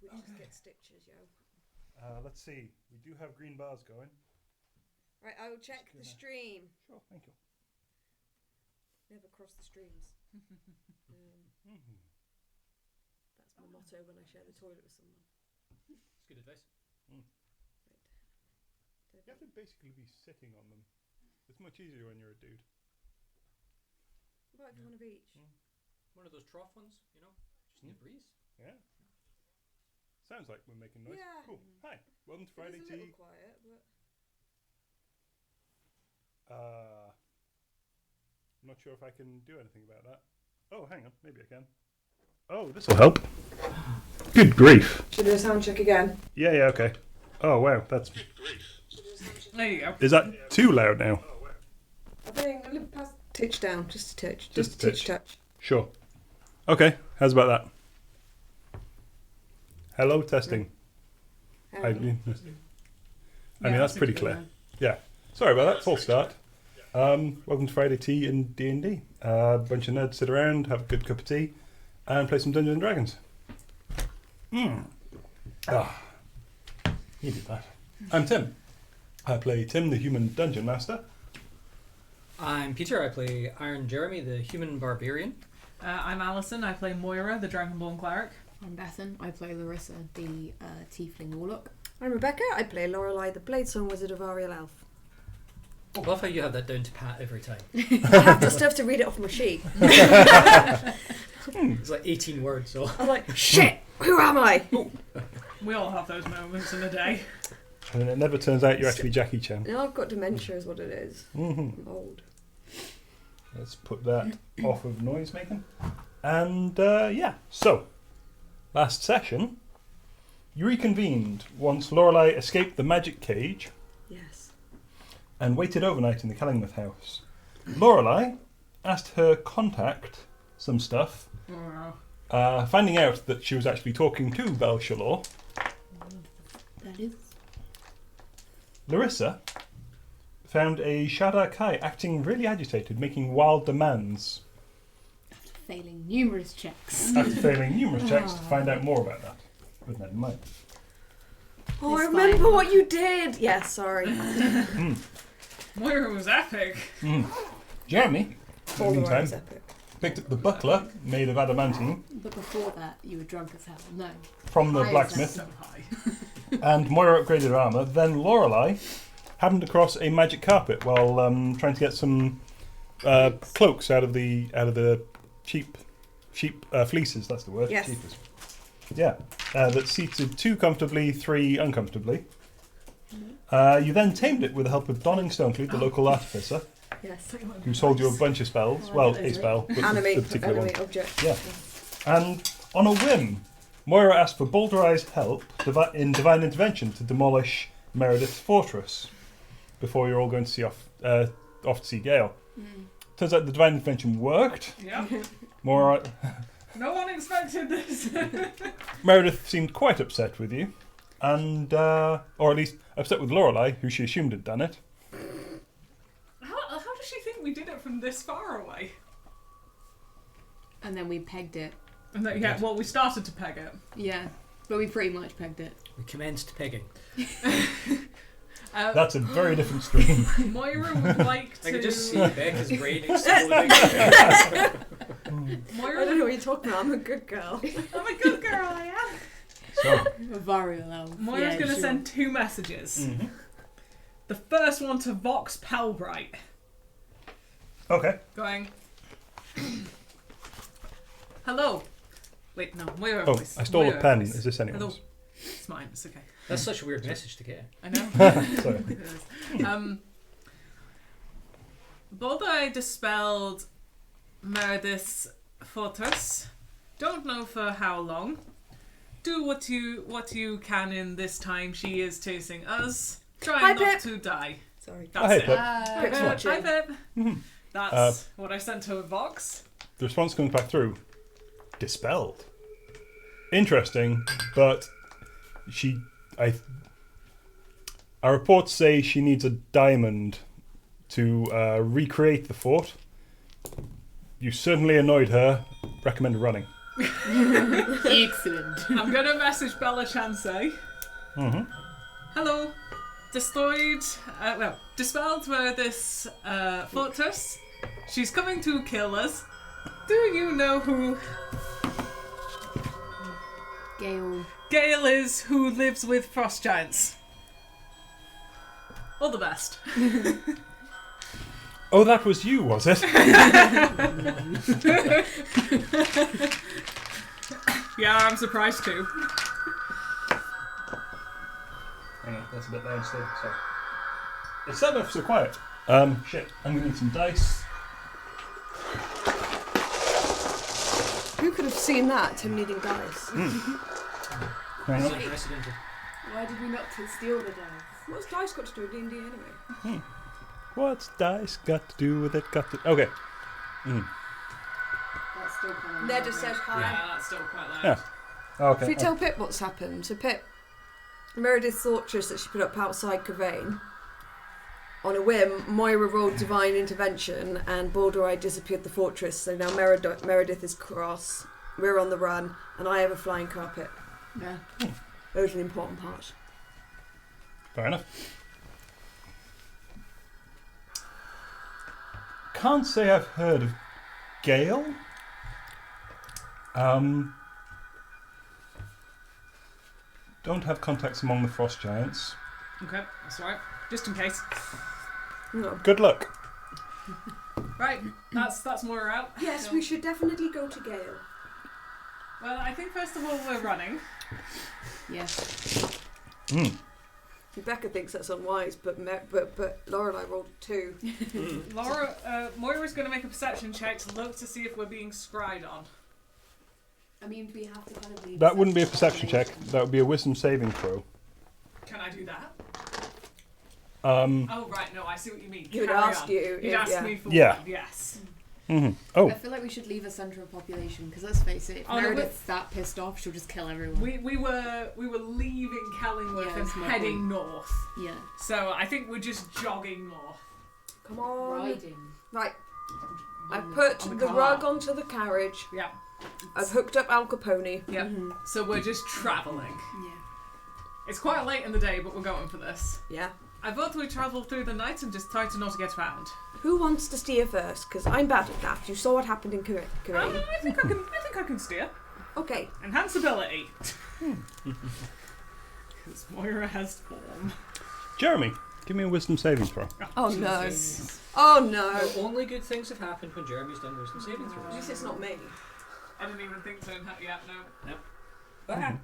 Witches get stitches, yo. Let's see. We do have green bars going. Right, I will check the stream. Sure, thank you. Never cross the streams. That's my motto when I share the toilet with someone. That's good advice. You have to basically be sitting on them. It's much easier when you're a dude. What if you want of each? One of those trough ones, you know? Just in the breeze. Yeah. Sounds like we're making noise. Yeah. Cool. Hi. Welcome to Friday It's a Tea. little quiet, but... I'm not sure if I can do anything about that. Oh, hang on. Maybe I can. Oh, this will help. Good grief. Should I do a sound check again? Yeah, okay. Oh, wow. That's... There you go. Is that too loud now? I think a little past titch down, just a touch. Just a titch titch. touch. Sure. Okay. How's about that? Hello, testing. I mean, that's pretty clear. Yeah. Sorry about that. False start. Welcome to Friday Tea and DnD. A bunch of nerds sit around, have a good cup of tea, and play some Dungeons and Dragons. Needed that. I'm Tim. I play Tim, the human dungeon master. I'm Peter. I play Iron Jeremy, the human barbarian. I'm Alison. I play Moira, the Dragonborn cleric. I'm Bethan. I play Larissa, the tiefling warlock. I'm Rebecca. I play Lorelai, the Bladestone Wizard of Ariel Elf. I love how you have that down to pat every time. I have to stuff to read it off my sheet. It's like 18 words, so... I'm like, shit, who am I? We all have those moments in a day. And it never turns out you're actually Jackie Chan. No, I've got dementia is what it is. I'm old. Let's put that off of noise making. And so last session you reconvened once Lorelai escaped the magic cage. Yes. And waited overnight in the Kellingworth house. Lorelai asked her contact some stuff, finding out that she was actually talking to Belshalor. That is. Larissa found a Shadar Kai acting really agitated, making wild demands. After failing numerous checks. After failing numerous checks to find out more about that. But never mind. Oh, I It's remember fine. what you did. Yeah, sorry. Moira was epic. Jeremy, in the All the meantime, was epic. picked up the buckler made of adamantine But before that, you were drunk as hell. No. from the High as blacksmith, So high. and Moira upgraded her armour. Then Lorelai happened across a magic carpet while trying to get some cloaks out of the sheep fleeces. That's the word. Yes. Sheepers. Yeah, that seated 2 comfortably, 3 uncomfortably. You then tamed it with the help of Donning Stonecleave, the local artificer, Yes. who sold you a bunch of spells. Well, a spell, but the Animate particular one. object. Yeah. And on a whim, Moira asked for Baldurai's help in divine intervention to demolish Meredith's fortress before you're all going to see off to see Gale. Turns out the divine intervention worked. Yeah. Moira, No one expected this. Meredith seemed quite upset with you, and or at least upset with Lorelai, who she assumed had done it. How does she think we did it from this far away? And then we pegged it. And that, yeah, well, we started to peg it. Yeah. But we pretty much pegged it. We commenced pegging. That's a very different stream. Moira would like to... I can just see Becca's brain exploding. I Moira don't know what you're talking about. I'm a good girl. I'm a good girl, I am. So, Varial elf. Moira's Yeah, going to sure. send 2 messages. The first one to Vox Pelbright, okay. going, hello. Wait, no, Moira Oh, voice. I stole Moira a pen. voice. Is this Hello. anyone's? It's mine, it's okay. That's such a weird message to get. I know. Sorry. Baldai dispelled Meredith's fortress. Don't know for how long. Do what you can in this time she is chasing us. Try Hi, not Pip. to die. Sorry. That's Hey, it. Pip. Pip's Hi, watching. Pip. That's what I sent to Vox. The response comes back through. Dispelled. Interesting, but our reports say she needs a diamond to recreate the fort. You certainly annoyed her. Recommend running. Excellent. I'm gonna message Bella Chansey. Mm-hmm. Hello. Dispelled Meredith's fortress. She's coming to kill us. Do you know who Gale is, who lives with frost giants? All the best. Oh, that was you, was it? Yeah, I'm surprised too. Hang on, that's a bit loud still. Sorry. It's that much so quiet. Shit. I'm gonna need some dice. Who could have seen that? Him needing dice. Hang on. Unprecedented. Why did we not steal the dice? What's dice got to do with D&D anyway? What's dice got to do with it? Okay. That's still kind of. Ned just said hi. Yeah, that's still quite loud. Yeah. If we Okay. tell Pip what's happened, so Pip, Meredith's fortress that she put up outside Cavain, on a whim, Moira rolled divine intervention and Baldur disappeared the fortress, so now Meredith is cross, we're on the run, and I have a flying carpet. Yeah. Those are the important parts. Fair enough. Can't say I've heard of Gale. Don't have contacts among the frost giants. Okay, that's alright. Just in case. No. Good luck. Right, that's Moira out. Yes, we should definitely go to Gale. Well, I think first of all we're running. Yes. Rebecca thinks that's unwise, but Lorelai rolled a 2. Moira's going to make a perception check to look to see if we're being scryed on. I mean, we have to kind of leave. That wouldn't be a perception check. That would be a wisdom saving throw. Can I do that? Um. Oh right, no, I see what you mean. He would Carry ask on. you He'd if- ask yeah. me for Yeah. one, yes. Oh. I feel like we should leave a centre of population because let's face it, if Oh, no, Meredith's that pissed off, she'll just kill everyone. We were leaving Kellingworth Yeah, and that's my heading point. north. Yeah. So I think we're just jogging north. Come on. Riding. Right, I've On put on the the car. rug onto the carriage. Yeah. I've hooked up Al Capone. Yeah. Mm-hmm. So we're just travelling. Yeah. It's quite late in the day, but we're going for this. Yeah. I thought we'd travel through the night and just try to not get found. Who wants to steer first? Because I'm bad at that. You saw what happened in Cavain. I think I can steer. Okay. Enhance ability. Because Moira has form. Jeremy, give me a wisdom saving throw. Oh no. Jesus. Oh no. Well, only good things have happened when Jeremy's done wisdom saving At throws. least it's not me. I didn't even think to enhance. Yeah, no. But I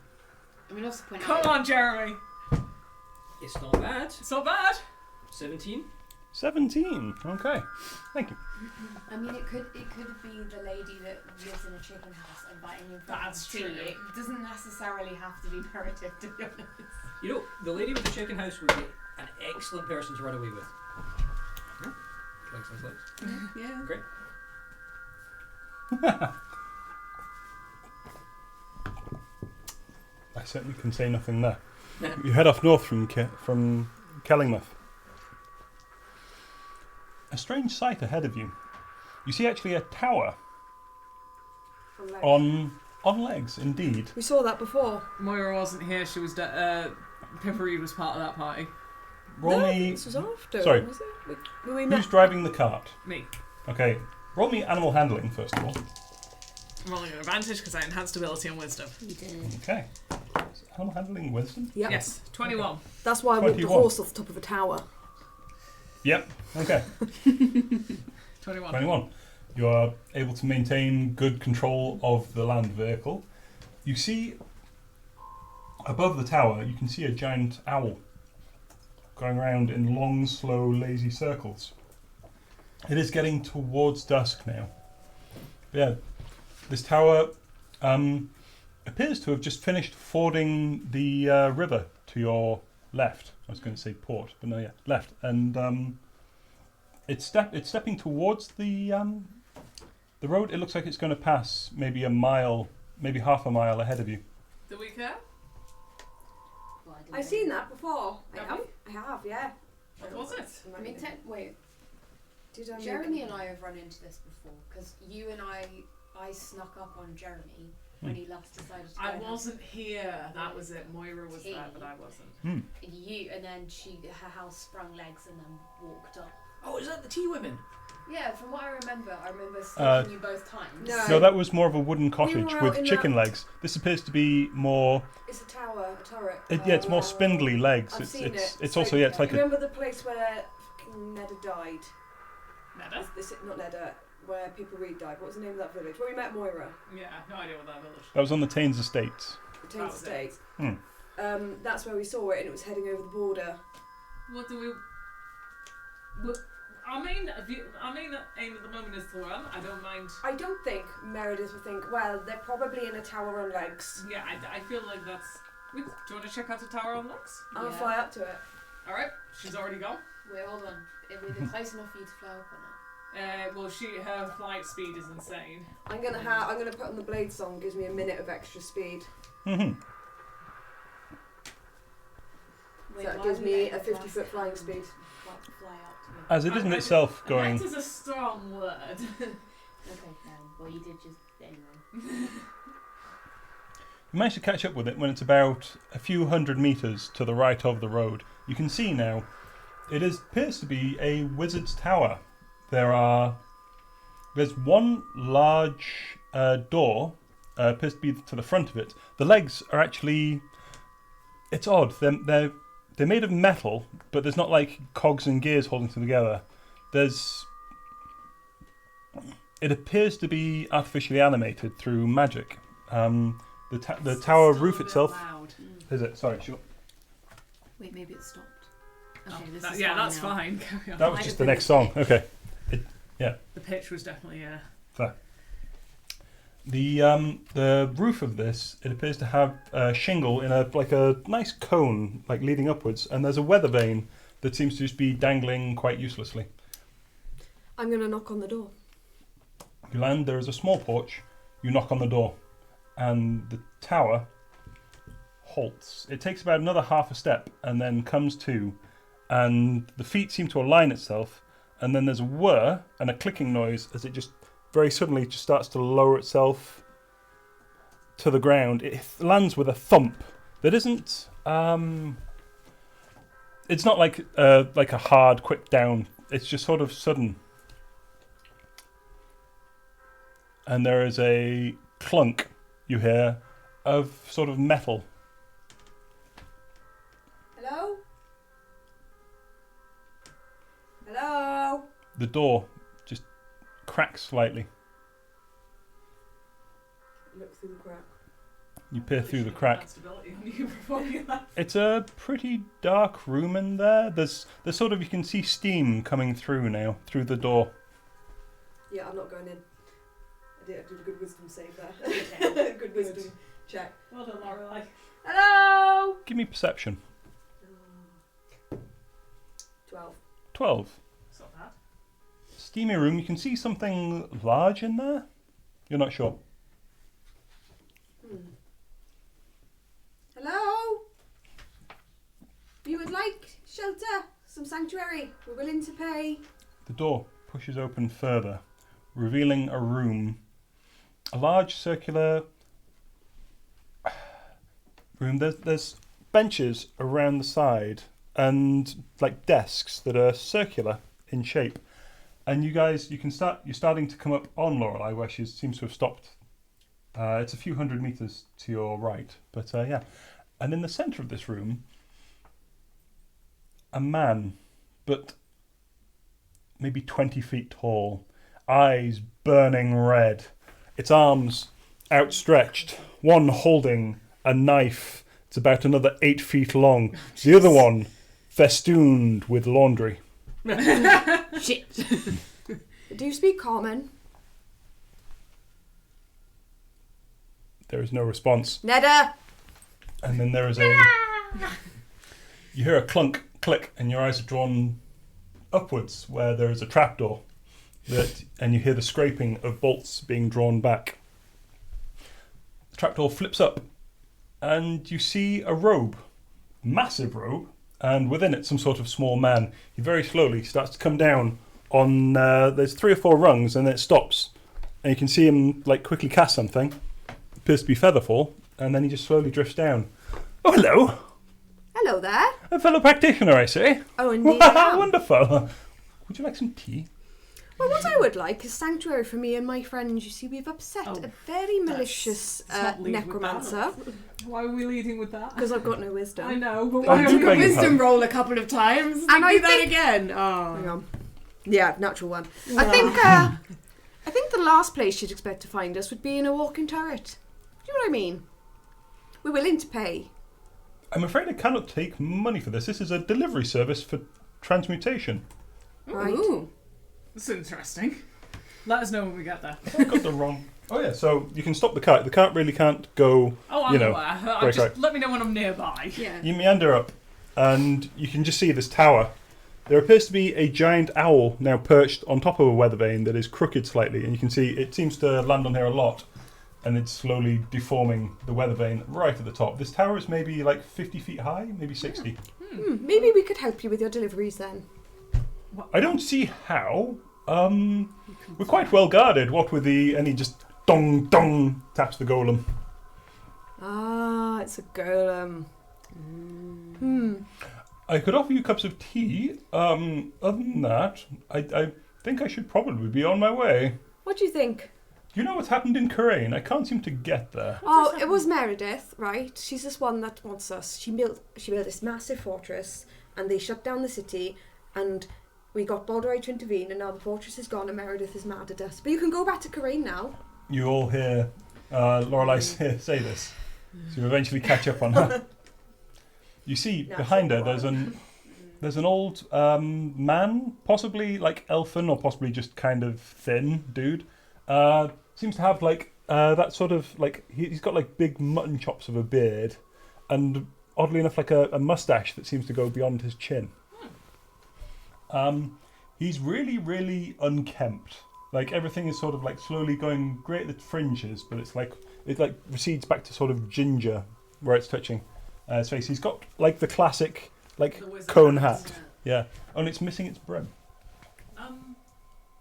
mean, also point Come out. on, Jeremy. it's not bad. It's not bad. 17. 17. Okay. Thank you. I mean, it could be the lady that lives in a chicken house inviting you for That's tea. true. It doesn't necessarily have to be Meredith, to be honest. You know, the lady with the chicken house would be an excellent person to run away with. Huh? Legs. Yeah. Great. I certainly can say nothing there. You head off north from Kellingworth. A strange sight ahead of you. You see actually a tower on legs, indeed. We saw that before. Moira wasn't here. She was. Pippa Reed was part of that party. Roll No, me. this was after. Sorry. Was it? We met. Who's driving the cart? Me. Okay. Roll me animal handling first of all. I'm rolling an advantage because I enhanced ability and wisdom. You did. Okay. Is it animal handling wisdom? Yep. Yes, 21. That's why I walked the 21. horse off the top of a tower. Yep. Okay. 21. 21. You are able to maintain good control of the land vehicle. You see, above the tower, you can see a giant owl going around in long, slow, lazy circles. It is getting towards dusk now. Yeah, this tower appears to have just finished fording the river to your left. I was going to say port, but no, yeah, left. And it's stepping towards the road. It looks like it's going to pass maybe a mile, maybe half a mile ahead of you. Do we care? Well, I've seen that before. Have I have, yeah. What was it? I mean, wait. Did I Jeremy and I have run into this before because you and I snuck up on Jeremy when he last decided to go. I wasn't here. That was it. Moira was there, but I wasn't. And then her house sprung legs and then walked up. Oh, is that the tea women? Yeah, from what I remember stalking you both times. No, that was more of a wooden cottage were out with in chicken legs. This appears to be more. It's a tower, a turret. Yeah, it's more spindly legs. I've seen it. It's So, also it's like a. remember the place where fucking Neda died? Neda? Not Neda, where People Reed died. What was the name of that village? Where we met Moira. Yeah, no idea what that village. That was on the Thames Estates. The Taint Estate. Hmm. That's where we saw it, and it was heading over the border. What do we? Well, our main aim at the moment is to run. I don't mind. I don't think Meredith would think, well, they're probably in a tower on legs. Yeah, I feel like that's. Do you want to check out the tower on legs? I'll fly up to it. All right, she's already gone. Wait, hold on. We're close enough for you to fly up or not? Well, her flight speed is insane. I'm gonna put on the blade song. Gives me a minute of extra speed. Mm-hmm. So that gives me a 50-foot flying speed. Fly up to me. As it isn't itself going. That is a strong word. Okay, well you did just anyway. You managed to catch up with it when it's about a few hundred meters to the right of the road. You can see now, appears to be a wizard's tower. There's one large door, appears to be to the front of it. The legs are actually, it's odd. They're made of metal, but there's not like cogs and gears holding them together. It appears to be artificially animated through magic. The tower roof itself. Loud. Is it? Sorry, sure. Wait, maybe it stopped. Oh, Okay, that's fine. Carry on. That was just the next song. Okay. The pitch was definitely Fair. The roof of this, it appears to have shingle in a nice cone, like leading upwards, and there's a weather vane that seems to just be dangling quite uselessly. I'm gonna knock on the door. You land. There is a small porch. You knock on the door, and the tower halts. It takes about another half a step, and then comes to, and the feet seem to align itself, and then there's a whir and a clicking noise as it just very suddenly just starts to lower itself to the ground. It lands with a thump that isn't. It's not like a hard, quick down. It's just sort of sudden. And there is a clunk you hear of sort of metal. Hello? Hello? The door just cracks slightly. Look through the crack. You peer through the crack. Stability on you before you left. It's a pretty dark room in there. There's sort of, you can see steam coming through now, through the door. Yeah, I'm not going in. I did a good wisdom save there. Good wisdom check. Well done, Lorelai. Hello? Give me perception. 12. 12. It's not bad. Steamy room, you can see something large in there? You're not sure. Hello? You would like shelter? Some sanctuary? We're willing to pay. The door pushes open further, revealing a room. A large circular room. There's benches around the side and like desks that are circular in shape. And you're starting to come up on Lorelai where she seems to have stopped. It's a few hundred meters to your right, but yeah. And in the centre of this room, a man, but maybe 20 feet tall, eyes burning red, its arms outstretched, one holding a knife. It's about another 8 feet long. The other one festooned with laundry. Shit. Do you speak common? There is no response. Neda! And then there is you hear a clunk, click, and your eyes are drawn upwards where there is a trapdoor. And you hear the scraping of bolts being drawn back. The trapdoor flips up, and you see a robe, massive robe, and within it some sort of small man. He very slowly starts to come down on. There's 3 or 4 rungs, and then it stops, and you can see him like quickly cast something, appears to be Featherfall, and then he just slowly drifts down. Oh, hello. Hello there. A fellow practitioner, I say. Oh, indeed. I am. Wonderful. Would you like some tea? Well, what I would like is sanctuary for me and my friends. You see, we've upset a very malicious let's not lead with necromancer Why are we leading with that? because I've got no wisdom. I know, but I why do are we beg your Wisdom pardon. roll a couple of times. And I do that think- again. Hang Oh. on. Yeah, natural one. I think the last place you'd expect to find us would be in a walking turret. Do you know what I mean? We're willing to pay. I'm afraid I cannot take money for this. This is a delivery service for transmutation. Right. Ooh. That's interesting. Let us know when we get there. I got the wrong... Oh, yeah, so you can stop the cart. The cart really can't go... Oh, I'm You know, aware. right, Just right. let me know when I'm nearby. Yeah. You meander up, and you can just see this tower. There appears to be a giant owl now perched on top of a weather vane that is crooked slightly, and you can see it seems to land on here a lot, and it's slowly deforming the weather vane right at the top. This tower is maybe like 50 feet high, maybe 60. Maybe we could help you with your deliveries then. I don't see how. We're quite well guarded. What with the... And he just dong dong taps the golem. Ah, it's a golem. I could offer you cups of tea. Other than that, I think I should probably be on my way. What do you think? Do you know what's happened in Karain? I can't seem to get there. Oh, it was Meredith, right? She's this one that wants us. She built this massive fortress, and they shut down the city, and we got Baldurite to intervene, and now the fortress is gone, and Meredith is mad at us. But you can go back to Karain now. You all hear Lorelai say this. So you eventually catch up on her. You see Natural behind her one. there's an old man, possibly like elfin or possibly just kind of thin dude. Seems to have like that sort of like he's got like big mutton chops of a beard, and oddly enough like a mustache that seems to go beyond his chin. He's really, really unkempt. Like everything is sort of like slowly going great at the fringes, but it recedes back to sort of ginger where it's touching his face. He's got like the classic like The wizard cone hat. hat, yeah, only it's missing its brim.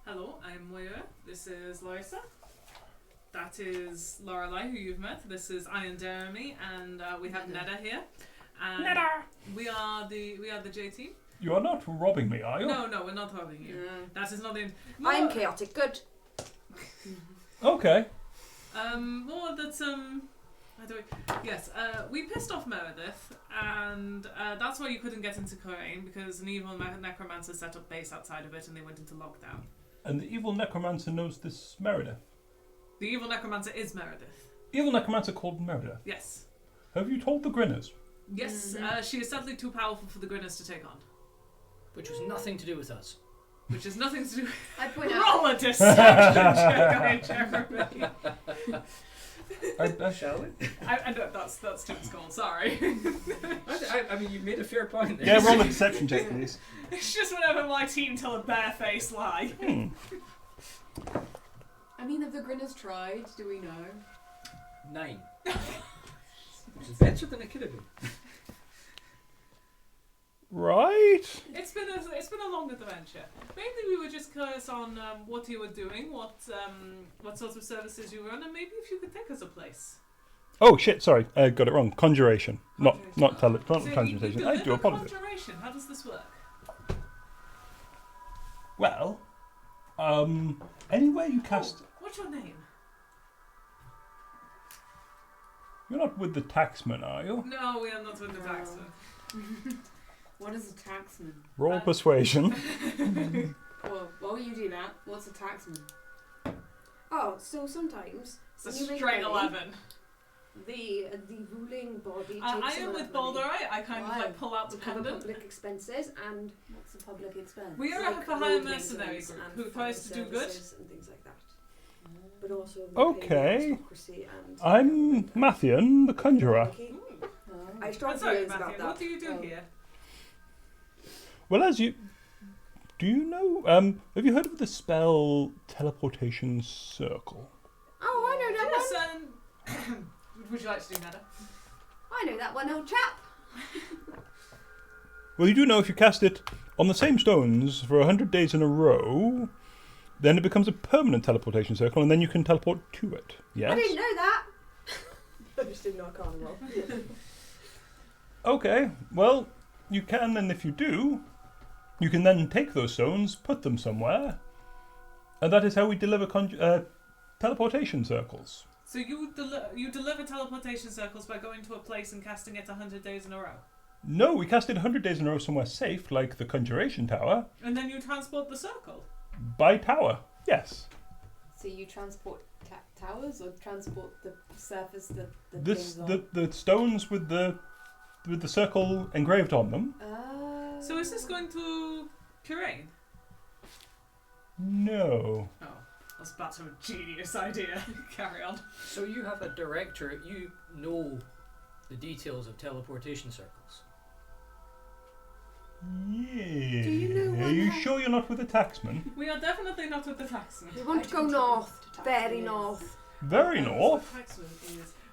Hello, I'm Moira. This is Larissa. That is Lorelai, who you've met. This is Ian Jeremy, and we have Neda here. And we are the J team. You are not robbing me, are you? No, we're not robbing you. That is not the. I'm chaotic good. Okay. More that's Yes, we pissed off Meredith, and that's why you couldn't get into Karain, because an evil necromancer set up base outside of it, and they went into lockdown. And the evil necromancer knows this Meredith. The evil necromancer is Meredith. Evil necromancer called Meredith. Yes. Have you told the Grinners? Yes, she is sadly too powerful for the Grinners to take on. Which was nothing to do with us. Which has nothing to do with... I point out. Roll a deception check, Jeremy. Shall we? I know, that's Tim's call, sorry. I mean, you made a fair point there. Yeah, roll a deception check, please. It's just whenever my team tell a barefaced lie. I mean, have the Grinners tried? Do we know? 9. Which is better than it could have been. Right. It's been a long adventure. Mainly we were just curious on what you were doing, what sorts of services you run, and maybe if you could take us a place. Oh shit! Sorry, I got it wrong. Conjuration, not So transmutation. you I do deliver apologize. conjuration. How does this work? Well, anywhere you cast, What's your name? you're not with the taxman, are you? No, we are not with the taxman. What is a taxman? Roll persuasion. Well, while you do that, what's a taxman? Oh, so sometimes It's a when you make straight money, 11. the ruling body I takes am some with of that money Baldurite. I kind of Why? like pull out the to cover pendant. public expenses and What's a public expense? We are like a for-hire road mercenary maintenance group and who tries to do good. services and things like that. But also Okay. aristocracy and I'm Mathian, the conjurer. Oh. I I'm strong sorry, feelings about Matthew. that. What do you do Oh. here? Well, do you know? Have you heard of the spell teleportation circle? Oh, I know that one. Yes, would you like to do Neda? I know that one, old chap. Well, you do know if you cast it on the same stones for 100 days in a row, then it becomes a permanent teleportation circle, and then you can teleport to it. Yes. I didn't know that. I just didn't know carnival. Okay, well, you can, and if you do, you can then take those stones, put them somewhere, and that is how we deliver teleportation circles. So you deliver teleportation circles by going to a place and casting it 100 days in a row? No, we cast it 100 days in a row somewhere safe, like the Conjuration Tower. And then you transport the circle? By tower, yes. So you transport towers or transport the surface that the This things on? the stones with the circle engraved on them. So is this going to Kirain? No. Oh, that's about a genius idea. Carry on. So you have a directorate, you know the details of teleportation circles. Yeah. Do you know Are when you that- sure you're not with the taxman? We are definitely not with the taxman. We want to go north, very north. Very north.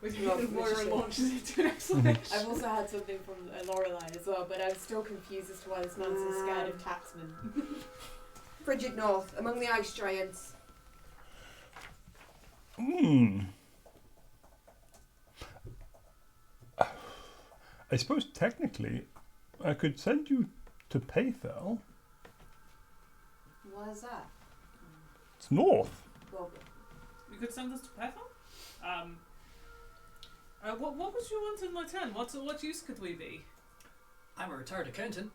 Which Well, Moira which is- launches into an explanation. I've also had something from Lorelai as well, but I'm still confused as to why this man's so scared of taxmen. Frigid north, among the ice giants. I suppose technically I could send you to Paythelle. Why is that? It's north. Well, You could send us to Paythelle? What was you wanting, Lieutenant? What use could we be? I'm a retired accountant.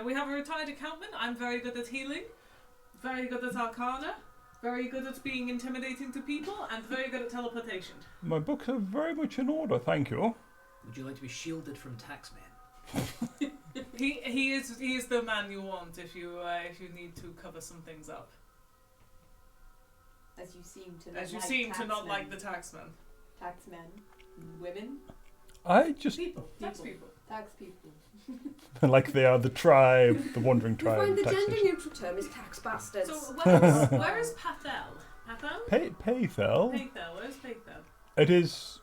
We have a retired accountant. I'm very good at healing, very good at arcana, very good at being intimidating to people, and very good at teleportation. My books are very much in order, thank you. Would you like to be shielded from taxmen? He is the man you want if you need to cover some things up. as you seem to not As you like seem to not taxmen. like the taxman. Taxmen. Women. I just People. Tax people. Tax people. like they are the tribe, the wandering We tribe. find the taxation. gender neutral term is tax bastards. So where is Paythelle? Paythelle? Paythelle. Paythelle. Where's Paythelle? It is.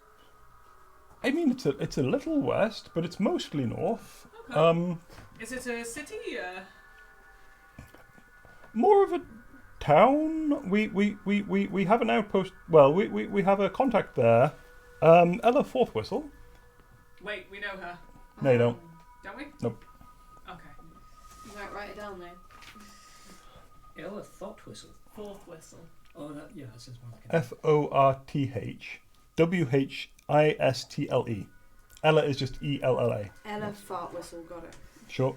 I mean, it's a little west, but it's mostly north. Okay. Is it a city? More of a town. We have an outpost. Well, we have a contact there. Ella Fourth Whistle. Wait, we know her, No, you don't. don't we? Nope. Okay. You might write it down there. Ella Thought Whistle. Fourth whistle. Oh, that sounds more like an FORTHWHISTLE. Ella is just ELLA. Ella fart whistle, got it. Sure.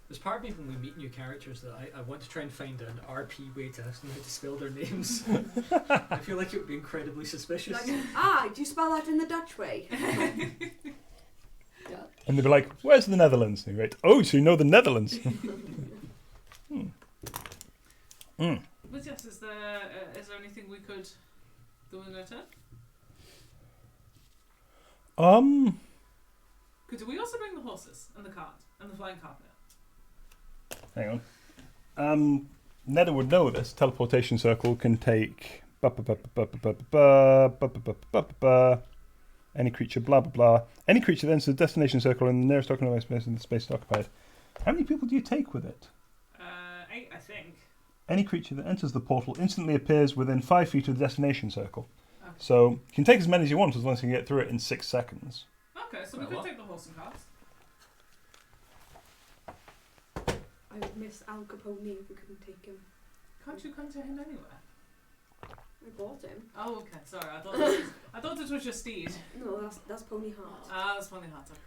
There's part of me when we meet new characters that I want to try and find an RP way to ask them how to spell their names. I feel like it would be incredibly suspicious. Like, do you spell that in the Dutch way? Yeah. And they'd be like, "Where's the Netherlands?" And you're right. Oh, so you know the Netherlands? But yes, is there anything we could do in return? Could we also bring the horses and the cart and the flying carpet? Hang on. Neda would know this. Teleportation circle can take any creature, blah blah blah. Any creature that enters the destination circle in the nearest occupied space in the space occupied. How many people do you take with it? 8, I think. Any creature that enters the portal instantly appears within 5 feet of the destination circle. Okay. So you can take as many as you want as long as you can get through it in 6 seconds. Okay, so we Well, could what? take the horse and cart. I would miss Al Capone if we couldn't take him. Can't you come to him anywhere? I bought him. Oh, okay. Sorry, I thought it was your steed. No, that's Pony Heart. Ah, that's funny heart. Okay.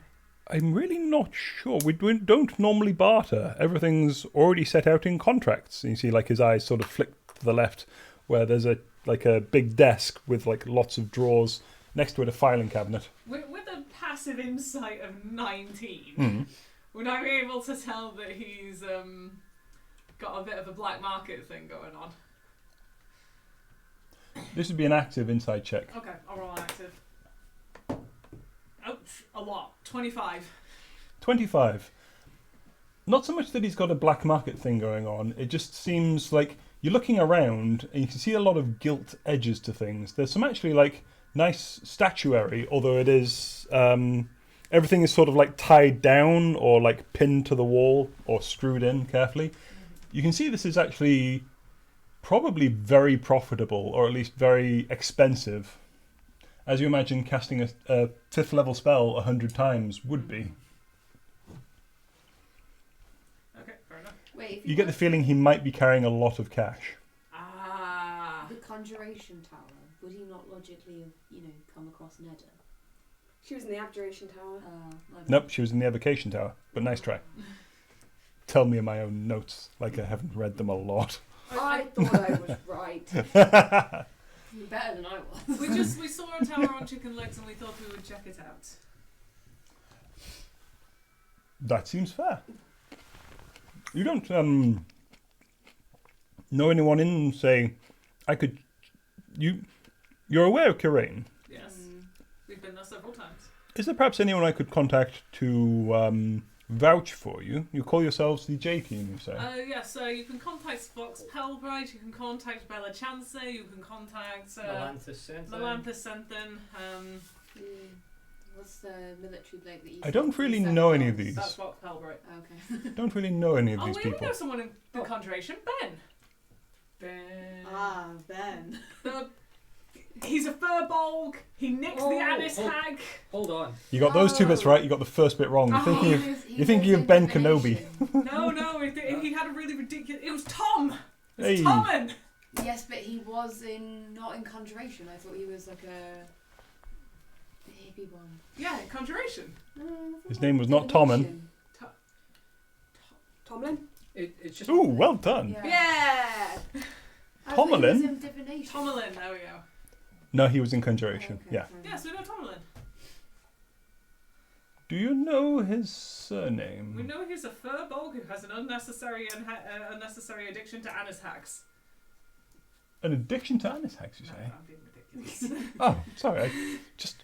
I'm really not sure. We don't normally barter. Everything's already set out in contracts. And you see, like, his eyes sort of flick to the left, where there's a big desk with like lots of drawers next to it, a filing cabinet. With a passive insight of 19, would I be able to tell that he's got a bit of a black market thing going on? This would be an active inside check. Okay, I'll roll an active. Oh, a lot. 25. 25. Not so much that he's got a black market thing going on. It just seems like you're looking around and you can see a lot of gilt edges to things. There's some actually like nice statuary, although it is everything is sort of like tied down or like pinned to the wall or screwed in carefully. You can see this is actually probably very profitable or at least very expensive. as you imagine casting a 5th level spell 100 times would be. Okay, fair enough. Wait, if You get the feeling he might be carrying a lot of cash. Ah. the Conjuration Tower, would he not logically have, come across Nedda? She was in the Abjuration Tower. My bad. Nope, she was in the Evocation Tower, but nice try. Tell me in my own notes, like I haven't read them a lot. I thought I was right. You're better than I was. We saw a tower on Chicken Legs and we thought we would check it out. That seems fair. You don't know anyone in, say, you're aware of Kirain. Yes. We've been there several times. Is there perhaps anyone I could contact to vouch for you? You call yourselves the J Team, you say? Yes, you can contact Fox Pelbright, you can contact Bella Chance, you can contact Melanthus Senthin. What's the military bloke that you I don't really know any of these. That's Fox Pelbright. Okay. Don't really know any of these We people. know someone in the Conjuration. Ben. Ben. He's a furbolg. He nicks the Anis hag. Hold on. You got those 2 bits right. You got the first bit wrong. You're thinking of Ben Kenobi. No, he had a really ridiculous. It was Tom. It's Hey. Tommen. Yes, but he was not in Conjuration. I thought he was like a hippie one. Yeah, Conjuration. His name was not Tommen. Tomlin? It's just. Ooh, well done. Yeah! I thought he was Tomlin? in divination. Tomlin, there we go. No, he was in Conjuration. Okay, Yeah. fine. Yes, we know Tomlin. Do you know his surname? We know he's a furbolg who has an unnecessary addiction to Anis hags. An addiction to Anis hags, you No, say? I'm being ridiculous. Oh, sorry. I just.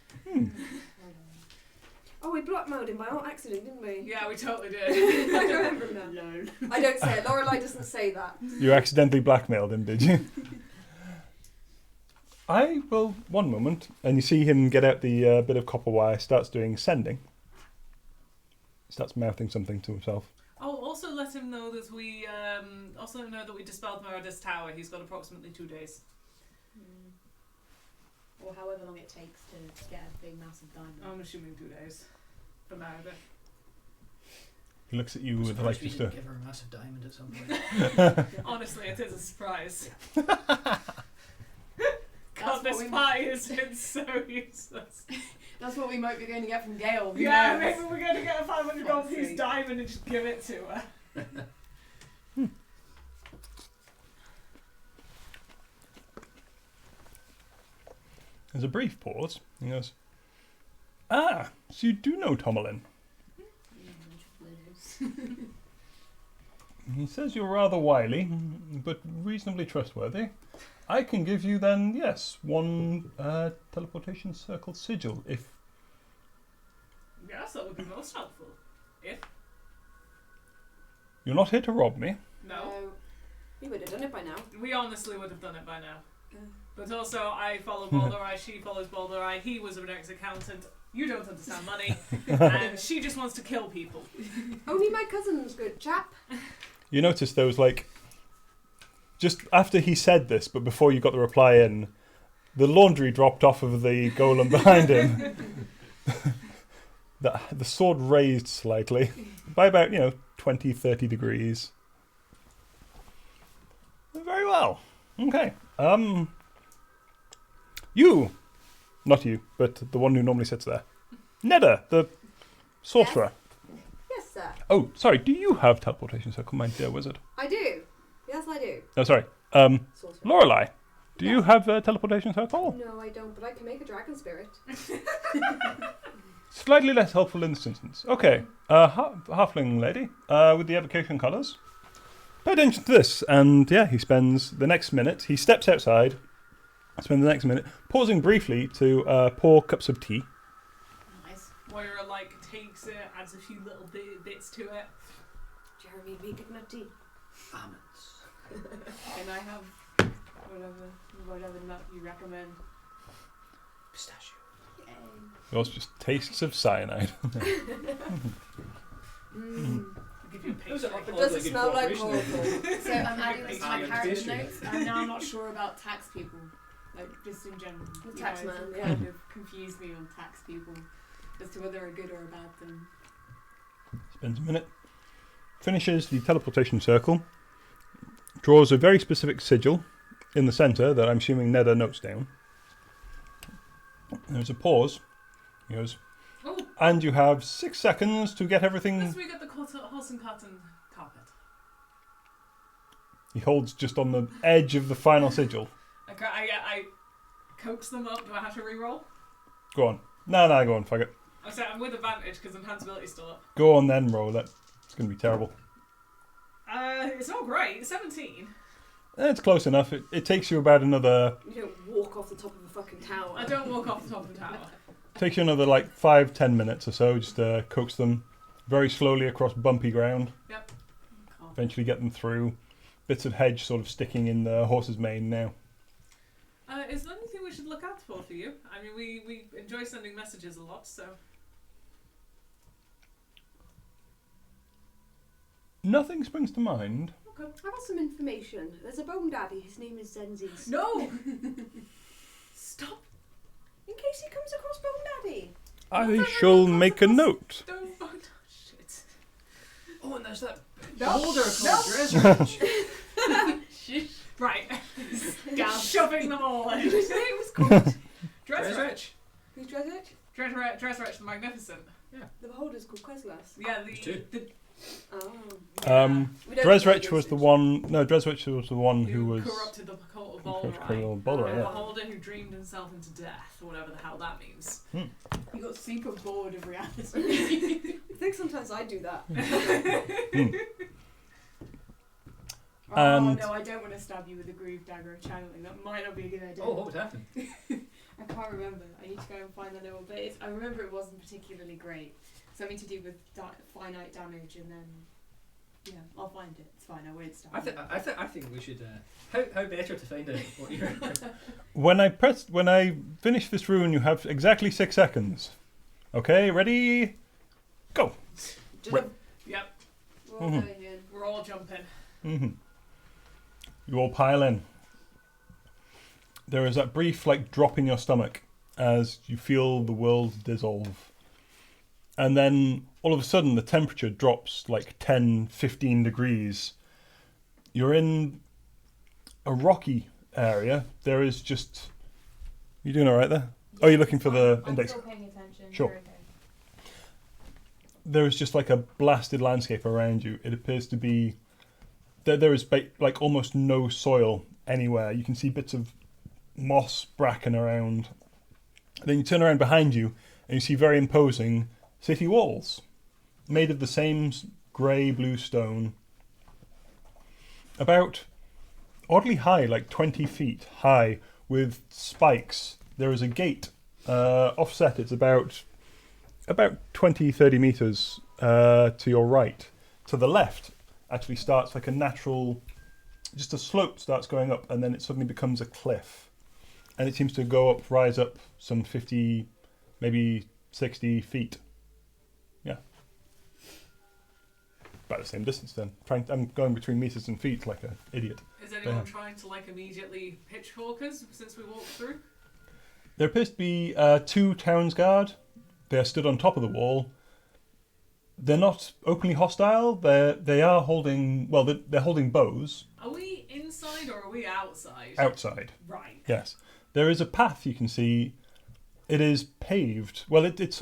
Oh, we blackmailed him by accident, didn't we? Yeah, we totally I did. don't remember him now. I don't say it. Lorelai doesn't say that. You accidentally blackmailed him, did you? One moment, and you see him get out the bit of copper wire, starts doing sending. Starts mouthing something to himself. Oh, also let him know that we dispelled Meredith's tower. He's got approximately 2 days. Or however long it takes to get a big massive diamond. I'm assuming 2 days for Meredith. He looks at you with like we just didn't a. give her a massive diamond at some point. Honestly, it is a surprise. That's God, this what we pie has been so useless. That's what we might be going to get from Gale. who Yeah, knows? maybe we're going to get a 500 gold Fuck's piece sake. diamond and just give it to her. There's a brief pause. He goes, "Ah, so you do know Tomlin." Yeah, a bunch of weirdos. He says you're rather wily, but reasonably trustworthy. I can give you then, yes, 1 teleportation circle sigil if. Yes, that would be most helpful. If? You're not here to rob me. No. We would have done it by now. We honestly would have done it by now. Yeah. But also, I follow Balderai, she follows Balderai, he was an ex-accountant, you don't understand money, and she just wants to kill people. Only my cousin's good chap. You notice there was like. Just after he said this, but before you got the reply in, the laundry dropped off of the golem behind him. The sword raised slightly by about 20, 30 degrees. Very well. Okay. You, not you, but the one who normally sits there, Nedda, the sorcerer. Yes, sir. Oh, sorry. Do you have teleportation circle, my dear wizard? I do. Yes, I do. No, sorry. Sorcerer. Lorelai, do you Yes. have a teleportation circle? No, I don't, but I can make a dragon spirit. Slightly less helpful in this instance. Okay, halfling lady with the evocation colours. Pay attention to this, and yeah, he spends the next minute. He steps outside, spends the next minute pausing briefly to pour cups of tea. Nice. Moira, takes it, adds a few little bits to it. Jeremy, vegan nut tea. Almonds. Can I have whatever nut you recommend? Pistachio. Yay. Yours just tastes of cyanide. Mm. I'll give you a Those are pastry. But does it smell like cooperation. horrible? So I'm adding this to my Iron character pastry. notes. I'm now not sure about tax people. Like, just in general. The you tax guys man, have yeah. kind of confused me on tax people as to whether they're a good or a bad thing. Spends a minute. Finishes the teleportation circle. Draws a very specific sigil in the centre that I'm assuming Neda notes down. There's a pause. He goes, Oh, and you have 6 seconds to get everything. let's get the horse and cotton carpet. He holds just on the edge of the final sigil. I coax them up. Do I have to re-roll? Go on. No, go on, fuck it. I say I'm with advantage because enhanceability's still up. Go on then, roll it. It's going to be terrible. It's not great. 17. It's close enough. It takes you about another... You don't walk off the top of a fucking tower. I don't walk off the top of the tower. Takes you another 5-10 minutes or so. Just coax them very slowly across bumpy ground. Yep. Eventually get them through. Bits of hedge sort of sticking in the horse's mane now. Is there anything we should look out for you? I mean, we enjoy sending messages a lot, so... Nothing springs to mind. Okay. I've got some information. There's a bone daddy. His name is Zenzi's. No! Stop! In case he comes across bone daddy. I shall make a note. Don't... Oh, shit. Oh, and there's that No. boulder called Dresrich. Right. Gasp. Shoving them all in. What did you say it was called? Dresrich. Who's Dresrich? Dresrich the Magnificent. The beholder's called Queslas. Yeah, There's two. the Oh. Dresrich was the one... No, Dresrich was the one who was... corrupted the cult of corrupted Balderine. Balderine, The yeah. beholder who dreamed himself into death, or whatever the hell that means. You got super bored of reality. I think sometimes I do that. Oh And- no, I don't want to stab you with a groove dagger of channeling. That might not be a good idea. Oh, what would happen? I can't remember. I need to go and find that little bit. I remember it wasn't particularly great. Something to do with finite damage, and then yeah, I'll find it. It's fine. I won't stab. you. I think we should. How better to find out what you're. When I finish this rune, you have exactly 6 seconds. Okay, ready? Go. Just Yep, We're all Mhm. going in. we're all jumping. You all pile in. There is that brief drop in your stomach as you feel the world dissolve. And then all of a sudden the temperature drops 10, 15 degrees. You're in a rocky area. There is just... You doing alright there? Oh, you're looking for the I'm index. still paying attention. Sure. You're okay. There is just a blasted landscape around you. It appears to be... There is almost no soil anywhere. You can see bits of moss, bracken around. Then you turn around behind you and you see very imposing city walls made of the same grey blue stone. About oddly high, 20 feet high, with spikes. There is a gate offset. It's about 20, 30 metres to your right. To the left actually starts a natural, just a slope starts going up, and then it suddenly becomes a cliff. And it seems to rise up some 50, maybe 60 feet. Yeah. About the same distance then. I'm going between meters and feet like an idiot. Is anyone Yeah. trying to immediately pitchfork us since we walked through? There appears to be 2 towns guard. They're stood on top of the wall. They're not openly hostile. They are holding... Well, they're holding bows Are we inside or are we outside? outside. Right. Yes. There is a path you can see. It is paved. Well, it's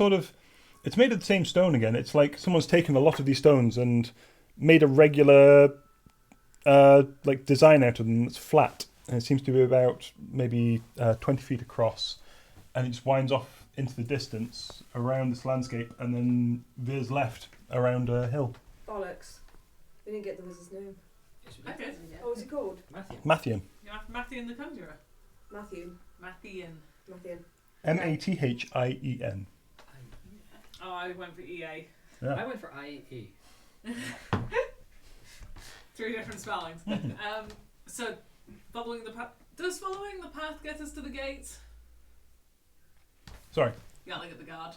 made of the same stone again. It's like someone's taken a lot of these stones and made a regular design out of them that's flat. And it seems to be about maybe 20 feet across. And it just winds off into the distance around this landscape and then veers left around a hill. Bollocks. We didn't get the wizard's name. I did. What was he called? Matthew. Mathian. You have Matthew the Conjurer. Matthew. Matthean. Matthew. Mathien. Oh, I went for EA. I Yeah. went for IE. 3 different spellings. So, following the path... Does following the path get us to the gate? Sorry. Yelling at the guard.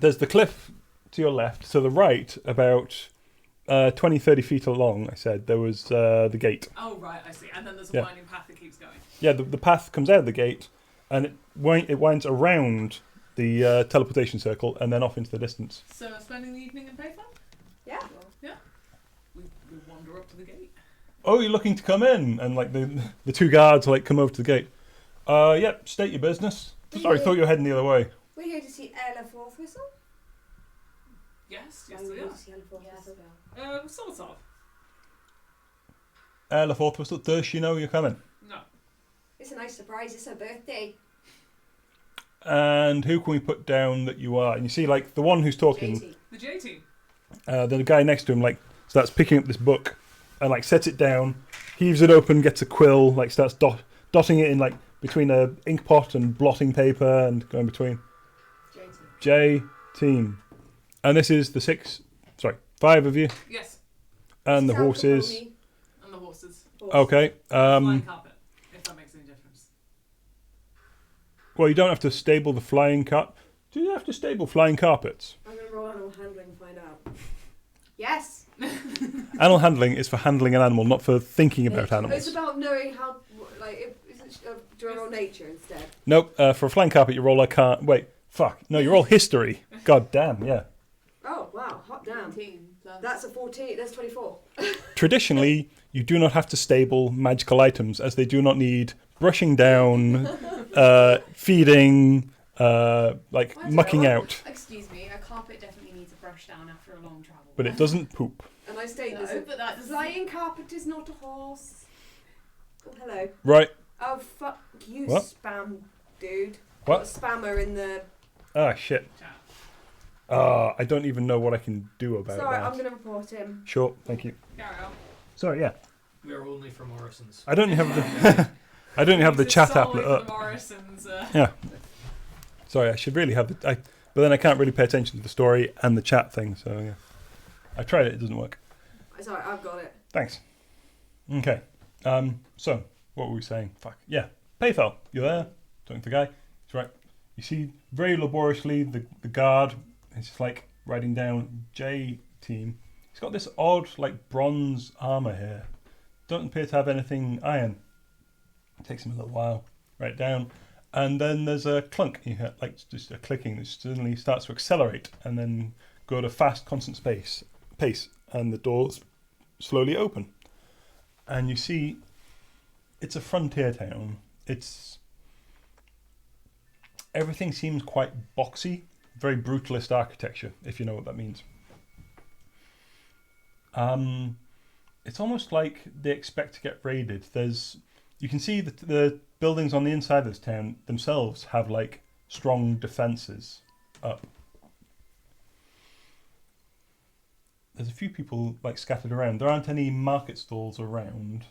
There's the cliff to your left. To the right, about 20, 30 feet along, I said, there was the gate. Oh, right, I see. And then there's a Yeah. winding path that keeps going. Yeah, the path comes out of the gate, and it winds around the teleportation circle and then off into the distance. So spending the evening in Paythelle? Yeah. We wander up to the gate. Oh, you're looking to come in, and like the two guards like come over to the gate. Yep. State your business. Sorry, thought you were heading the other way. We're here to see Ella Fourth Whistle. Yes, Why yes, are we we here are. to see Ella Fourth Yes, Whistle? well. Sort of. The fourth whistle. Does she know you're coming? No. It's a nice surprise. It's her birthday. And who can we put down that you are? And you see, like, the one who's talking, JT. The J team. the guy next to him, like, starts picking up this book and, like, sets it down, heaves it open, gets a quill, like, starts dotting it in, like, between a ink pot and blotting paper and going between. JT. J team. And this is the 5 of you, Yes. and the Sound horses. pony. And the horses. Horse. Okay. Flying carpet, if that makes any difference. Well, you don't have to stable the flying carpet. Do you have to stable flying carpets? I'm going to roll animal handling and find out. Yes. Animal handling is for handling an animal, not for thinking about It's animals. about knowing how, like, do I roll nature instead? Nope. For a flying carpet, you roll No, you roll history. God damn, yeah. Oh, wow. Hot damn. 19 plus. That's a 14. That's 24. Traditionally, you do not have to stable magical items, as they do not need brushing down, feeding, mucking out. Excuse me, a carpet definitely needs a brush down after a long travel. But it doesn't poop. And I state No, this. A but that doesn't- flying carpet is not a horse. Oh, hello. Right. Oh, fuck you, What? spam dude. What? Got a spammer in the... Ah, shit. Chat. I don't even know what I can do about Sorry, that. I'm going to report him. Sure, thank you. Carry on. Sorry, yeah. We are only for Morrison's. I don't have the I don't have the It's chat solely applet for up. the Morrisons, Yeah. Sorry, I should really have but then I can't really pay attention to the story and the chat thing, so yeah. I tried it doesn't work. Sorry, I've got it. Thanks. Okay. So, what were we saying? Fuck. Yeah. Paythelle, you're there. Talking to the guy. He's right. You see very laboriously the guard is just like writing down J team. He's got this odd like bronze armour here. Don't appear to have anything iron. It takes him a little while. Write it down. And then there's a clunk. You hear like just a clicking that suddenly starts to accelerate and then go at a fast, constant pace. And the doors slowly open. And you see it's a frontier town. Everything seems quite boxy, very brutalist architecture, if you know what that means. It's almost like they expect to get raided. You can see that the buildings on the inside of this town themselves have like strong defences up. There's a few people like scattered around. There aren't any market stalls around.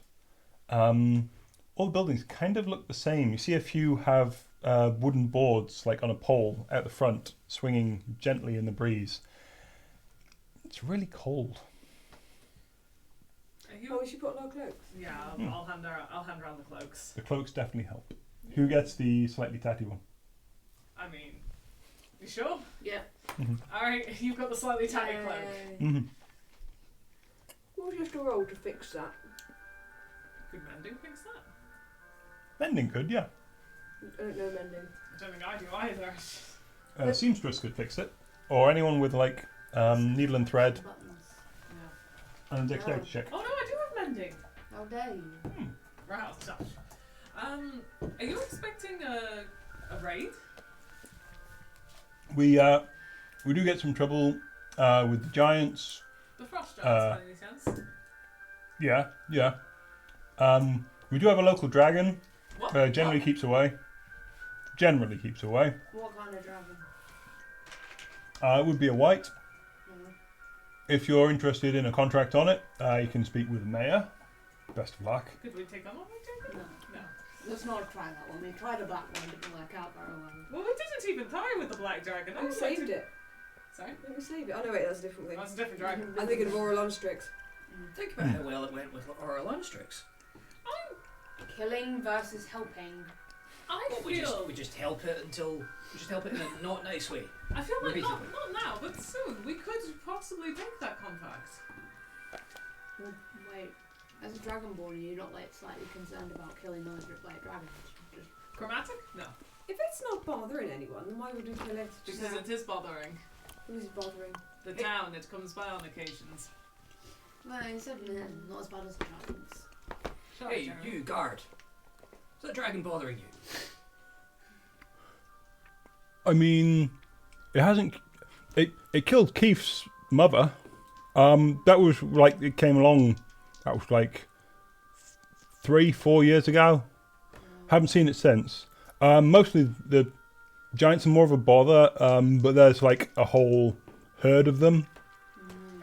All the buildings kind of look the same. You see a few have wooden boards like on a pole out the front, swinging gently in the breeze. It's really cold. Oh, we should put on our cloaks. Yeah, I'll hand around the cloaks. The cloaks definitely help. Who gets the slightly tatty one? I mean, you sure? Yeah. Alright, you've got the slightly tiny cloak. Mm-hmm. What would you have to roll to fix that? Could mending fix that? Mending could, yeah. I don't know mending. I don't think I do either. Seamstress could fix it. Or anyone with like needle and thread Buttons. Yeah. and a dexterity check. Oh no, I do have mending. How dare you? Right, I'll touch. Are you expecting a raid? We do get some trouble with the giants. The frost giants, by any sense? Yeah. We do have a local dragon. What? Generally keeps away. What kind of dragon? It would be a white. Mm. If you're interested in a contract on it, you can speak with the mayor. Best of luck. Could we take on a white dragon? No. No. Let's not try that one. We tried a black one, didn't work out very well. Well, we didn't even tie with the black dragon. I We would like saved to- it. Sorry? We saved it. Oh no, wait, that's a different thing. That's a different dragon. I'm thinking of Oral Strix. Think about how well it went with Oral Strix. Killing versus helping. I Well, feel... we just help it in a not nice way. I feel like not Repeatedly. now, but soon. We could possibly take that contract. Well, wait. As a dragonborn, you're not like slightly concerned about killing other like dragons. Just Chromatic? No. If it's not bothering anyone, then why would we kill it? Just Because now? it is bothering. Who's it bothering? The town, it comes by on occasions. Well, he said not as bad as the dragons. Shut Hey, up, Jeremy. you guard. Is that dragon bothering you? I mean, it hasn't. It killed Keith's mother. That was like it came along. That was like 3-4 years ago. Haven't seen it since. Mostly the giants are more of a bother, but there's like a whole herd of them.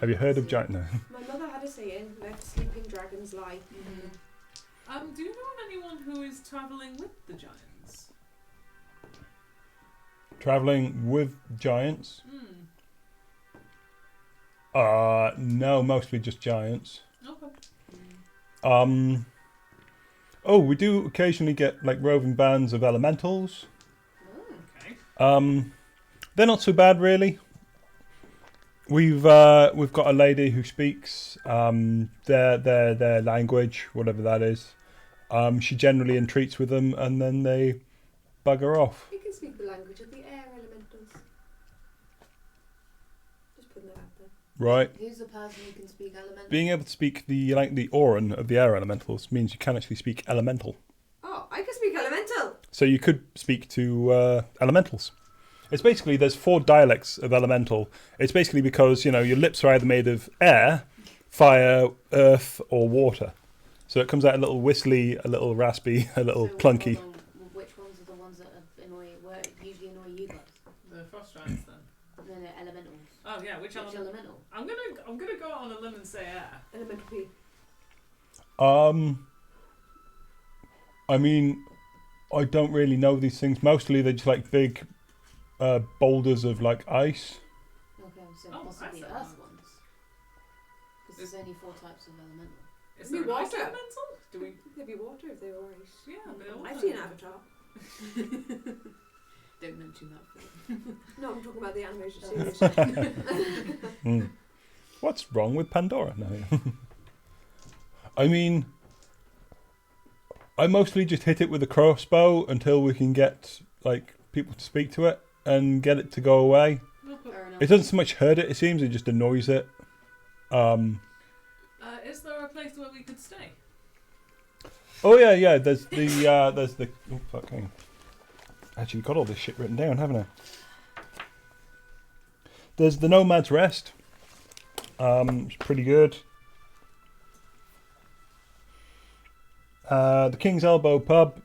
Have you heard of giant? No. My mother had a saying, let sleeping dragons lie. Do you know of anyone who is travelling with the giants? Traveling with giants? Hmm. No, mostly just giants. Okay. Oh, we do occasionally get like roving bands of elementals. Okay. They're not so bad really. We've got a lady who speaks their language, whatever that is. She generally entreats with them, and then they bugger off. You can speak the language of the air elementals. Just putting that out there. Right. Who's the person who can speak elemental? Being able to speak the Auran of the air elementals means you can actually speak elemental. Oh, I can speak elemental! So you could speak to elementals. It's basically, there's 4 dialects of elemental. It's basically because, your lips are either made of air, fire, earth, or water. So it comes out a little whistly, a little raspy, a little So, clunky. hold on, which ones are the ones that usually annoy you guys? The frost giants then. No, elementals. Oh yeah, which element? elemental? I'm gonna go out on a limb and say air. Elemental P. I mean, I don't really know these things. Mostly they're just like big boulders of like ice. Okay, so Oh, possibly that's earth a- ones. Because there's only 4 types of elemental. Is Maybe there an ice water. elemental? Do we? There'd be water if they were ice. Yeah, but it I've wasn't. seen Avatar. Don't mention that. No, I'm talking about the animated Oh. series. What's wrong with Pandora? No. I mean, I mostly just hit it with a crossbow until we can get like people to speak to it and get it to go away. Fair enough. It doesn't so much hurt it, it seems, it just annoys it. Is there a place where we could stay? Oh yeah, there's the oh fuck, hang on. Actually got all this shit written down, haven't I? There's the Nomad's Rest. It's pretty good. The King's Elbow pub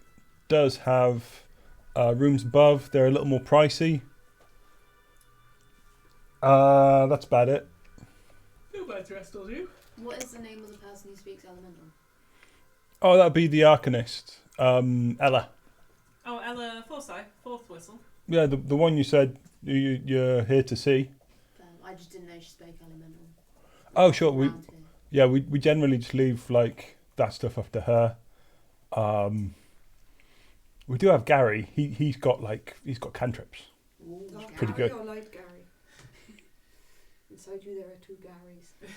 does have rooms above. They're a little more pricey. That's about it. No bad rest, will you? What is the name of the person who speaks elemental? Oh, that'd be the Arcanist, Ella. Oh, Ella Forsyth, fourth whistle. Yeah, the one you said you're here to see. I just didn't know she spoke elemental. Oh, sure. Around here. Yeah, we generally just leave like that stuff up to her. We do have Gary. He's got cantrips. Ooh, Oh, Gary. Pretty Gary good. or light Gary? Inside you there are 2 Garys.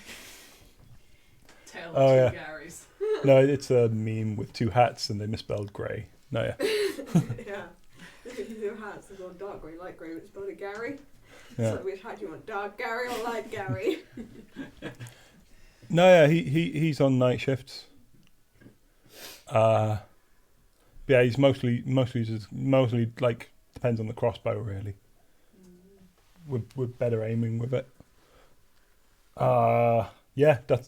Tale Oh, of yeah. two Garys. No, it's a meme with 2 hats and they misspelled grey. No, yeah. Yeah. Their hats, they're going dark grey, light grey, but it's spelled a Gary. Yeah. So which hat do you want, dark Gary or light Gary? No, yeah, he's on night shifts. Yeah, he's mostly like depends on the crossbow really. We're better aiming with it. Yeah, that's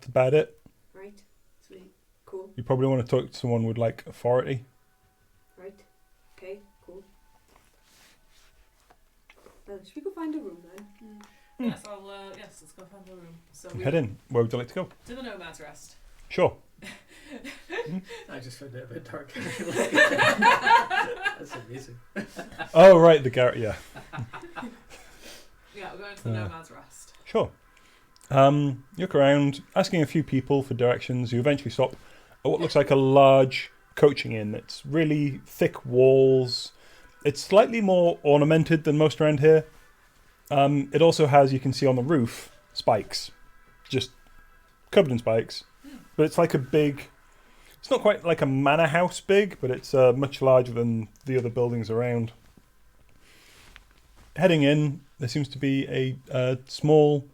about it. Right, Sweet. cool. You probably want to talk to someone with like authority. Right, okay, cool. Should we go find a room then? Yes, let's go find a room. So we Head in. Where would you like to go? to the Nomad's Rest. Sure. I just found it a bit dark. That's amazing. Oh right, the Garrett. Yeah, Yeah, we're going to the Nomad's Rest. sure. You look around, asking a few people for directions. You eventually stop at what looks like a large coaching inn. It's really thick walls. It's slightly more ornamented than most around here. It also has, you can see on the roof, spikes. Just covered in spikes. But it's like a big It's not quite like a manor house big, but it's much larger than the other buildings around. Heading in, there seems to be a small,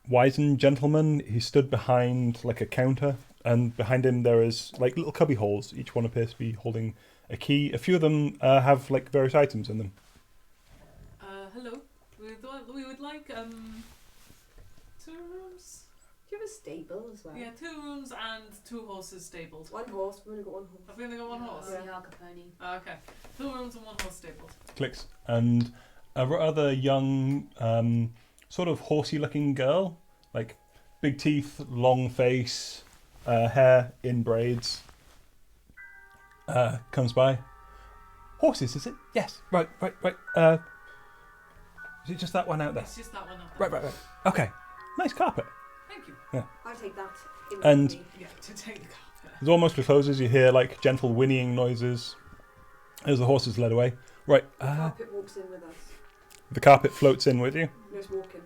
wizened gentleman. He stood behind like a counter, and behind him there is like little cubby holes. Each one appears to be holding a key. A few of them have like various items in them. Hello. We would like 2 rooms. Do you have a stable as well? Yeah, 2 rooms and 2 horses stabled. One horse. We've only got one horse. Have we only got 1 horse? Yeah, like a pony. Okay. 2 rooms and 1 horse stabled. Clicks. And a rather young, sort of horsey-looking girl, like big teeth, long face, hair in braids, comes by. Horses, is it? Yes. Right. Is it just that one out there? It's just that one up there. Right. Okay. Nice carpet. Thank you. I'll take that. And- Yeah, to take the carpet. As almost closes, you hear like gentle whinnying noises as the horses led away. Right. The carpet walks in with us. The carpet floats in with you. Just walking.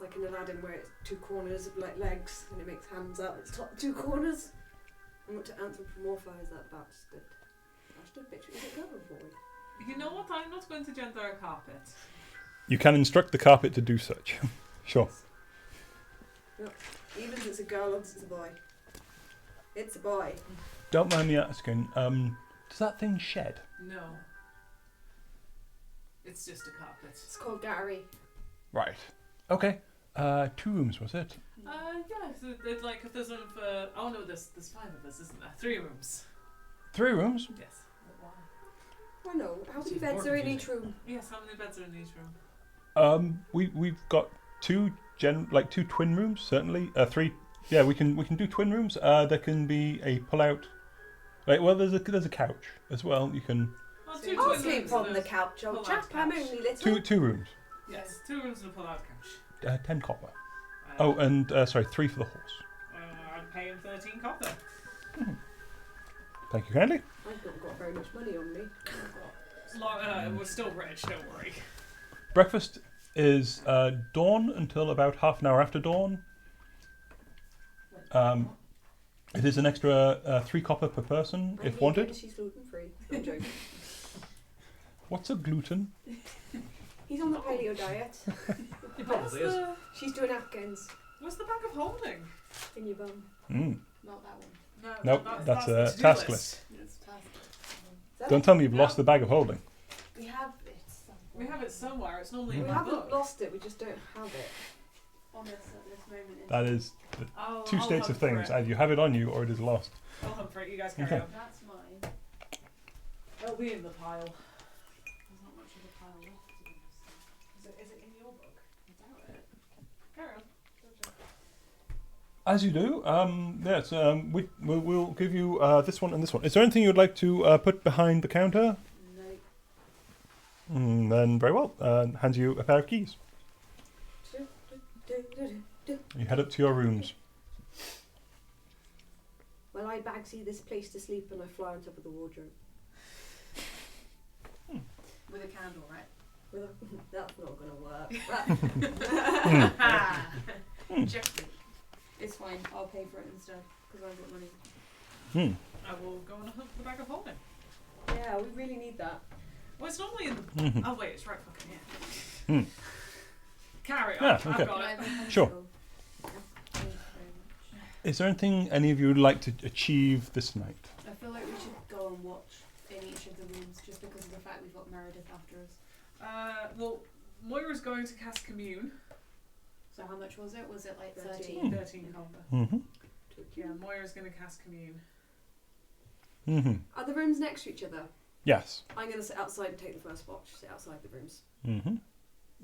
Like in Aladdin where it's 2 corners of like legs and it makes hands out its top 2 corners. I want to anthropomorphise that bastard. Bitch, is it girl or boy? You know what? I'm not going to gender a carpet. You can instruct the carpet to do such. Sure. Even if it's a girl or it's a boy. It's a boy. Don't mind me asking, does that thing shed? No. It's just a carpet. It's called Gary. Right. Okay. 2 rooms, was it? Yeah. So it's like if there's room for. Oh no, there's 5 of us, isn't there? 3 rooms. 3 rooms? Yes. Oh no, how many It's beds are in important, each room? Yes. How many beds are in each room? We've got 2 2 twin rooms, certainly. 3. Yeah, we can do twin rooms. There can be a pull-out. Like, well, there's a couch as well. You can Well, So 2 I'll twin sleep rooms on and the a- couch, old pull-out chap. I'm couch. only little. two rooms. Yes, 2 rooms and a pull-out couch. 10 copper. Uh, Oh, and sorry, 3 for the horse. I'm paying 13 copper. Thank you kindly. I've not got very much money on me. We're still rich, don't worry. Breakfast is dawn until about half an hour after dawn. It is an extra 3 copper per person if wanted. She's gluten free. I'm joking. What's a gluten? He's on the paleo diet. It Where's probably is. the, She's doing Atkins where's the bag of holding? in your bum. Not that one. No, Nope, that's the a to-do task list. It's past it. Don't tell me you've lost the bag of holding. We have it somewhere. We have it somewhere. It's normally We in my haven't book. lost it, we just don't have it. On us at this moment. That is I'll 2 states hunt of for things. it. Either you have it on you or it is lost. I'll hunt for it. You guys carry Okay. on. That's mine. It'll be in the pile. There's not much of a pile left. To be honest. Is it in your book? I doubt it. Carry on. As you do, yes, we'll give you this one and this one. Is there anything you would like to put behind the counter? No. Then very well. Hands you a pair of keys. You head up to your rooms. Well, I bagsy this place to sleep and I fly on top of the wardrobe. With a candle, right? That's not going to work. Checkmate. It's fine. I'll pay for it instead because I've got money. I will go and hunt for the bag of holding. Yeah, we really need that. Well, it's normally in the. Mhm. Oh wait, it's right fucking here. Hmm. Carry on. Yeah, I've okay. got Can I it. have a pencil? Sure. Thank you very much. Is there anything any of you would like to achieve this night? I feel like we should go and watch in each of the rooms just because of the fact we've got Meredith after us. Well, Moira's going to cast Commune. So how much was it? Was it like 13? 13? 13 copper. Mm-hmm. Yeah, Moira's going to cast Commune. Mm-hmm. Are the rooms next to each other? Yes. I'm going to sit outside and take the first watch. Sit outside the rooms. Mm-hmm.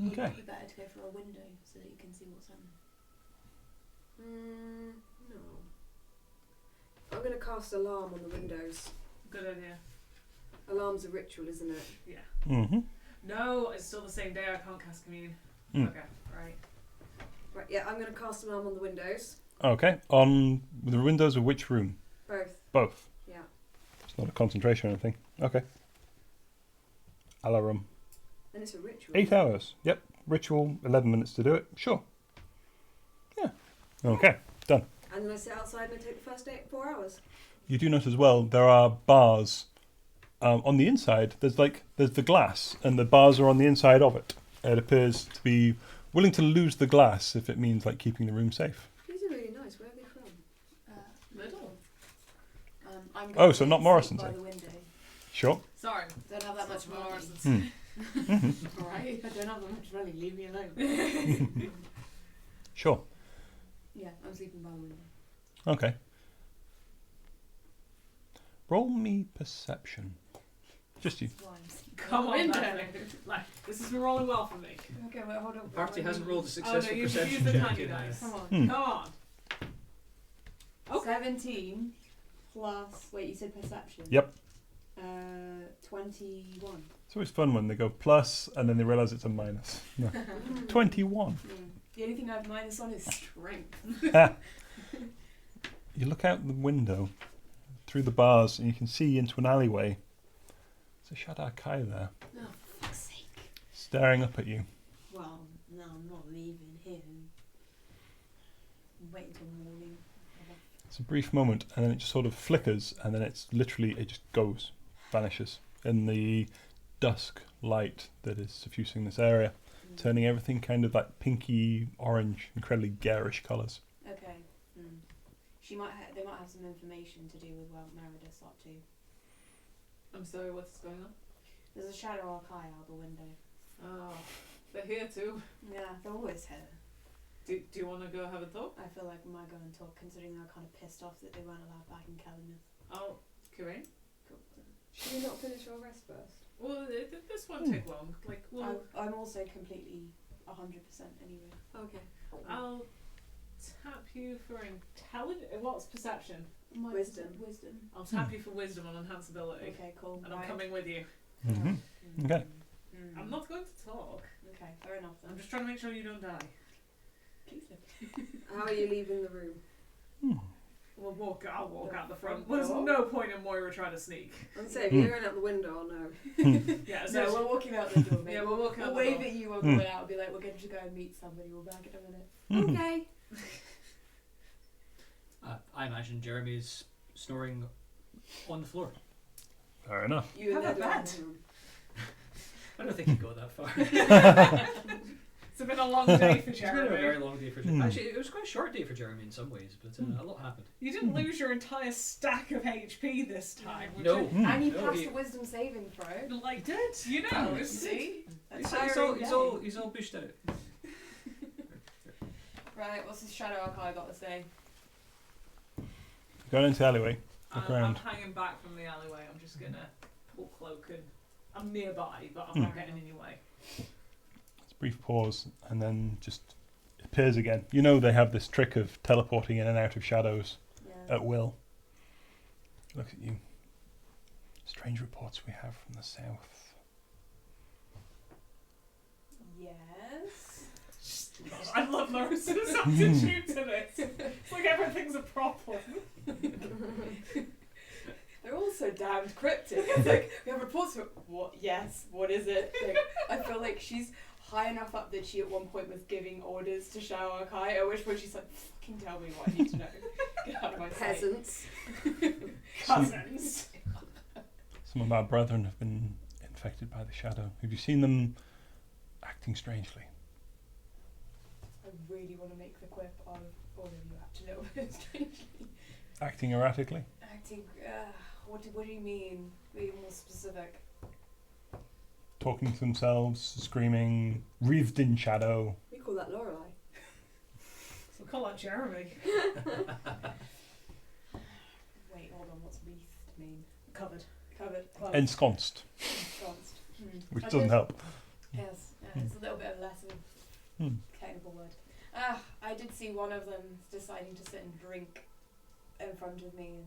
Would Okay. it be better to go for a window so that you can see what's happening? No. I'm going to cast alarm on the windows. Good idea. Alarm's a ritual, isn't it? Yeah. Mm-hmm. No, it's still the same day. I can't cast Commune. Mm. Okay, right. Right, yeah, I'm going to cast alarm on the windows. Okay. On the windows of which room? Both. Both. Yeah. It's not a concentration or anything. Okay. Alarm. And it's a ritual. 8 hours. Yep. Ritual. 11 minutes to do it. Sure. Yeah. Okay. Done. And then I sit outside and I take the first 4 hours. You do note as well there are bars on the inside. There's the glass, and the bars are on the inside of it. It appears to be willing to lose the glass if it means like keeping the room safe. These are really nice. Where are they from? Middle. I'm Oh, going so to not sleep Morrison's, by eh? the window. Sure. Sorry. Don't have that much money. Morrison's. Alright, I don't have that much money. Leave me alone. Sure. Yeah, I'm sleeping by the window. Okay. Roll me perception. Just you. That's why I'm sleeping Come by on, the Bethany. Like, this has been rolling well for me. Okay, wait, hold on. The party hasn't rolled a Oh successful no, you should use perception the check tiny in, dice. Come on. Hmm. Come on. Okay. 17 plus. Wait, you said perception? Yep. 21. It's always fun when they go plus and then they realise it's a minus. No. 21. The only thing I have minus on is strength. You look out the window through the bars and you can see into an alleyway. There's a Shadow Kai there, Oh, for fuck's sake. staring up at you. Well, no, I'm not leaving here. I'm waiting till morning. It's a brief moment and then it just sort of flickers and then it just goes, vanishes in the dusk light that is suffusing this area, turning everything kind of like pinky orange, incredibly garish colours. Okay. They might have some information to do with what Meredith's up to. I'm sorry, what's going on? There's a shadow archive out the window. Oh, they're here too. Yeah, they're always here. Do you want to go have a talk? I feel like we might go and talk, considering they're kind of pissed off that they weren't allowed back in Calumet. Oh, Corinne? Should we not finish our rest first? Well, this won't take long. Like, well, I'm also completely 100% anyway. Okay. I'll tap you for intelligence. What's perception? Wisdom. Wisdom. I'll tap you for wisdom on enhanceability. Okay, cool. And I'm coming with you. Mm-hmm. Okay. I'm not going to talk. Okay, fair enough then. I'm just trying to make sure you don't die. Please don't. How are you leaving the room? I'll walk out the front. Front There's door. no point in Moira trying to sneak. I'm saying, you're going out the window or no? Yeah, No, we're walking out the door, mate. Yeah, we're walking out We'll the wave door. at you on the way out and be like, we're going to go and meet somebody. We'll be back in a minute. Okay. I imagine Jeremy is snoring on the floor. Fair enough. You and Have a Ned are in bed. the room. I don't think he'd go that far. It's been a long day for It's been a very Jeremy. long day for Jeremy. Actually, it was quite a short day for Jeremy in some ways, but a lot happened. You didn't lose your entire stack of HP this time. which No. And you No, passed he- the wisdom saving throw. I like did. You know, see? He's all bushed out. Right, what's this shadow archive got to say? Going into the alleyway. Look I'm around. hanging back from the alleyway. I'm just gonna pull cloak and I'm nearby, but I'm not getting in your way. It's a brief pause and then just appears again. You know they have this trick of teleporting in and out of shadows Yeah. at will. Looks at you. Strange reports we have from the south. Yes. I love Larissa's attitude to this. It's like everything's a problem. They're all so damned cryptic. It's like, we have reports for what? Yes, what is it? Like, I feel like she's high enough up that she at one point was giving orders to Shao Kai, at which point she's like, fucking tell me what I need to know. Get out of my sight. Peasants. Cousins. Some of our brethren have been infected by the shadow. Have you seen them acting strangely? I really want to make the quip of all of you act a little bit strangely. Acting erratically? Acting, what do you mean? Be more specific. Talking to themselves, screaming, wreathed in shadow. We call that Lorelai. So call out Jeremy. Wait, hold on, what's wreathed mean? Covered. Covered. Ensconced, Ensconced. which I doesn't did- help. Yes, it's a little bit of less of a Hmm. technical word. I did see one of them deciding to sit and drink in front of me and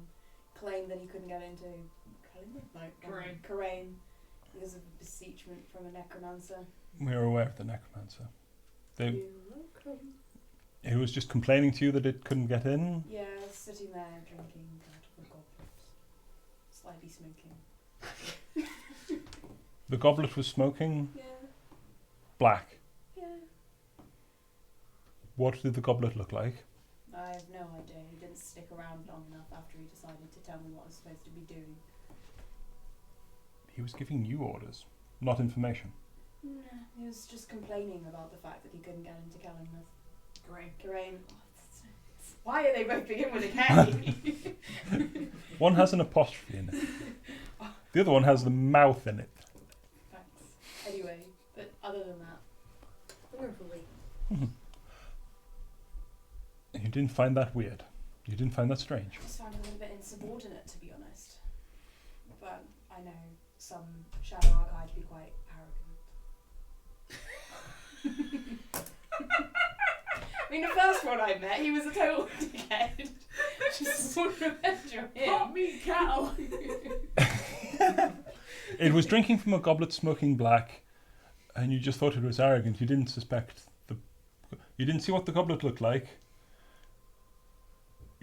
claim that he couldn't get into Karain because of beseechment from a necromancer. We're aware of the necromancer. They, You're welcome. he was just complaining to you that it couldn't get in. Yeah, sitting there drinking out of a goblet, slightly smoking. The goblet was smoking Yeah, black. yeah. What did the goblet look like? I have no idea. He didn't stick around long enough after he decided decided to tell me what I was supposed to be doing. He was giving you orders, not information. Nah, he was just complaining about the fact that he couldn't get into Kellingworth. Geraint. Why are they both begin with a K? One has an apostrophe in it. The other one has the mouth in it. Thanks. Anyway, but other than that, I'm going for a week. You didn't find that weird. You didn't find that strange. I just found it a little bit insubordinate, to be honest. But I know some Shadow Archive be quite arrogant. I mean, the first one I met, he was a total dickhead. Just want revenge on him. Pop me cattle. It was drinking from a goblet smoking black, and you just thought it was arrogant. You didn't suspect the... You didn't see what the goblet looked like.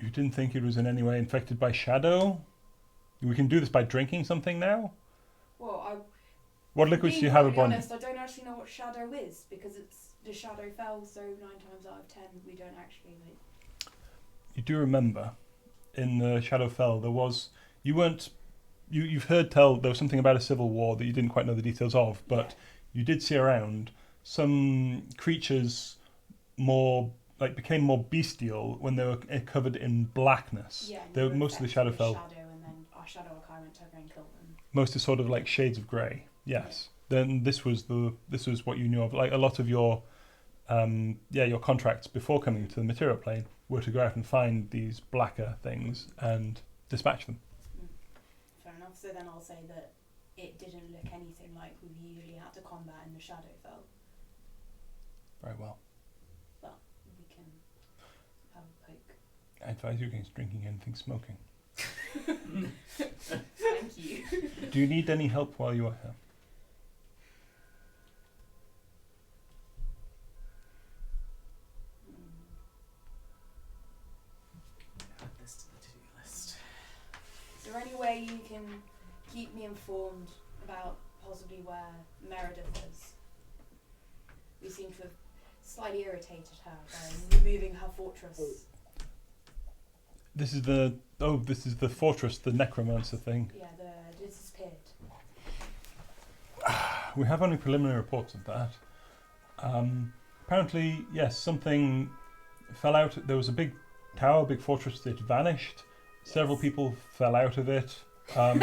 You didn't think it was in any way infected by shadow. We can do this by drinking something now? Well, What liquids do you have to be upon you? honest, I don't actually know what shadow is, because it's the shadow fell, so 9 times out of 10 we don't actually like. You do remember, in the Shadowfell, there was... You weren't... You've heard tell there was something about a civil war that you didn't quite know the details of, but you did see around some creatures became more bestial when they were covered in blackness. Yeah, They were, most of the Shadowfell, shadow, and then our shadow Archive went to go and kill them. most is sort of like shades of grey. Yes. Then this was what you knew of. Like a lot of your your contracts before coming to the material plane were to go out and find these blacker things and dispatch them. Fair enough. So then I'll say that it didn't look anything like we usually had to combat in the Shadowfell. Very well. But we can have a poke. I advise you against drinking anything smoking. Thank you. Do you need any help while you are here? Add this to the to-do list. Is there any way you can keep me informed about possibly where Meredith is? We seem to have slightly irritated her by removing her fortress. This is the fortress, the necromancer thing. Yeah, it disappeared. We have only preliminary reports of that. Apparently, yes, something fell out. There was a big tower, big fortress that vanished. Several people fell out of it. I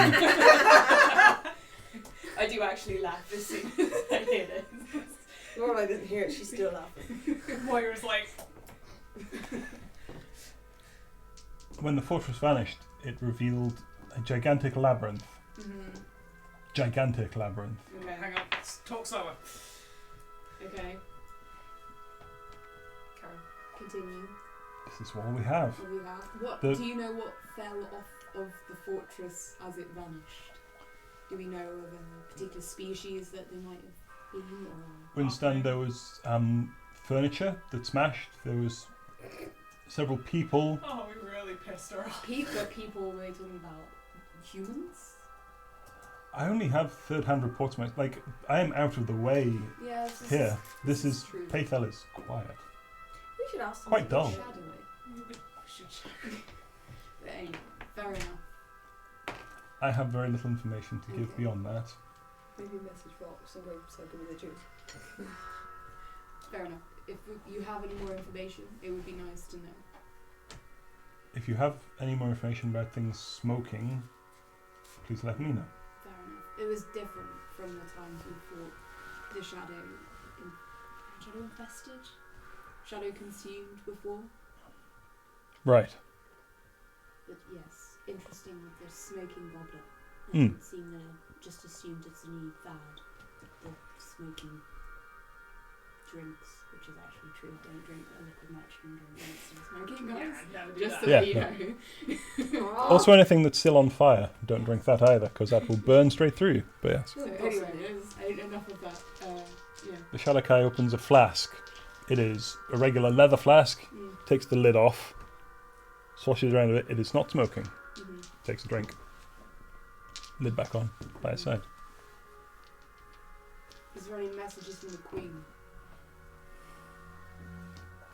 do actually laugh as soon as I hear this. Lorelai didn't hear it, she's still laughing. Moira's like, When the fortress vanished, it revealed a gigantic labyrinth. Mm-hmm. Gigantic labyrinth. Okay. hang on, let's talk slower. Okay. Continue. This is all we have. What do we have? What The- do you know? What fell off of the fortress as it vanished? Do we know of a particular species that they might have been, or? Winston, there was furniture that smashed. There was several people. Oh, we really pissed her off. People were they talking about? Humans? I only have third-hand reports. Like, I am out of the way Yeah. here. This is true. Paythelle is quiet. We should ask them Quite to be dull. shadowy. But anyway, fair enough. I have very little information to give Okay. beyond that. Maybe a message box somewhere so good with the juice. Fair enough. If you have any more information, it would be nice to know. If you have any more information about things smoking, please let me know. Fair enough. It was different from the times we fought the shadow infested, shadow consumed before. Right. But yes, interesting with the smoking goblet. I Hmm. didn't seem to just assumed it's a new fad. The smoking drinks, which is actually true. Don't drink a liquid nitrogen drink instead of smoking, guys. never do Just that. so Yeah, you no. know. Also, anything that's still on fire, don't drink that either, because that will burn straight through you. But yes. So anyway, enough of that. Yeah. The Shalakai opens a flask. It is a regular leather flask, Mm. takes the lid off, swashes around a bit. It is not smoking. Mm-hmm. Takes a drink. Lid back on, by its side. Is there any messages from the Queen?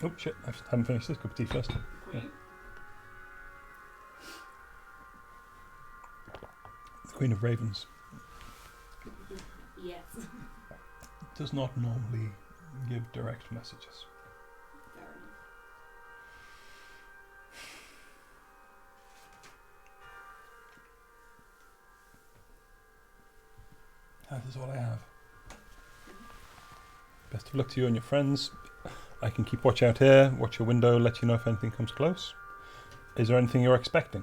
Oh shit, I haven't finished this cup of tea first. Queen? Queen of Ravens. Yes. Does not normally give direct messages. Fair enough. That is all I have. Best of luck to you and your friends. I can keep watch out here, watch your window, let you know if anything comes close. Is there anything you're expecting?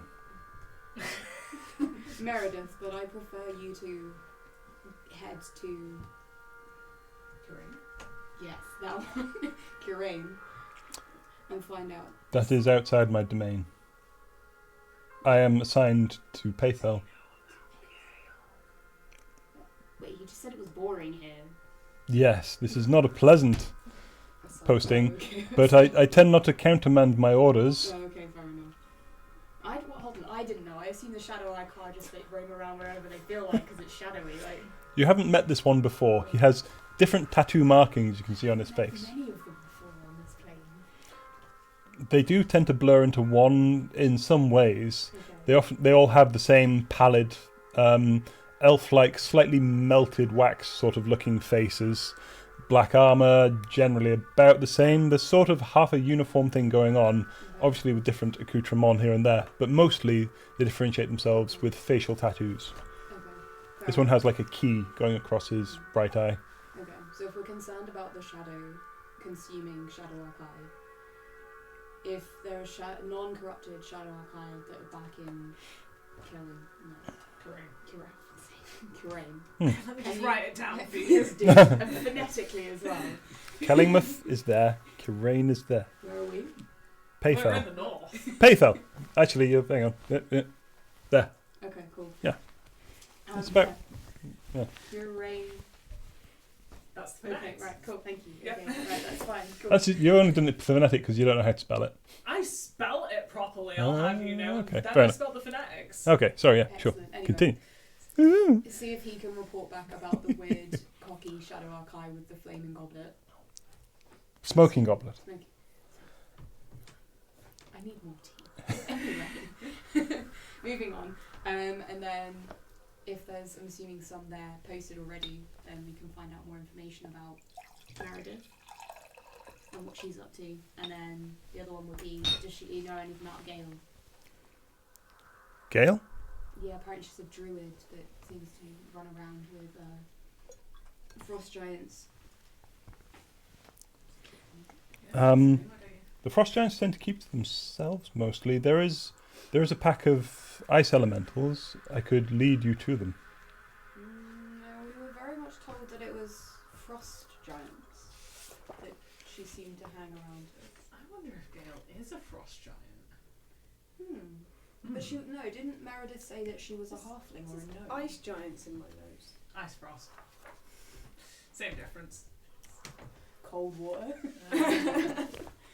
Meredith, but I prefer you to head to yes, that one. Kirain. And find out. That is outside my domain. I am assigned to Paythelle. Wait, you just said it was boring here. Yes, this is not a pleasant That sounds posting, okay. but I tend not to countermand my orders. Oh, okay, fair enough. Hold on, I didn't know. I assume the Shadow Eye car just like roam around wherever they feel like because it's shadowy. Like You haven't met this one before. He has different tattoo markings you can see on his I've met face. many of them before on this plane. They do tend to blur into one in some ways. Okay. They all have the same pallid, elf-like, slightly melted wax sort of looking faces. Black armor, generally about the same. There's sort of half a uniform thing going on, obviously with different accoutrements here and there, but mostly they differentiate themselves with facial tattoos. Okay. Fair This one enough. has like a key going across his right eye. Okay, so if we're concerned about the shadow consuming Shadow Archive, if there are non-corrupted Shadow Archive that are back in Kirain. Let me just write it down for you. Yes, do. And phonetically as well. Kellingmouth is there. Kirain is there. Where are we? We're in Paythelle. the north. Paythelle. Actually, hang on. There. Okay, cool. Yeah. It's about- yeah. Kirain. That's the Okay, phonetics. right, cool, thank you. Yep. Okay, right, that's fine. Cool. You're only doing it phonetic because you don't know how to spell it. I spelt it properly, I'll have you know. Okay, Then fair I enough. spelled the phonetics. Okay, sorry, yeah, sure. Excellent. Anyway, Continue. see if he can report back about the weird, cocky Shadow Archive with the flaming goblet. Smoking goblet. I need more tea. Anyway, moving on. And then if there's, I'm assuming some there posted already, then we can find out more information about Meredith and what she's up to. And then the other one would be, does she know anything about Gale? Gale? Yeah, apparently she's a druid that seems to run around with frost giants. The frost giants tend to keep to themselves mostly. There is a pack of ice elementals. I could lead you to them. No, we were very much told that it was frost giants that she seemed to hang around with. I wonder if Gale is a frost giant. But didn't Meredith say that she was a halfling or a gnome? Ice giants in my nose. Ice frost. Same difference. Cold water.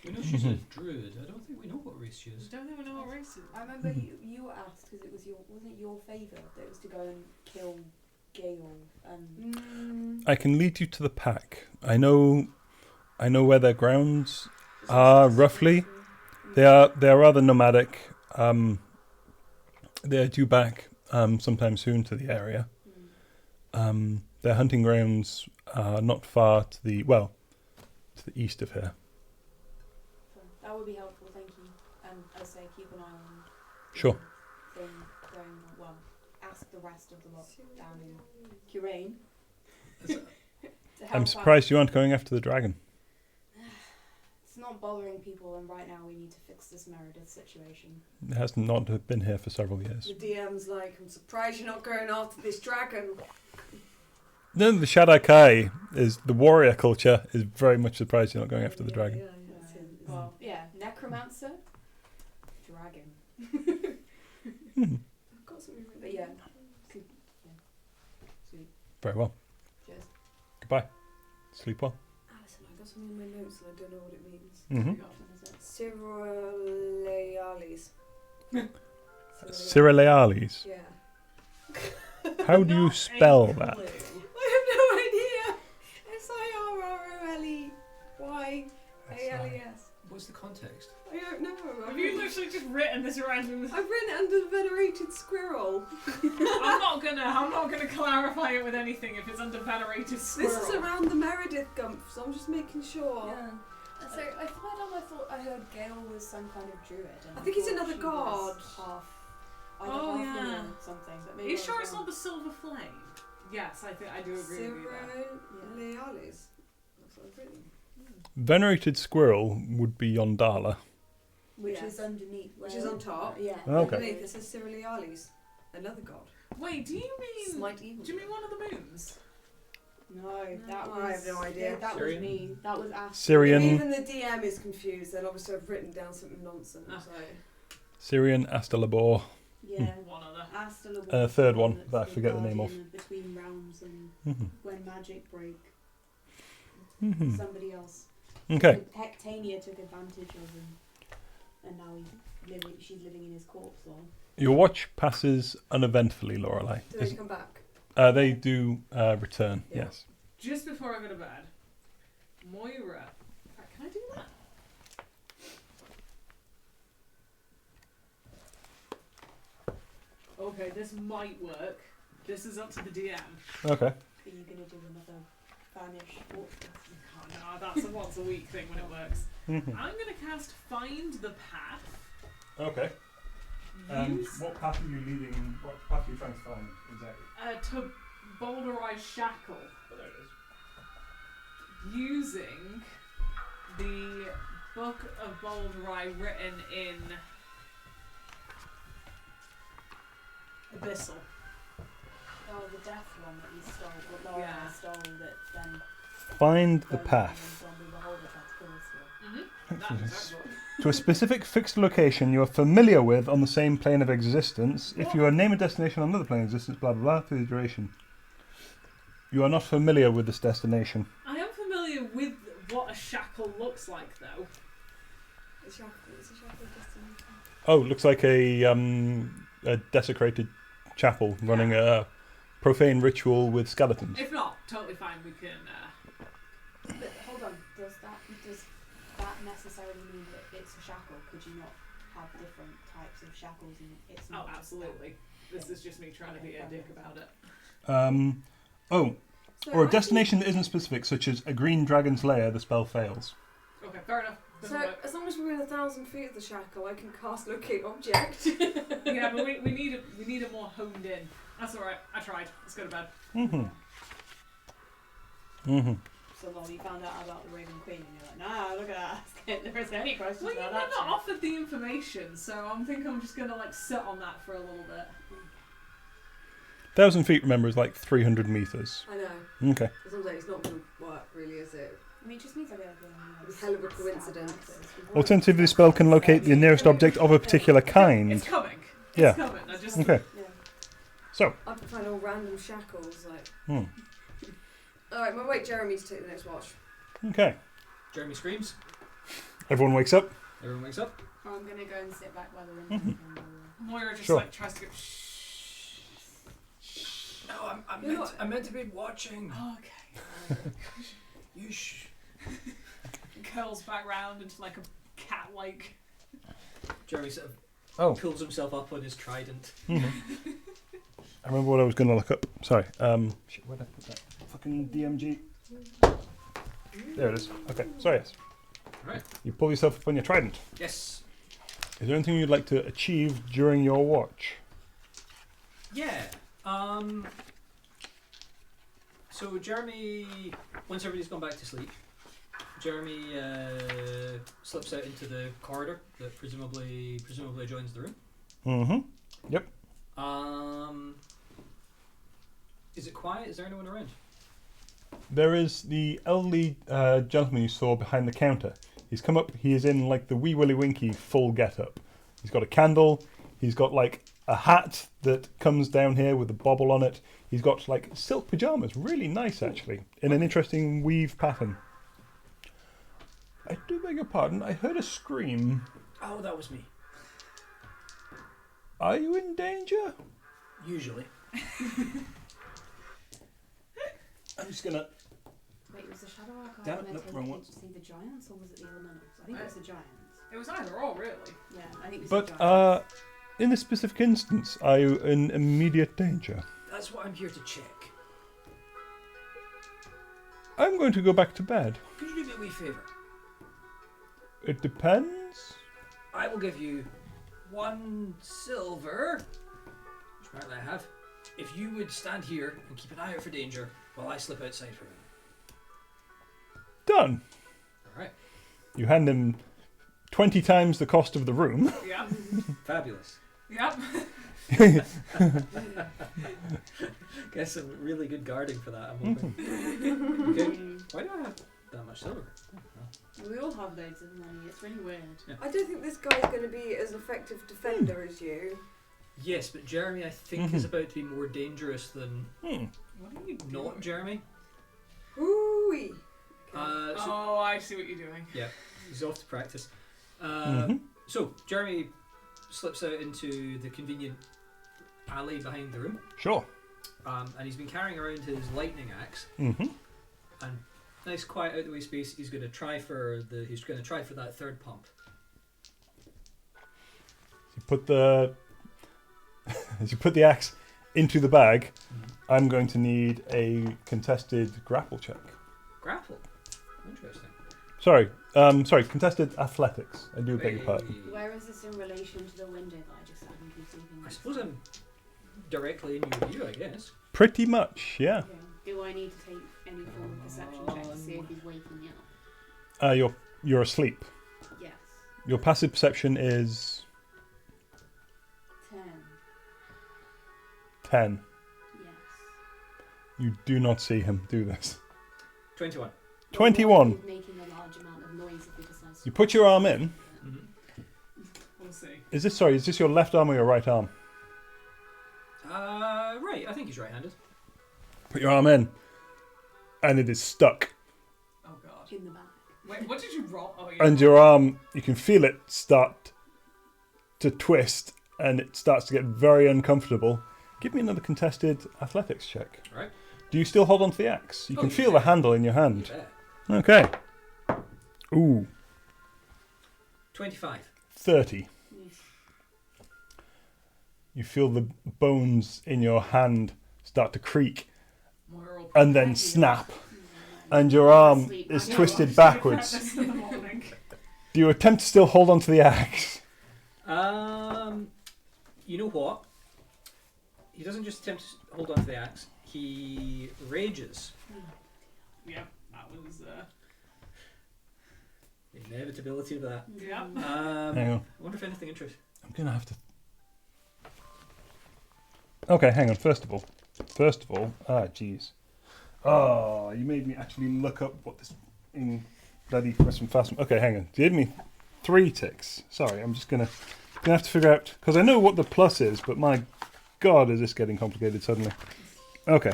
We know she's a druid. I don't think we know what race she is. Don't even know what race it is. I remember you were asked because it was wasn't it your favour that it was to go and kill Gale and I can lead you to the pack. I know where their grounds are roughly. They are rather nomadic. They are due back sometime soon to the area. Their hunting grounds are not far to the east of here. So that would be helpful, thank you. And as I say, keep an eye on Sure. thing going well. Ask the rest of the lot down in Kirain. to help I'm out. surprised you aren't going after the dragon. It's not bothering people, and right now we need to fix this Meredith situation. It has not been here for several years. The DM's like, I'm surprised you're not going after this dragon. No, the Shadakai is the warrior culture is very much surprised you're not going after the dragon. that's him. Well, yeah, necromancer, dragon. I've got something really But yeah, sweet. Very well. Cheers. Goodbye. Sleep well. Alison, I got something in my notes and I don't know what it means. Mm-hmm. Cyrileales. Cyrileales. Yeah. How do you Not a spell that? clue. I have no idea. Sirroleyales. was the context? I don't know. Have you literally just written this random? I've written it under the venerated squirrel. I'm not gonna clarify it with anything if it's under venerated squirrel. This is around the Meredith gump, so I'm just making sure. Yeah. So I thought I heard Gale was some kind of druid. And I think he's thought another she god. was Half. Either Oh, half yeah. woman or something. But Are maybe you I was sure it's wrong. not the silver flame? Yes, I think I do agree with you there. Lealis. That's what I've written. Venerated squirrel would be Yondala. Which Yes. is underneath. Which is on top. Yeah. Okay. Underneath it says Cyrilialis, another god. Wait, do you mean? Slight evil. Do you mean one of the moons? No, that No, was. I have no idea. That was Syrian? me. That was Ash. Syrian, If even the DM is confused, then obviously I've written down something nonsense. Ah. So. Syrian Astalabor. Yeah. One other. Astalabor And a was third the one that's that I the forget the name of. guardian Between realms and Mm-hmm. when magic break. Mm-hmm. Somebody else. Okay. Hectania took advantage of him, and now she's living in his corpse. Or Your watch passes uneventfully, Lorelai. Do they come back? They do return, Yeah. yes. Just before I go to bed, Moira. In fact, can I do that? Okay, this might work. This is up to the DM. Okay. are you gonna do another vanish? Or Oh, no, that's a once a week thing when it works. Mhm. I'm gonna cast Find the Path. Okay. Use What path are you leading? What path are you trying to find exactly? to Boulderized Shackle Oh, there it is. using the Book of Boulderai written in Abyssal. oh, the death one that you stole, what Lorelai Yeah. stole that then. Find the burned path. and zombie beholder tried to kill us for. Mm-hmm. That's exactly what. To a specific fixed location you are familiar with on the same plane of existence. If you are name a destination on another plane of existence, blah blah blah, through the duration. You are not familiar with this destination. I am familiar with what a shackle looks like, though. Is a shackle destination? Oh, looks like a desecrated chapel running a profane ritual with skeletons. If not, totally fine. We can. But hold on, does that necessarily mean that it's a shackle? Could you not have different types of shackles and it's Oh, not just absolutely. This is just me trying to be a dick about it. So Or a I destination that isn't specific, such as a green dragon's lair, the spell fails. Okay, fair enough. So Doesn't work. as long as we're within 1,000 feet of the shackle, I can cast locate object. Yeah, but we need a more honed in. That's all right. I tried. Let's go to bed. Mm-hmm. Mm-hmm. So long you found out about the Raven Queen and you're like, nah, look at that. There isn't any questions Well, about you've that. not shit. offered the information, so I'm just gonna like sit on that for a little bit. 1,000 feet, remember, is like 300 meters. I know. Okay. But sometimes it's not going to work, really, is it? I mean, it just means I get It's a hell of a coincidence. Alternatively, the spell can locate the nearest object of a particular It's kind. coming. Yeah. It's coming. I just. Okay. Yeah. So. I can find all random shackles. Like. Hmm. Alright, we'll wait Jeremy to take the next watch. Okay. Jeremy screams. Everyone wakes up. Everyone wakes up. I'm gonna go and sit back by the window. Moira just Sure. like tries to go. Shh. No, You're not- I'm meant to be watching. Oh, okay. You shh. Curls back round into like a cat-like. Jeremy sort of Oh. pulls himself up on his trident. Mhm. I remember what I was going to look up. Sorry. Shit, where'd I put that? Fucking DMG. There it is. Okay. Sorry, yes. Right. You pull yourself up on your trident. Yes. Is there anything you'd like to achieve during your watch? Yeah. So Jeremy, once everybody's gone back to sleep, Jeremy slips out into the corridor that presumably joins the room. Mm-hmm. Yep. Is it quiet? Is there anyone around? There is the elderly gentleman you saw behind the counter. He's come up. He is in like the Wee Willy Winky full get-up. He's got a candle. He's got like a hat that comes down here with a bobble on it. He's got like silk pajamas, really nice actually, in an interesting weave pattern. I do beg your pardon. I heard a scream. Oh, that was me. Are you in danger? Usually. I'm just gonna Wait, was the Shadow Archive Damn it, meant nope, to wrong one. see the giants or was it the elementals? I think it was the giants. It was either or, really. Yeah, I think it was But the giants. in this specific instance, are you in immediate danger? That's what I'm here to check. I'm going to go back to bed. Could you do me a wee favour? It depends. I will give you 1 silver, which apparently I have, if you would stand here and keep an eye out for danger while I slip outside for a minute. Done. Alright. You hand him 20 times the cost of the room. Yep. Fabulous. Yep. Guess some really good guarding for that, I'm hoping. Okay. Why do I have that much silver? We all have loads of money. It's really weird. I don't think this guy's going to be as effective defender as you. Yes, but Jeremy I think is about to be more dangerous than What are you doing? not Jeremy. Ooh-wee. So Oh, I see what you're doing. he's off to practice. Mhm. So Jeremy slips out into the convenient alley behind the room, Sure. and he's been carrying around his lightning axe. Mm-hmm. And nice, quiet, out the way space. He's going to try for that third pump. You put the as you put the axe into the bag, I'm going to need a contested grapple check. Grapple. Interesting. Sorry, contested athletics. I do beg your pardon. Where is this in relation to the window that I just happened to be sleeping I next suppose to? I'm directly in your view, I guess. Pretty much, yeah. Okay. Do I need to take any form of perception check to see if he's waking me up? You're asleep. Yes. Your passive perception is 10. 10. Yes. You do not see him do this. 21. 21. He's making a large amount of noise if he decides to. You put your arm in. We'll see. Is this your left arm or your right arm? Right. I think he's right-handed. Put your arm in, and it is stuck. Oh god. In the back. Wait, what did you roll? Oh, yeah. And your arm, you can feel it start to twist, and it starts to get very uncomfortable. Give me another contested athletics check. Right. Do you still hold on to the axe? You Oh, can you feel bet. the handle in your You hand. bet. Okay. Ooh, 25. 30. Yes. You feel the bones in your hand start to creak Moira will and then protect you. snap, and your arm Sleep. is I know, twisted I'm backwards. sleeping at this in the morning. Do you attempt to still hold on to the axe? You know what? He doesn't just attempt to hold on to the axe. He rages. Yep, that was. The inevitability of that. Yep. Hang on. I wonder if anything interesting. I'm gonna have to. Okay, hang on. First of all, jeez. Oh, you made me actually look up what this in bloody Western fast. Okay, hang on. You gave me 3 ticks. Sorry, I'm just gonna have to figure out because I know what the plus is, but my God, is this getting complicated suddenly? Okay.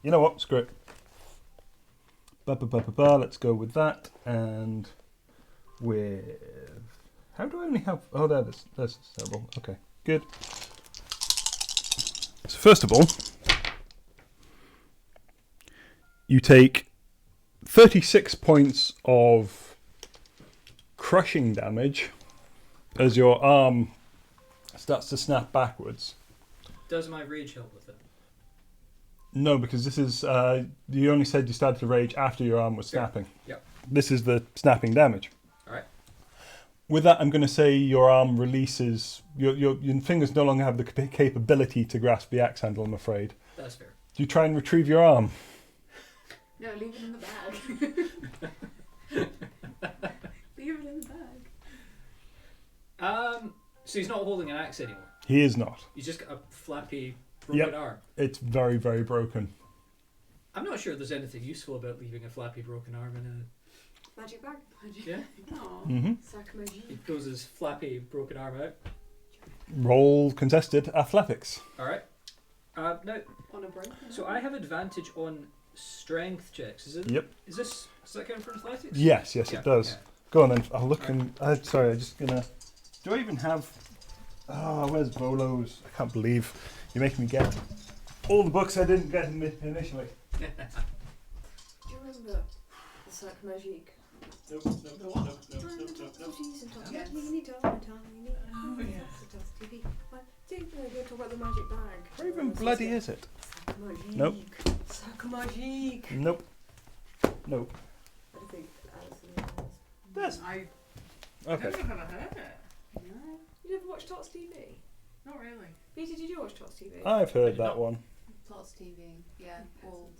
You know what? Screw it. Let's go with that and with. How do I only have? Oh, there's several. Okay, good. So first of all, you take 36 points of crushing damage as your arm starts to snap backwards. Does my rage help with it? No, because this is you only said you started to rage after your arm was snapping. Yep. This is the snapping damage. Alright. With that, I'm going to say your arm releases. Your fingers no longer have the capability to grasp the axe handle, I'm afraid. That's fair. Do you try and retrieve your arm? No, leave it in the bag. Leave it in the bag. So he's not holding an axe anymore. He is not. He's just got a flappy, broken Yep. arm. It's very, very broken. I'm not sure there's anything useful about leaving a flappy, broken arm in a... Magic bag. Yeah? Oh, Mm-hmm. sac magie. He throws his flappy, broken arm out. Roll contested athletics. Alright. Now, On a broken. so I have advantage on strength checks. Is it? Yep. Does that count for athletics? Yes, yes, Yeah, it does. okay. Go on then. I'll look and. Sorry, I'm just gonna. Do I even have? Oh, where's Volo's? I can't believe You make me get all the books I didn't get initially. Do you remember the Sac Magique? Nope. Yes. Oh, yeah. Go talk about the magic bag. Where even bloody is it? Sac Magique. Nope. Sac Magique. Nope. Nope. I think Alison knows. That's I okay. don't know if I've heard it. No, You never watched Tots TV? Not really. Peter, did you watch Tots TV? I've heard that one. Plots TV. Yeah, all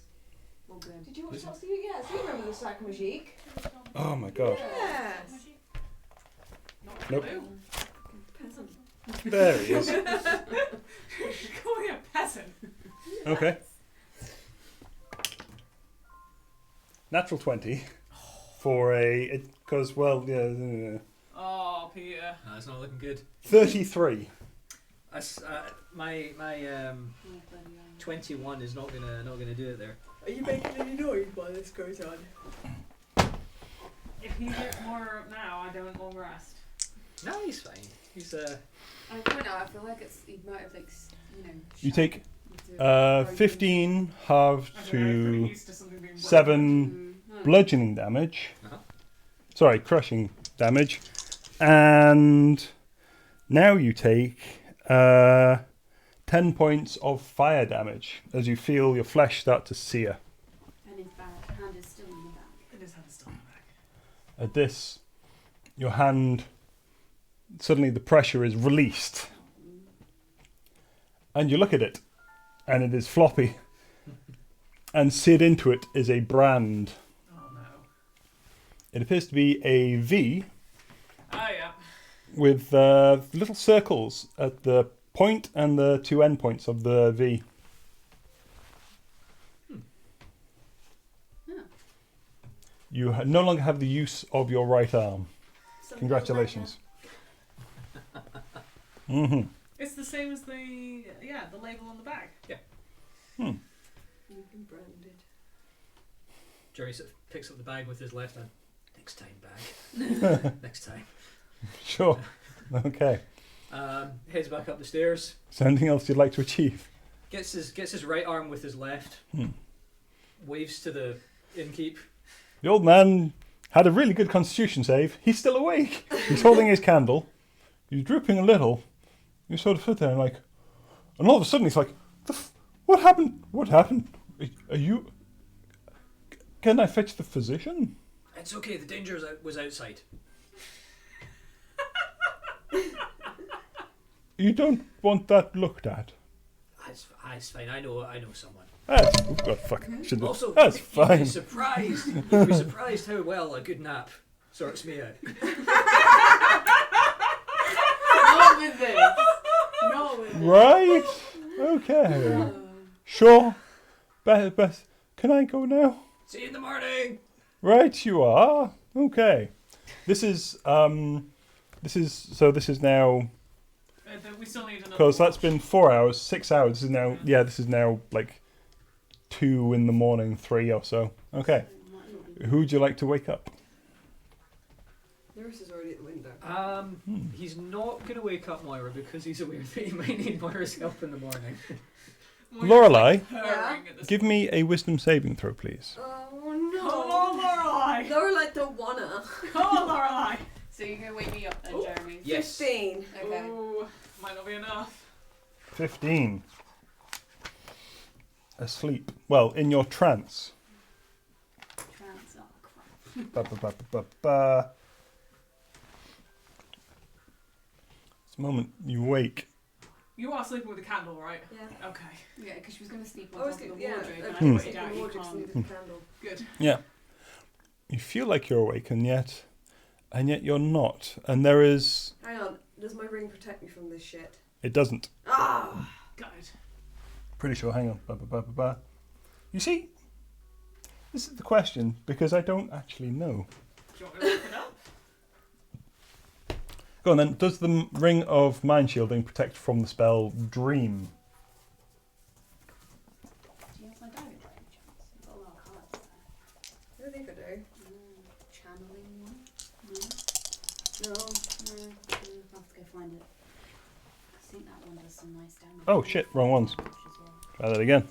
good. Did you watch Tots TV? Yes, you remember the Sac Magique? Oh my god. Yes. Not a Nope. clue. Peasant. There he is. Call me a peasant. Okay. Natural 20 for a because well yeah Oh, Peter. It's not looking good. 33. My Oh, bloody hell. 21 is not gonna do it there. Are you making any noise while this goes on? If he gets more up now, I don't long rest. No, he's fine. He's I don't know, I feel like he might have, like, You take into 15 halved I don't know, I'm pretty to used to something being 7 broken. bludgeoning damage. Uh-huh. Sorry, crushing damage. And now you take 10 points of fire damage as you feel your flesh start to sear. And his hand is still in the back. It is how to stop back. At this, your hand, suddenly the pressure is released. And you look at it, and it is floppy. And seared into it is a brand. Oh no. It appears to be a V Oh yeah. with little circles at the point and the 2 endpoints of the V. Huh. You no longer have the use of your right arm. Congratulations. Mm-hmm. It's the same as the label on the bag. Hmm. You've been branded. Jerry sort of picks up the bag with his left hand. Next time, bag. Next time. Sure. Okay. Heads back up the stairs. Is there anything else you'd like to achieve? Gets his right arm with his left. Waves to the innkeep. The old man had a really good constitution save. He's still awake. He's holding his candle. He's drooping a little. You sort of sit there and like... And all of a sudden he's like, what happened? What happened? Are you... Can I fetch the physician? It's okay. The danger was outside. You don't want that looked at. It's fine. I know someone. That's... Oh, God, fuck. Should've- Also, That's you'd fine. be surprised. You'd be surprised how well a good nap sorts me out. Not with this. Not with this. Right? Okay. Sure. Beth, can I go now? See you in the morning. Right, you are. Okay. This is now We still need another. because that's watch. been 4 hours, 6 hours. This is now like 2 in the morning, 3 or so. Okay. Who'd you like to wake up? Nurse is already at the window. He's not gonna wake up Moira because he's aware that he might need Moira's help in the morning. Moira's Lorelai, purring at this give me a wisdom saving throw, please. Oh no! Come on, Lorelai! Lorelai don't wanna. Come on, Lorelai! So you're going to wake me up then, Oh. Jeremy? Yes. 15. Okay. Ooh, might not be enough. 15. Asleep. Well, in your trance. Trance. Oh, crap. Ba, ba, ba, ba, ba, ba. This moment you wake. You are sleeping with a candle, right? Yeah. Okay. Yeah, because she was going to sleep I on was top of the yeah, wardrobe. And I Hmm. put it down. the You wardrobe can't. needed a candle. Good. Yeah. You feel like you're awake and yet you're not. And there is... Hang on, does my ring protect me from this shit? It doesn't. Ah! Good. Pretty sure. Hang on. Ba, ba, ba, ba, ba. You see, this is the question because I don't actually know. Do you want me to look it up? Go on then. Does the ring of mind shielding protect from the spell Dream? Do you have my diary by any chance? You've got a lot of cards I there. don't think I do. Channeling one? No. No. I'll have to go find it. think that one does some nice damage. Oh, shit, wrong ones. Damage as well. Try that again.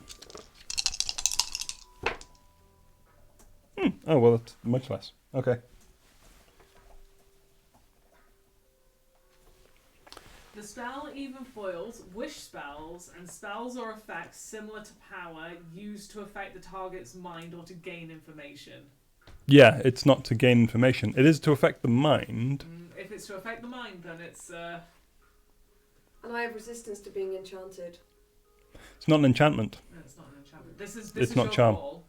Oh, well, that's much less. Okay. The spell even foils wish spells and spells or effects similar to power used to affect the target's mind or to gain information. Yeah, it's not to gain information. It is to affect the mind. If it's to affect the mind, then it's... And I have resistance to being enchanted. It's not an enchantment. No, it's not an enchantment. This is It's your not charm. call.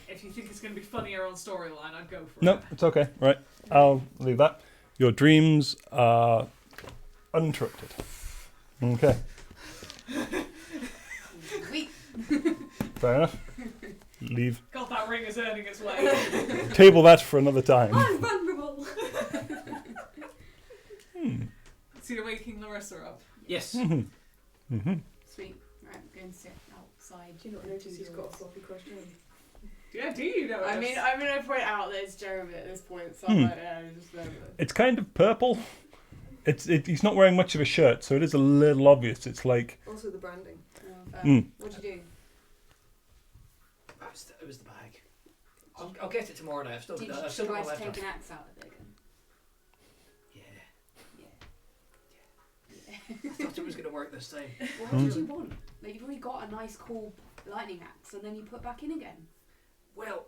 If you think it's going to be funnier on storyline, I'd go for No, it. it's okay. Right, I'll leave that. Your dreams are uninterrupted. Okay, Sweet. fair enough. Leave. God, that ring is earning its way. Table that for another time. I'm vulnerable. So you're waking Larissa up. Yes. Sweet. Right, I'm going to sit outside. Do you not notice he's got a floppy question? Yeah, do you know? I mean, I'm gonna point out that it's Jeremy at this point, so I'm like, yeah, just It's kind of purple. He's not wearing much of a shirt, so it is a little obvious. It's like... Also the branding. What'd you do? It was the bag. I'll get it tomorrow night. I've still Did got you my try to laptop. take an axe out of it again? I thought it was going to work this time. Well, what did you want? Like, you've already got a nice, cool lightning axe, and then you put back in again. Well,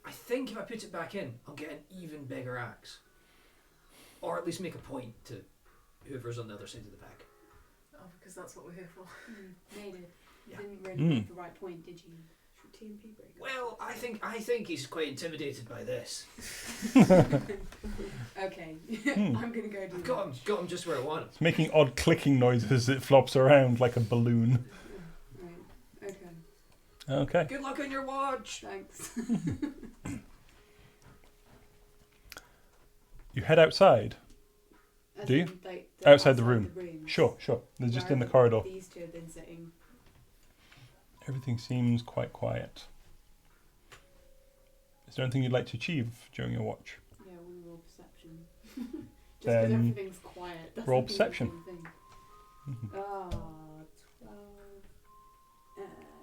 I think if I put it back in, I'll get an even bigger axe. Or at least make a point to whoever's on the other side of the bag. Oh, because that's what we're here for. Made it. You Yeah. didn't really make the right point, did you? TMP break. Well, I think he's quite intimidated by this. Okay. I'm gonna go do I've that. got him just where I want him. It's making odd clicking noises as it flops around like a balloon. Right. Okay. Okay. Good luck on your watch. Thanks. You head outside. As Do you? in, like, Outside the room. Sure. They're just in the Where corridor. These two have been sitting. Everything seems quite quiet. Is there anything you'd like to achieve during your watch? Yeah, I want to roll perception. Just because Then everything's quiet. doesn't roll mean the perception. same thing. Mhm. 12.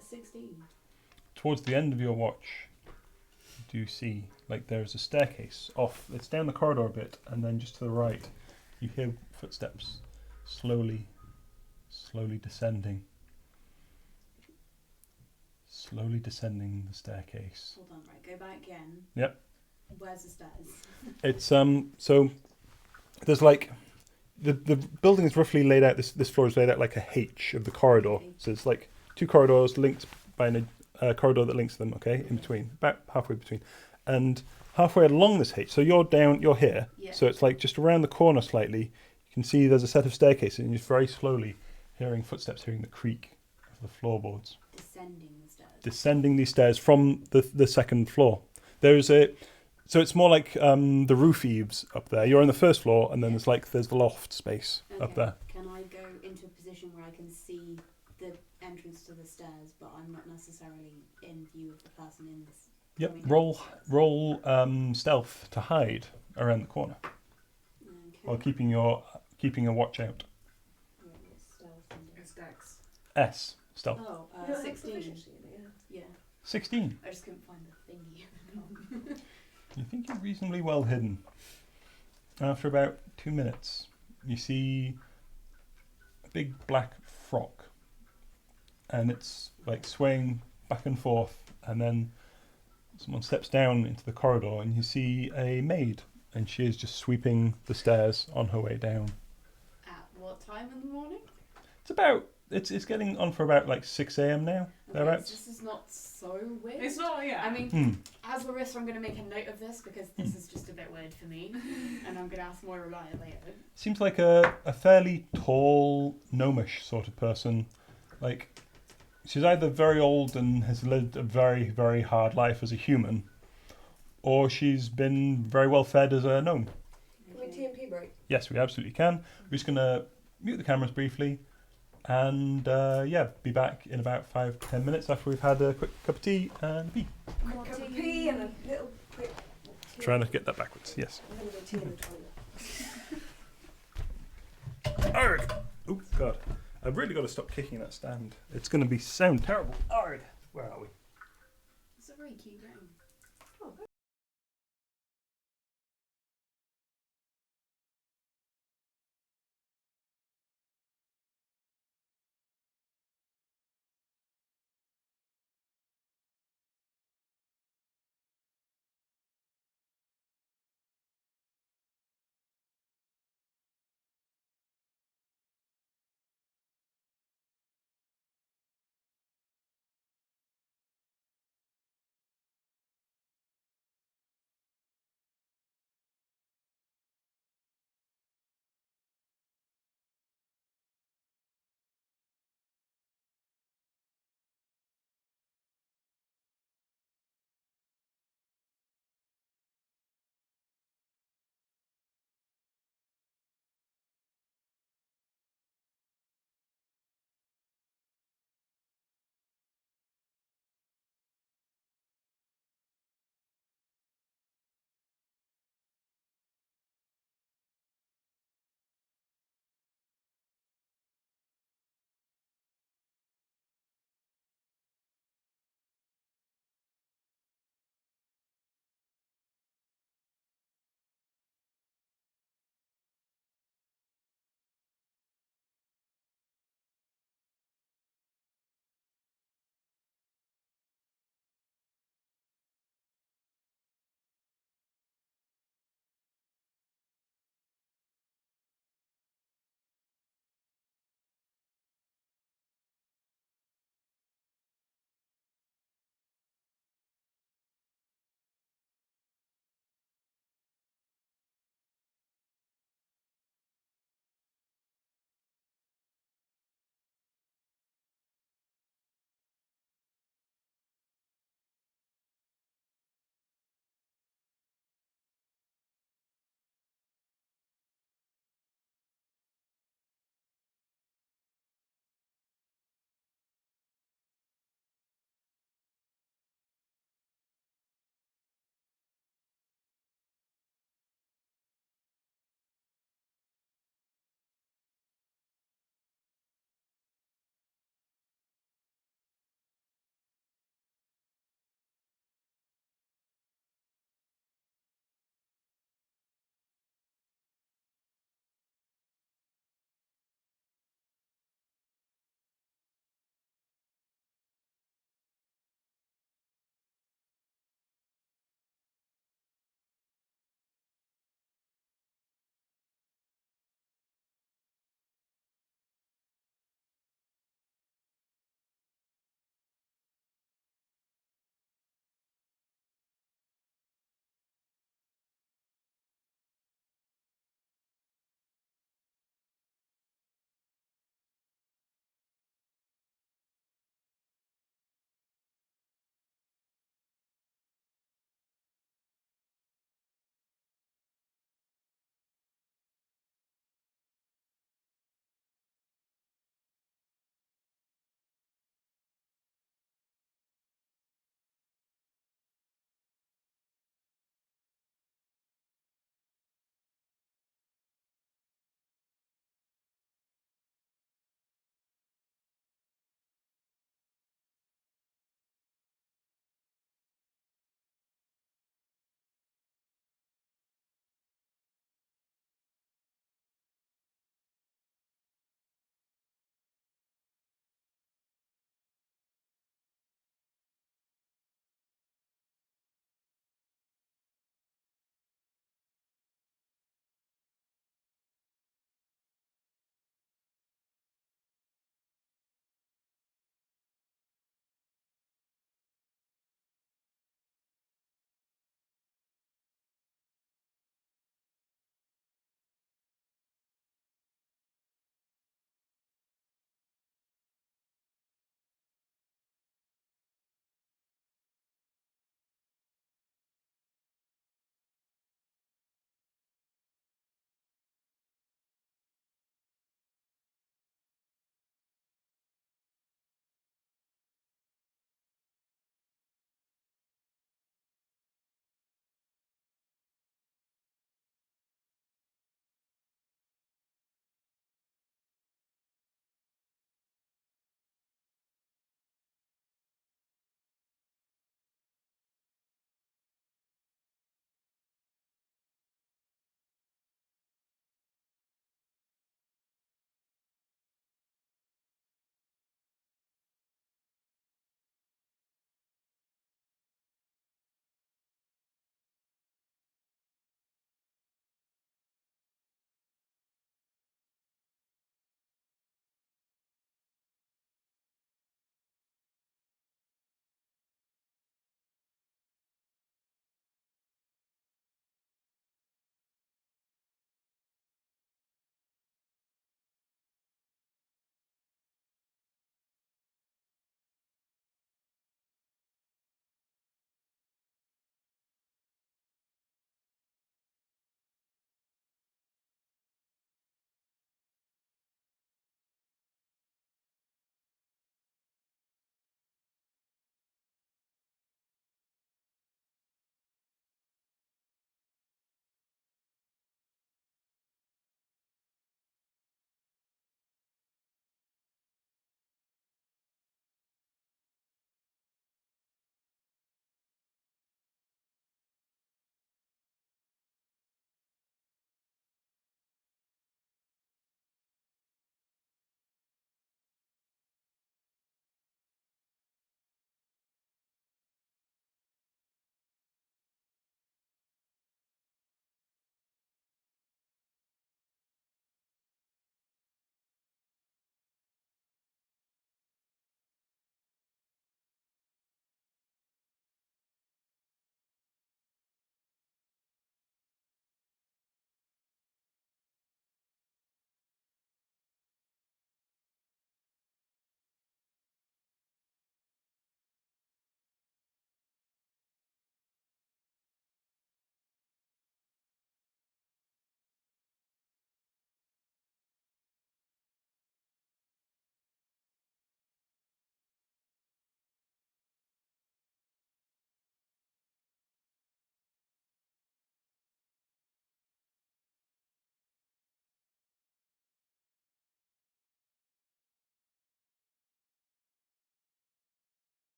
16. Towards the end of your watch, you do see like there's a staircase off. It's down the corridor a bit, and then just to the right, you hear footsteps slowly descending. Slowly descending the staircase. Hold on, right, go back again. Yep. Where's the stairs? It's so there's like the building is roughly laid out. This floor is laid out like a H of the corridor. Okay. So it's like two corridors linked by a corridor that links them. Okay, in between, about halfway between, and halfway along this H. So you're here. Yeah. So it's like just around the corner slightly. You can see there's a set of staircases, and you're very slowly hearing footsteps, hearing the creak of the floorboards. Descending the stairs. Descending these stairs from the second floor. So it's more like the roof eaves up there. You're on the first floor, and then there's the loft space up Okay. there. Can I go into a position where I can see the entrance to the stairs, but I'm not necessarily in view of the person in this? Yep. coming Roll stealth to hide around the corner Okay. while keeping a watch out. Right, what's stealth and It's Dex. S stealth. Oh, You don't have 16. proficiency in it, yeah. Yeah, 16. I just couldn't find the thingy. You think you're reasonably well hidden. After about 2 minutes, you see a big black frock, and it's like swaying back and forth, and then someone steps down into the corridor, and you see a maid, and she is just sweeping the stairs on her way down. At what time in the morning? It's getting on for about like 6 a.m. now. Okay, Thereabouts. so this is not so weird. It's not, yeah. I mean, Hmm. as Larissa, I'm going to make a note of this because this is just a bit weird for me, and I'm going to ask Moira about it later. Seems like a fairly tall, gnomish sort of person. Like, she's either very old and has lived a very, very hard life as a human, or she's been very well fed as a gnome. Can we TMP break? Yes, we absolutely can. We're just going to mute the cameras briefly, and be back in about 5-10 minutes after we've had a quick cup of tea and a pee. Quick cup of tea and a little quick tea. Trying to get that backwards, yes. I'm going to go tea in the toilet. Arg! Oh God, I've really got to stop kicking that stand. It's going to sound terrible. Alright, where are we? It's a very cute ring.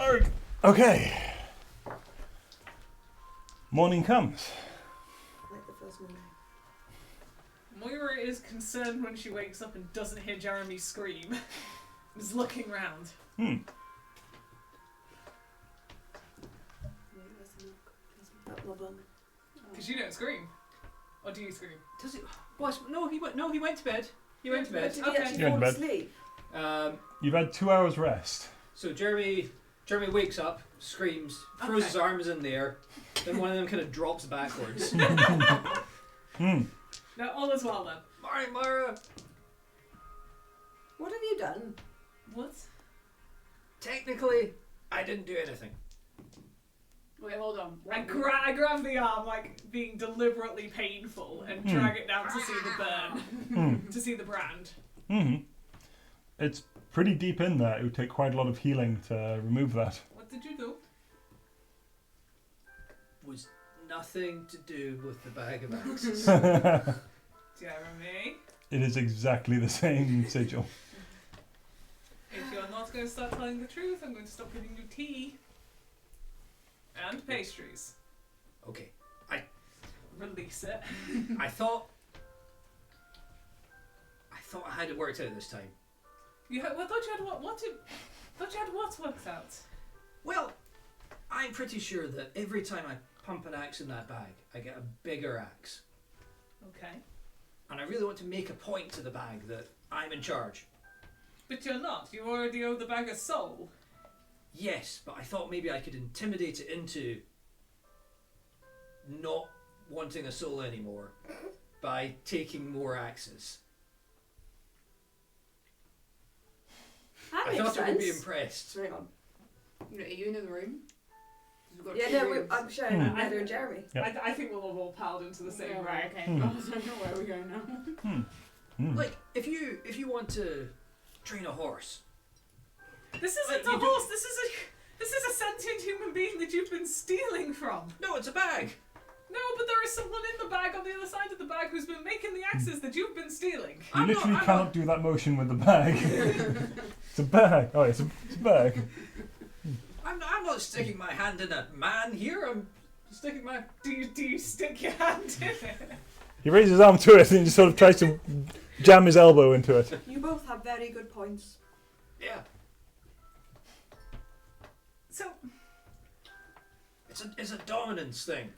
Arg. Okay. Morning comes. Like the first morning. Moira is concerned when she wakes up and doesn't hear Jeremy scream. Is looking round. That love on. Because you don't scream. Or do you scream? Does it? What? No, he went. No, he went to bed. He went to bed. Did he Okay. actually You're in fall bed. asleep? You've had 2 hours rest. So Jeremy wakes up, screams, throws Okay. his arms in the air, then one of them kind of drops backwards. No, all is well then. Mara, What have you done? What? technically, I didn't do anything. Wait, hold on. I grab the arm, like being deliberately painful, and drag it down to see the burn, to see the brand. It's pretty deep in there. It would take quite a lot of healing to remove that. What did you do? Was nothing to do with the bag of axes. Jeremy, It is exactly the same sigil. if you're not going to start telling the truth, I'm going to stop giving you tea. And pastries. Okay. Release it. I thought I had it worked out this time. Thought you had what worked out? Well, I'm pretty sure that every time I pump an axe in that bag, I get a bigger axe. Okay. And I really want to make a point to the bag that I'm in charge. But you're not. You already owe the bag a soul. Yes, but I thought maybe I could intimidate it into not wanting a soul anymore by taking more axes. That I makes thought sense. it would be impressed. Hang on. Are you in the room? 'Cause we've got Yeah, two no, rooms. I'm showing Hmm. Heather and Jeremy. Yep. I think we'll have all piled into the same Yeah, room. right, okay. Hmm. I don't know where we're going now. Like, if you want to train a horse, This isn't Like, a you do- horse. This is a sentient human being that you've been stealing from. no, it's a bag. No, but there is someone in the bag on the other side of the bag who's been making the axes that you've been stealing. You I'm literally not- cannot do that motion with the bag. It's a bag. Oh, it's a bag. I'm not sticking my hand in a man here. I'm sticking my. Do you stick your hand in it? He raises his arm to it and he just sort of tries to jam his elbow into it. You both have very good points. Yeah. So, It's a dominance thing.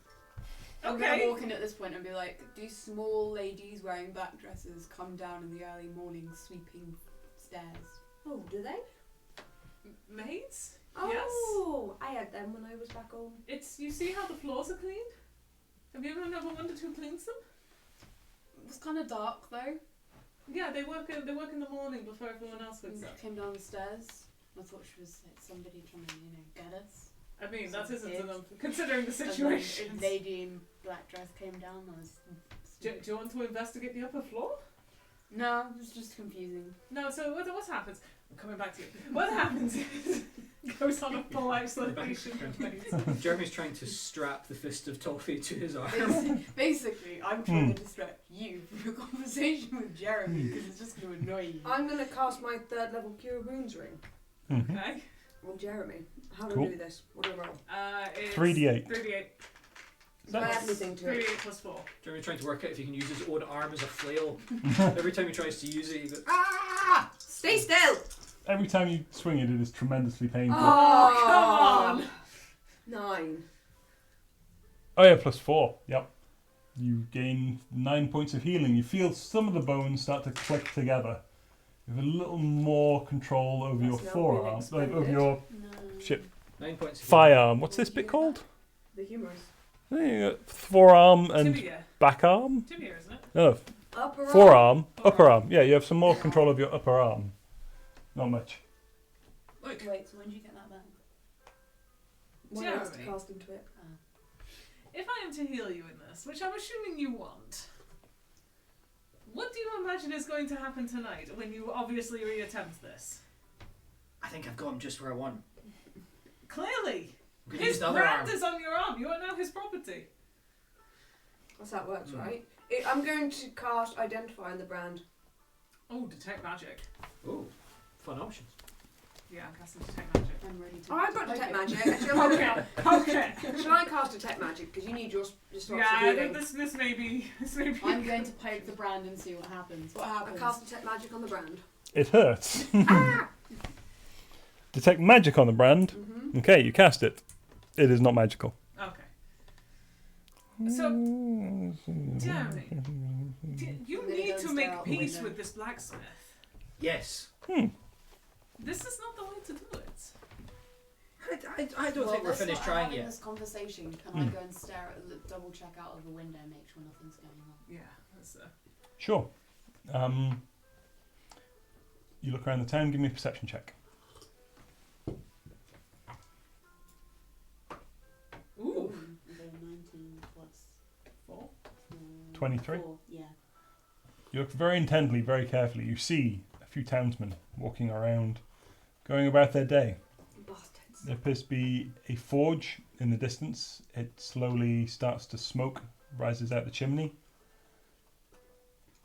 I'm okay. gonna walk in at this point and be like, do small ladies wearing black dresses come down in the early morning sweeping stairs? Oh, do they? Maids? Oh, I had them when I was back home. You see how the floors are cleaned? Have you ever wondered who cleans them? It was kind of dark though. Yeah, they work in the morning before everyone else wakes She up. came down the stairs. I thought she was like somebody trying to, get us. I mean, that Some isn't kids. enough considering the And then situation. a lady in black dress came down. I was. Do you want to investigate the upper floor? No, it was just confusing. No, so what happens? I'm coming back to you. What happens is goes on a full explanation. Jeremy's trying to strap the fist of toffee to his arm. Basically, I'm trying to distract you from a conversation with Jeremy because it's just going to annoy you. I'm going to cast my 3rd level Cure Wounds ring Mm-hmm. Okay. on Jeremy. How do Cool. I do this? What do I roll? It's 3d8. 3d8. Do I add anything to it? 3d8 plus 4. Jeremy's trying to work out if he can use his own arm as a flail. Every time he tries to use it, he goes, ah! Stay still! Every time you swing it, it is tremendously painful. Oh, come on! 9. Oh yeah, plus 4. Yep. You gain 9 points of healing. You feel some of the bones start to click together. You have a little more control over That's your now been forearm, expended. over your No. shit 9 points. of firearm. What's this bit called? The humerus. I think you got forearm and Tibia. back arm. Tibia, isn't it? No, Upper arm. forearm, upper arm. Yeah, you have some more control of your upper arm. Not much. Look, Wait, so when did you get that back? One has to Jeremy. cast into it. If I am to heal you in this, which I'm assuming you want, what do you imagine is going to happen tonight when you obviously reattempt this? I think I've got him just where I want him. Clearly! I'm gonna His use the other brand arm. is on your arm. You are now his property. That's how it works, right? I'm going to cast Identify on the brand. Oh, detect magic. Oh, fun options. Yeah, I'm casting detect magic. I'm ready to. Oh, I've got detect magic. Actually, Okay. Shall I cast detect magic? Because you need your slots Yeah, of I healing. think this may be. I'm going to poke the brand and see what happens. What I happens? cast detect magic on the brand. It hurts. Detect magic on the brand. Mm-hmm. Okay, you cast it. It is not magical. Okay. So, Jeremy, you I'm gonna need go to and make stare out the peace window. with this blacksmith. Yes. This is not the way to do it. I don't think we're let's finished not trying having yet. this conversation. Can I go and stare at, double check out of the window, make sure nothing's going on? Yeah, that's Sure. You look around the town. Give me a perception check. Ooh. Okay, 19 plus 4. 23. 4, yeah. You look very intently, very carefully. You see a few townsmen walking around, going about their day. Bastards. There appears to be a forge in the distance. It slowly starts to smoke, rises out the chimney.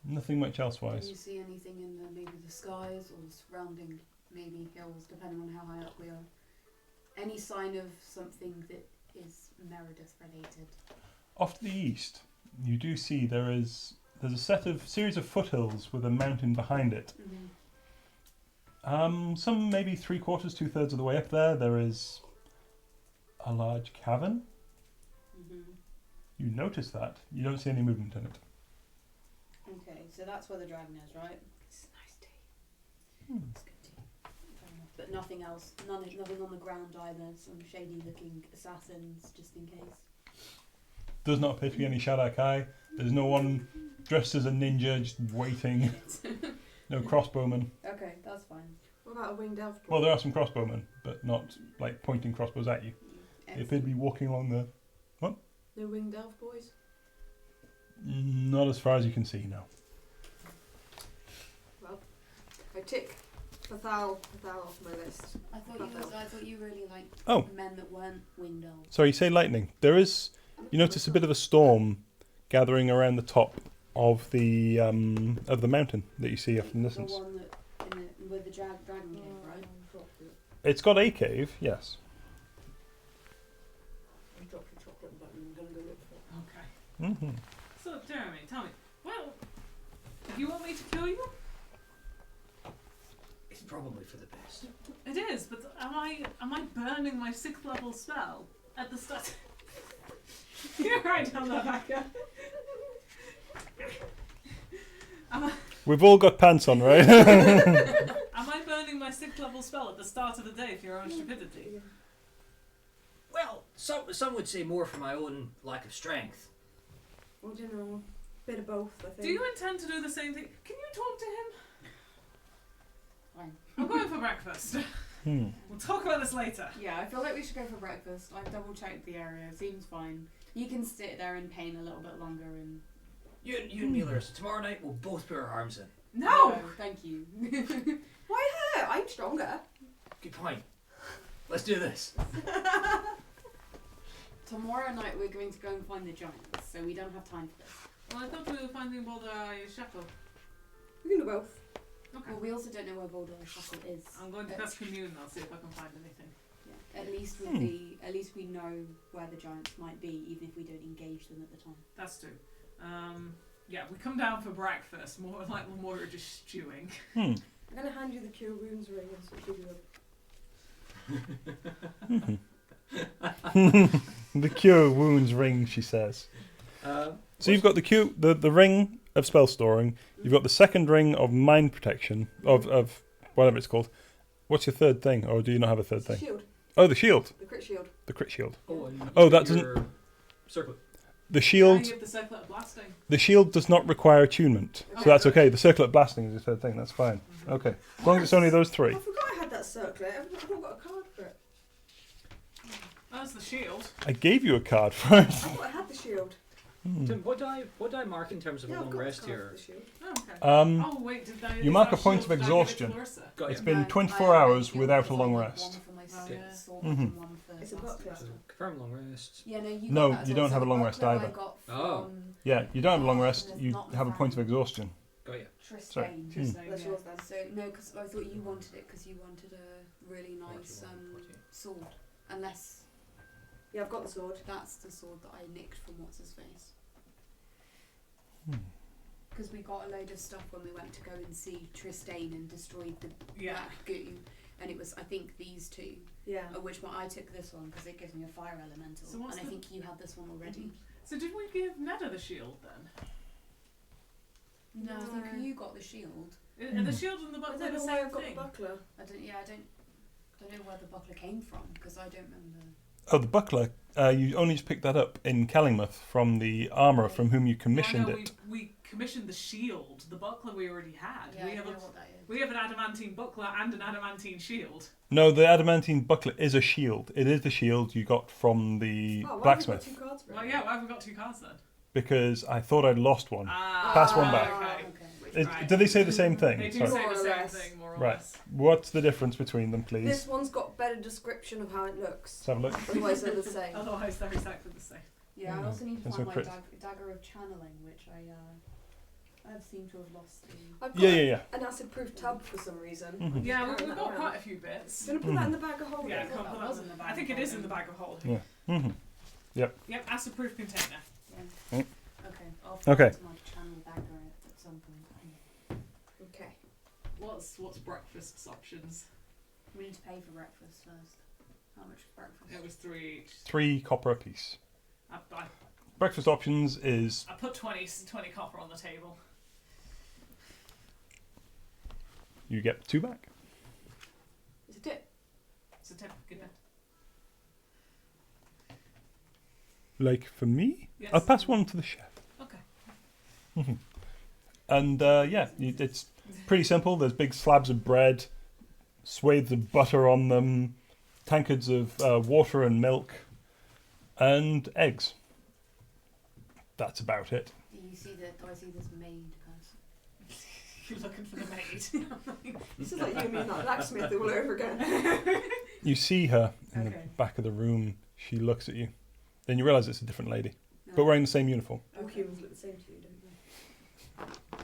Nothing much Can elsewise. you see anything in maybe the skies or the surrounding maybe hills, depending on how high up we are? Any sign of something that is Meredith related? Off to the east, you do see there's a series of foothills with a mountain behind it. Mm-hmm. Some maybe 3/4, 2/3 of the way up there is a large cavern. Mm-hmm. You notice that. You don't see any movement in it. Okay, so that's where the dragon is, right? It's nice tea. It's good tea. Fair enough. But nothing else, nothing on the ground either. Some shady-looking assassins, just in case. Does not appear to be any Shadakai. There's no one dressed as a ninja just waiting. No crossbowmen. Okay, that's fine. What about a winged elf? Well, there are some crossbowmen, but not like pointing crossbows at you. They appear to be walking along the... No winged elf boys? Not as far as you can see, no. Well, I tick Paythelle off my list. I thought you really liked Oh. men that weren't winged elves. Sorry, you say lightning. There is... You notice a bit of a storm gathering around the top of the mountain that you see off in the distance. The one that with the dragon cave, right? It's got a cave, yes. I dropped a chocolate button. I'm going to go look for it. Okay. Mm-hmm. So, Jeremy, tell me. Well, you want me to kill you? It's probably for the best. It is, but am I burning my 6th level spell at the start? You're right, Rebecca. We've all got pants on, right? Am I burning my 6th level spell at the start of the day for your own stupidity? Well, some would say more for my own lack of strength. Well, you know, bit of both, I think. Do you intend to do the same thing? Can you talk to him? Fine. I'm going for breakfast. We'll talk about this later. Yeah, I feel like we should go for breakfast. I've double checked the area. It seems fine. You can sit there in pain a little bit longer and. You and me, Larissa, tomorrow night we'll both put our arms in. No! Thank you. Why her? I'm stronger. Good point. Let's do this. Tomorrow night we're going to go and find the giants, so we don't have time for this. Well, I thought we were finding Boulder Shackle. We can do both. Okay. Well, we also don't know where Boulder Shackle is. I'm going to cast Commune. I'll see if I can find anything. Yeah. At least we know where the giants might be, even if we don't engage them at the time. That's true. Yeah, we come down for breakfast. More like we're just stewing. I'm going to hand you the Cure Wounds ring and sort of give you a... The Cure Wounds ring, she says. So you've got the ring of spell storing. You've got the second ring of mind protection, of whatever it's called. What's your third thing, or do you not have a third thing? Shield. Oh, the shield. The crit shield. The crit shield. Oh, that doesn't... your circlet. The shield. You have the circlet of blasting. The shield does not require attunement, so that's okay. The circlet blasting is your third thing. That's fine. Okay, as long as it's only those three. I forgot I had that circlet. I've not got a card for it. That's the shield. I gave you a card for it. I thought I had the shield. Tim, what do I mark in terms of Yeah, a I've long got rest the card here? for the shield. Oh, okay. Um, Oh wait, did I? you is mark that a point shield- of did I give it to exhaustion. Larissa? Got It's it. been No, 24 I hours only without a got long one rest. for my Okay. sword Mhm. and one for It's a last buckler. week. Confirm long rest. Yeah, no, you No, got that as you well. don't So have a the long rest buckler I either. got Oh. from- Yeah, you don't have a long rest. There's You not the have a point of fan. exhaustion. Got you. Tristane. Just That's Yeah. yours then. So no, because I thought you wanted it because you wanted a really nice 41, 48. sword. Unless Yeah, I've got the sword. that's the sword that I nicked from what's his face. Hmm. Because we got a load of stuff when we went to go and see Tristane and destroyed the Yeah. black goo, and it was I think these two. Yeah. Of which one I took this one because it gives me a fire elemental, So what's and I the- think you had this one already. So did we give Neda the shield then? No, I think No. you got the shield. Are the shield and the I buckler don't the know why same I've got the thing? buckler. I don't know where the buckler came from because I don't remember. Oh, the buckler. You only just picked that up in Kellingmouth from the armourer from whom you commissioned no, it. we commissioned the shield. The buckler we already had. Yeah, we I have know a what that is. we have an adamantine buckler and an adamantine shield. No, the adamantine buckler is a shield. It is the shield you got from the Oh, why blacksmith. have you got 2 cards for it? Well, yeah, why have we got 2 cards then? Because I thought I'd lost one. Ah, Pass one back. Okay. Did they say the same thing? They do Sorry. say More the or same less. thing, more or Right. less. What's the difference between them, please? This one's got better description of how it looks. Let's have a look. Otherwise they're the same. Otherwise, they're exactly the same. Yeah, I also need to That's find a my crit. dagger of channeling, which I have seemed to have lost. I've got Yeah. an acid-proof tub for some reason. Mhm. Yeah, Carrying we've that got around. quite a few bits. Do you want to put that in the bag of holding? Yeah, thought can't that put that was in in the the bag. bag I think of it is in holding. the bag of holding. Yeah. hmm Yep, acid proof container. Yeah. Mm. Okay, I'll find Okay. my channel dagger at some point. Okay. What's breakfast's options? We need to pay for breakfast first. How much is breakfast? It was 3 each. 3 copper apiece. I Breakfast options is put 20 copper on the table. you get 2 back. Is it it? It's a tip. Good bit. Like for me, Yes. I'll pass one to the chef. Okay. And it's pretty simple. There's big slabs of bread, swathes of butter on them, tankards of water and milk, and eggs. That's about it. Do I see this maid person? You're looking for the maid. This is like you and me not blacksmith all over again. You see her in the Okay. back of the room. She looks at you. Then you realise it's a different lady, but wearing the same uniform. All humans look the same to you, don't they?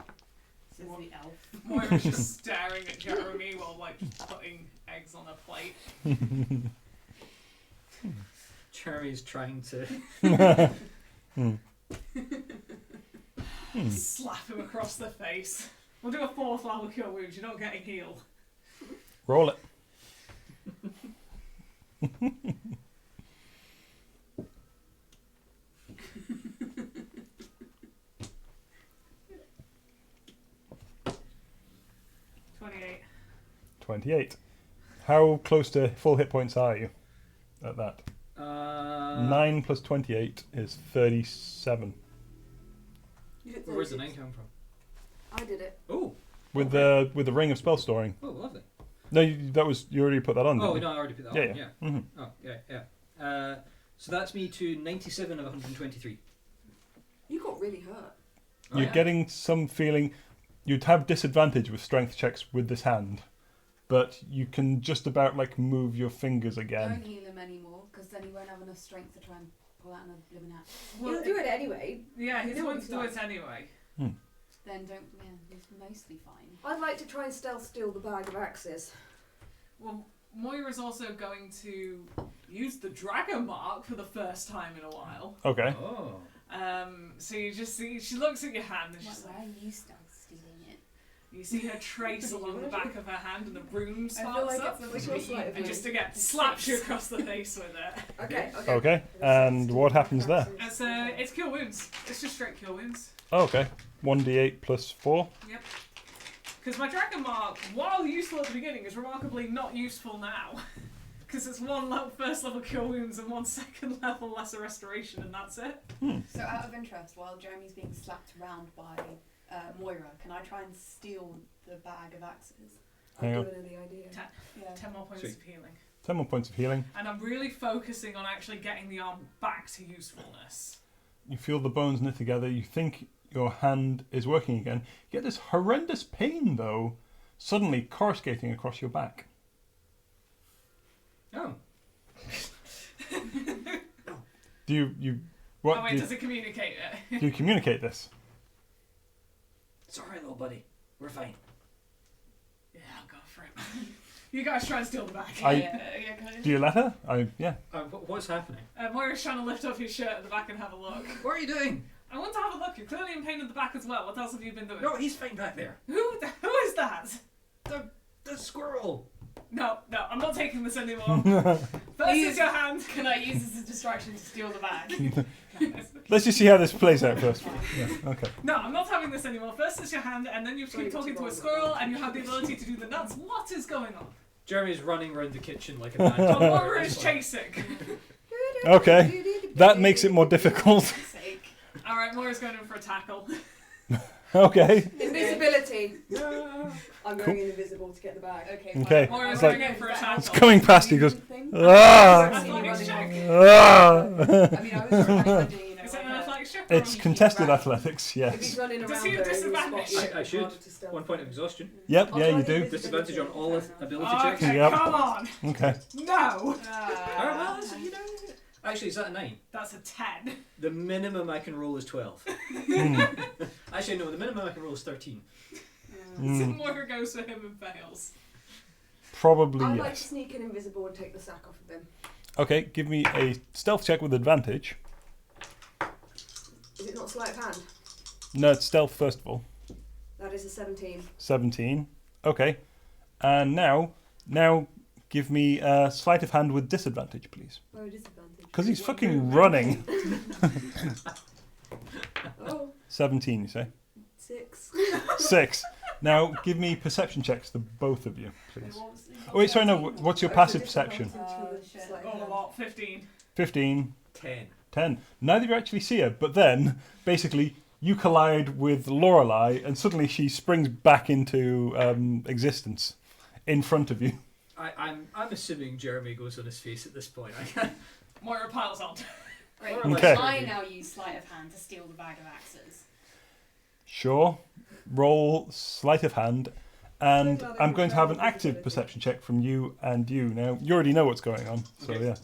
Says the elf. Moira's just staring at Jeremy while like putting eggs on a plate. Jeremy's trying to. Slap him across the face. We'll do a 4th level cure wounds. You're not getting healed. Roll it. $28. 28. How close to full hit points are you at that? 9 plus 28 is 37. You did Where's the 36. 9 come from? I did it. Oh, With the ring of spell storing. oh, lovely. No, you already put that on. Oh, didn't no, I already put that Yeah, on. yeah. Yeah. you? Oh, yeah. So that's me to 97 of 123. You got really hurt. Oh, You're yeah. getting some feeling. You'd have disadvantage with strength checks with this hand, but you can just about like move your fingers again. Don't heal him anymore, because then he won't have enough strength to try and pull out another living axe. You'll do it anyway. Yeah, he's You know going what to do it's it anyway. Then don't. Yeah, he's mostly fine. I'd like to try and stealth steal the bag of axes. Well, Moira's also going to use the dragon mark for the first time in a while. Okay. Oh. So you just see, she looks at your hand and she's Why like, are you stealth stealing it? you see her trace along the back of her hand and the rune I feel sparks like up. it's a Which sleight of And just again, slaps you across the face with it. Okay. Okay. And what happens there? It's cure wounds. It's just straight cure wounds. Oh, okay. 1d8 plus 4. Because my dragon mark, while useful at the beginning, is remarkably not useful now. Because it's 1 first level cure wounds and 1 second level lesser restoration, and that's it. So, out of interest, while Jeremy's being slapped around by Moira, can I try and steal the bag of axes? Hang I've on. given her the idea. Yeah. 10 more points Sweet. of healing. 10 more points of healing. And I'm really focusing on actually getting the arm back to usefulness. You feel the bones knit together. You think your hand is working again. You get this horrendous pain, though, suddenly coruscating across your back. Oh. Do you what oh wait, do, does it communicate it? do you communicate this? It's alright, little buddy. We're fine. Yeah, I'll go for it. You guys try and steal the bag. Do you let her? What's happening? Moira's trying to lift up his shirt at the back and have a look. What are you doing? I want to have a look. You're clearly in pain at the back as well. What else have you been doing? No, he's fine back there. Who is that? The squirrel. No, I'm not taking this anymore. First is your hand. Can I use this as a distraction to steal the bag? Let's just see how this plays out first. Yeah, okay. No, I'm not having this anymore. First is your hand, and then you keep talking to a squirrel, and you have the ability to do the nuts. What is going on? Jeremy's running around the kitchen like a man. Moira is chasing. Okay. That makes it more difficult. Alright, Moira's going in for a tackle. Okay. Invisibility. Yeah. I'm going invisible to get the bag. Okay, fine. Okay. Moira's It's going like- in for a tackle. It's coming past you. He goes, Ah! Athletics check. ah. I mean, I was imagining, you know, Is it an like athletics check? It's contested athletics, If yes. he's running Does around he have her, he'll disadvantage? spot you. I should. Harder to stealth. 1 point of exhaustion. Yep, I'll yeah, try you the do. invisibility. Disadvantage on all ability Okay, checks. Yep. come on. Okay. No. Alright, well, you know. Actually, is that a 9? That's a 10. The minimum I can roll is 12. Hmm. Actually, no, the minimum I can roll is 13. So Mm, Moira goes for him and fails. probably I'd like to yes. sneak in invisible and take the sack off of him. Okay, give me a stealth check with advantage. Is it not sleight of hand? No, it's stealth first of all. That is a 17. 17. Okay. And now give me a sleight of hand with disadvantage, please. Oh, disadvantage. Because he's fucking running. Oh, 17, you say? 6. 6. Now give me perception checks to both of you, please. Oh, wait, sorry, no. What's your passive perception? Oh, what? 15. 15. 10. 10. Neither of you actually see her, but then, basically, you collide with Lorelai, and suddenly she springs back into existence in front of you. I'm assuming Jeremy goes on his face at this point. Moira piles on. Right. Okay. I now use sleight of hand to steal the bag of axes. Sure. Roll sleight of hand, and I'm going to have an active perception check from you and you. Now, you already know what's going on, so Okay. yeah.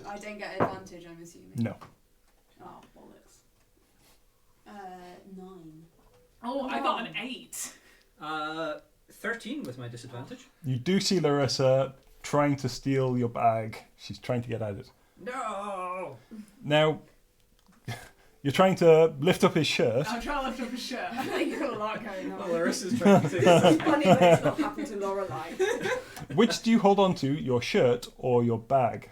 I don't get advantage, I'm assuming. No. Oh, bollocks. 9. Oh, I got an 8. 13 with my disadvantage. You do see Larissa trying to steal your bag. She's trying to get at it. No! Now, you're trying to lift up his shirt. I'm trying to lift up his shirt. I think you've got a lot going on. Well, Larissa's trying to take It's funny that it's not happened to Lorelai. Which do you hold on to, your shirt or your bag?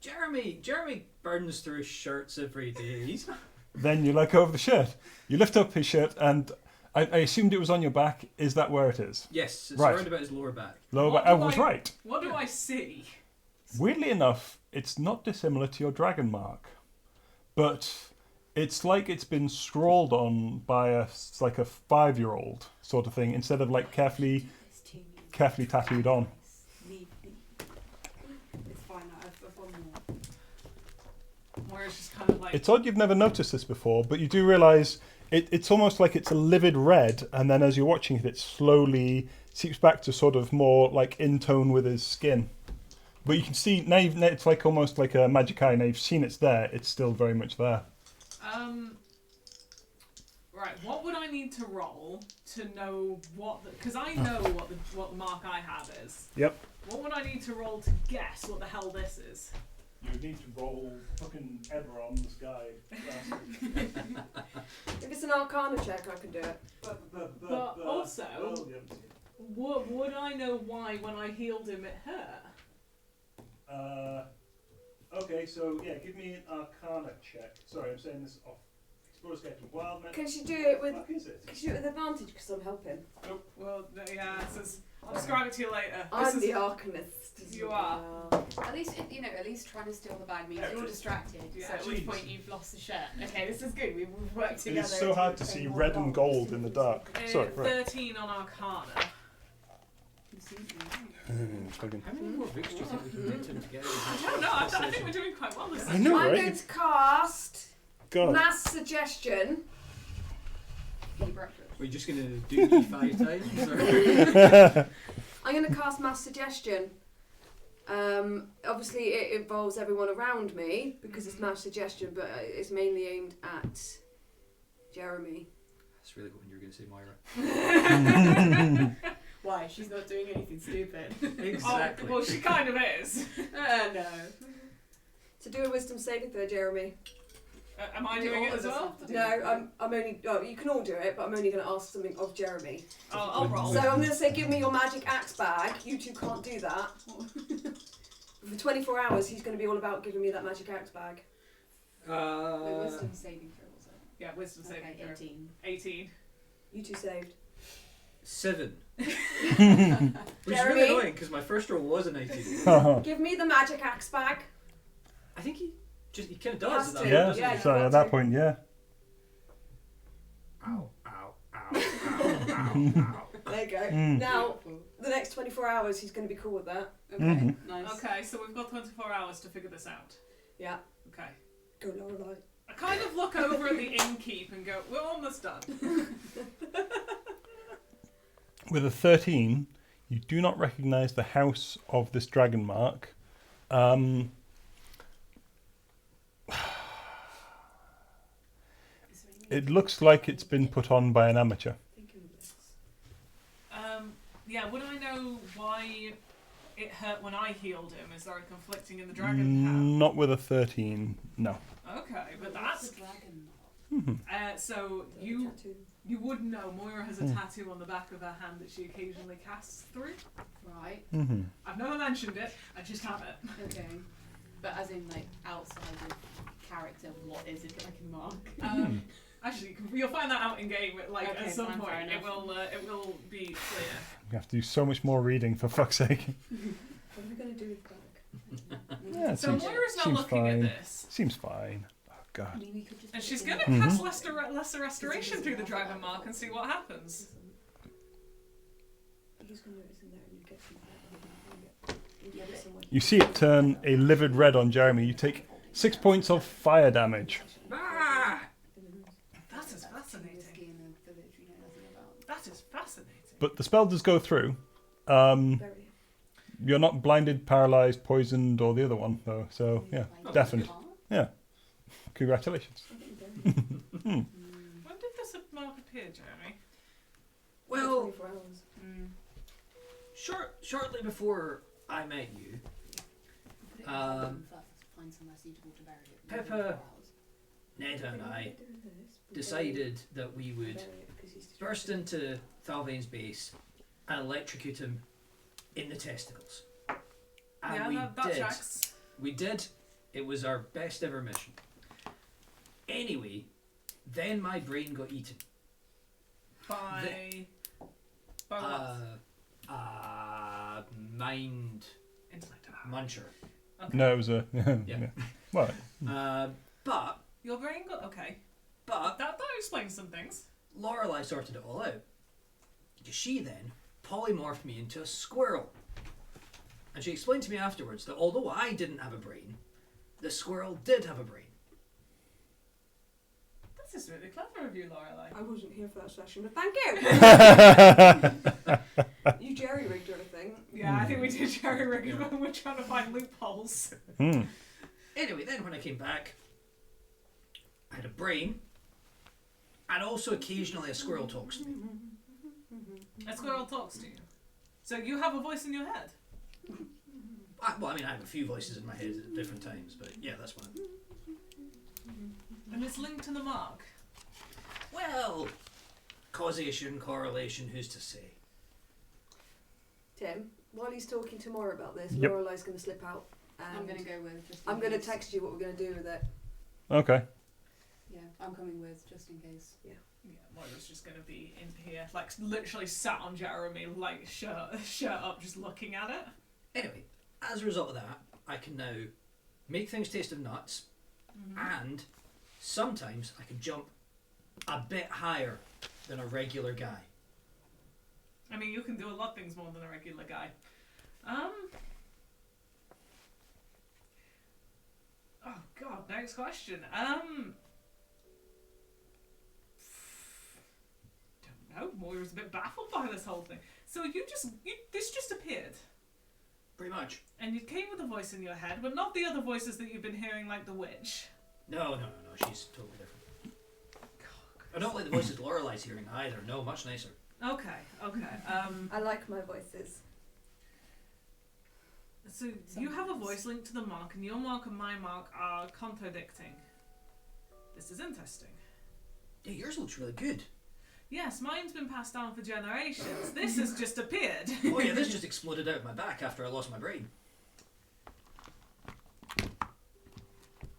Jeremy burns through shirts every day. He's not... Then you let go of the shirt. You lift up his shirt, and I assumed it was on your back. Is that where it is? Yes, it's Right. around about his lower back. Lower What back. I do was I- right. What do I see? Weirdly enough, it's not dissimilar to your dragon mark, but it's like it's been scrawled on by it's like a 5-year-old sort of thing, instead of like carefully tattooed on. It's fine, I've one more. Moira's just kind of like... It's odd you've never noticed this before, but you do realise it's almost like it's a livid red, and then as you're watching it, it slowly seeps back to sort of more like in tone with his skin. But you can see now it's like almost like a magic eye. Now you've seen it's there. It's still very much there. Right, what would I need to roll to know what... Because I know what the mark I have is. Yep. What would I need to roll to guess what the hell this is? You need to roll fucking Eberron's guide. If it's an Arcana check, I can do it. But also, would I know why when I healed him it hurt? Okay, so yeah, give me an Arcana check. Sorry, I'm saying this off. Explore Skeleton Wild Man. Can she do it with? What is it? Can she do it with advantage because I'm helping? Well, yeah, it says... I'll describe it to you later. I'm the Arcanist. as You well. At least, at least trying to steal the bag means you're distracted. Yeah, so at please. which point you've lost the shirt. Okay, this is good. We've worked It together. is so hard to see red and gold in the dark. Sorry, right. 13 on Arcana. How many more books do you think we can get him to get? I don't know, I think we're doing quite well this I time. know, I'm right? going to cast God. Mass Suggestion. Eat breakfast. Are you just going to do me 5 times? Or? I'm going to cast Mass Suggestion. Obviously, it involves everyone around me because it's Mass Suggestion, but it's mainly aimed at Jeremy. That's really hoping you were going to say Moira. Why? She's not doing anything stupid. Exactly. Oh, well, she kind of is. No. To do a wisdom saving throw, Jeremy. Am I We doing all it as of us well? have to do No, it. I'm only. Oh, you can all do it, but I'm only going to ask something of Jeremy. I'll roll. So I'm going to say, give me your magic axe bag. You two can't do that. For 24 hours, he's going to be all about giving me that magic axe bag. Wait, wisdom saving throw was it? Yeah, wisdom saving Okay, throw. 18. 18. You two saved. 7. Which is really Jeremy? annoying because my first roll was an 18. Give me the magic axe bag. I think he kind of He has does at that to. point, Yeah, doesn't Yeah, he? so you've at got that to. point, yeah. Ow, ow, ow, ow, ow, ow. There you go. Mm. Now, Beautiful. the next 24 hours, he's going to be cool with that. Okay, Mhm. nice. Okay, so we've got 24 hours to figure this out. Yeah. Okay. Go, Lorelai. I kind of look over at the innkeep and go, we're almost done. With a 13, you do not recognise the house of this dragon mark. Is there any It looks like it's been put on by an amateur. Thinking of this. Yeah, would I know why it hurt when I healed him? Is there a conflicting in the dragon power? Not with a 13, no. Okay, but What's that's... the dragon mark? So The you tattoo. you would know Moira has a Hmm. tattoo on the back of her hand that she occasionally casts through. Right. Mm-hmm. I've never mentioned it, I just have it. Okay. But as in, like, outside of character, what is a dragon mark? Actually, you'll find that out in game. Like Okay, at some fine, fair point, enough. it will be clear. We have to do so much more reading, for fuck's sake. What are we going to do with bag? Yeah, it So seems, Moira's now seems looking fine. at this, Seems fine. Oh, I God. mean, we could just and put she's it going in to the- cast lesser restoration through the dragon mark and see what happens. I'm just going to notice in there and you get some. You get it somewhere. You see it turn a livid red on Jeremy. You take 6 points of fire damage. Ah! That is Whiskey fascinating. in a village we know nothing about. That is fascinating. But the spell does go through. Very. You're not blinded, paralysed, poisoned, or the other one, though. So, yeah, Like, definitely. heart? Congratulations. When did this mark appear, Jeremy? Well, 24 hours. shortly before I met you, Put it in the garden first, find somewhere suitable to bury it. Pepper. 24 hours. Ned and I decided that we would burst into Thalvain's base and electrocute him in the testicles. And Yeah, we that did. tracks. We did. It was our best ever mission. Anyway, then my brain got eaten. By what? Mind Intellect. muncher. Okay. No, it was a. Yeah. Yeah. Well, But Your brain got okay. but That explains some things. Lorelai sorted it all out. She then polymorphed me into a squirrel. And she explained to me afterwards that although I didn't have a brain, the squirrel did have a brain. This is really clever of you, Lorelai. I wasn't here for that session, but thank you. You jerry rigged everything. Yeah, I think we did jerry rigging when we're trying to find loopholes. Anyway, then when I came back, I had a brain, and also occasionally a squirrel talks to me. A squirrel talks to you. So you have a voice in your head. I have a few voices in my head at different times, but yeah, that's one. And it's linked to the mark. Well, causation, correlation, who's to say? Tim, while he's talking to Moira about this, Yep. Lorelai's going to slip out. And I'm going to go with just in I'm going to case. text you what we're going to do with it. okay. Yeah, I'm coming with just in case. Yeah, Moira's just going to be in here, like literally sat on Jeremy, like shirt up, just looking at it. Anyway, as a result of that, I can now make things taste of nuts, and sometimes I can jump a bit higher than a regular guy. I mean, you can do a lot of things more than a regular guy. Oh God, next question. Don't know. Moira's a bit baffled by this whole thing. So this just appeared, Pretty much. and you came with a voice in your head, but not the other voices that you've been hearing, like the witch. No, she's totally different. I don't like the voices Lorelai's hearing either. No, much nicer. Okay. I like my voices. So you have a voice linked to the mark, and your mark and my mark are contradicting. This is interesting. Yeah, yours looks really good. Yes, mine's been passed down for generations. This has just appeared. Oh yeah, this just exploded out of my back after I lost my brain.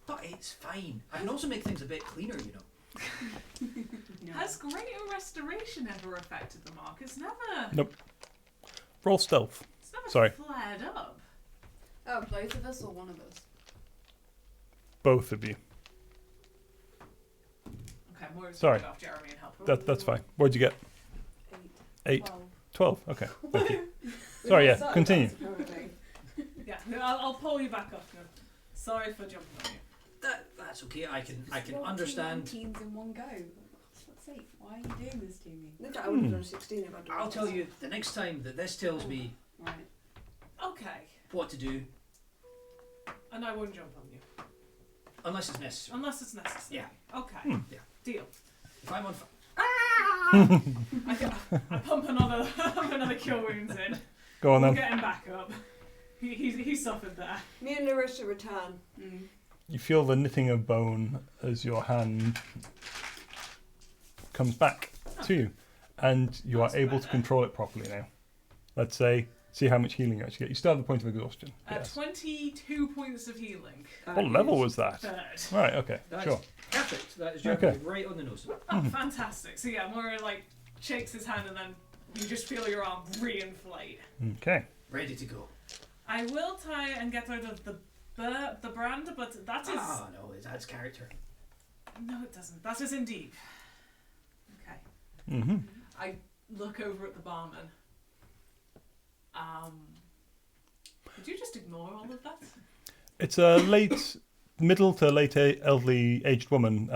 But it's fine. I can also make things a bit cleaner, you know. No. Has greater restoration ever affected the mark? It's never. Nope. Roll stealth. It's never Sorry. flared up. Oh, both of us or one of us? Both of you. Okay, more Sorry. off Jeremy and help. That's fine. What'd you get? 8. Well, 12. Okay. Thank you. Sorry, yeah. Continue. Yeah, I'll pull you back up. No. Sorry for jumping on you. That's okay. I can roll understand. 2 19s in one go. For fuck's sake, why are you doing this to me? I would have done 16 if I'd done I'll it. tell you the next time that this tells me Right. Okay, what to do, and I won't jump on you unless it's necessary. unless it's necessary. Yeah. Okay. Yeah. Deal. If I'm on fire. I pump another cure wounds in. Go on We'll then. get him back up. He suffered there. Me and Larissa return. You feel the knitting of bone as your hand comes back to you, and you are That's able to better. control it properly now. Let's say, see how much healing you actually get. You still have the point of exhaustion. Yes. 22 points of healing. What level was that? Third. Right. Okay. That's Sure. perfect. That is Okay. right on the nose. Oh, fantastic. So yeah, Moira like shakes his hand and then you just feel your arm reinflate. Okay. Ready to go. I will try and get rid of the brand, but that is... Ah, no, it adds character. No, it doesn't. That is in deep. Okay. Mm-hmm. I look over at the barman. Could you just ignore all of that? It's a middle to late elderly aged woman.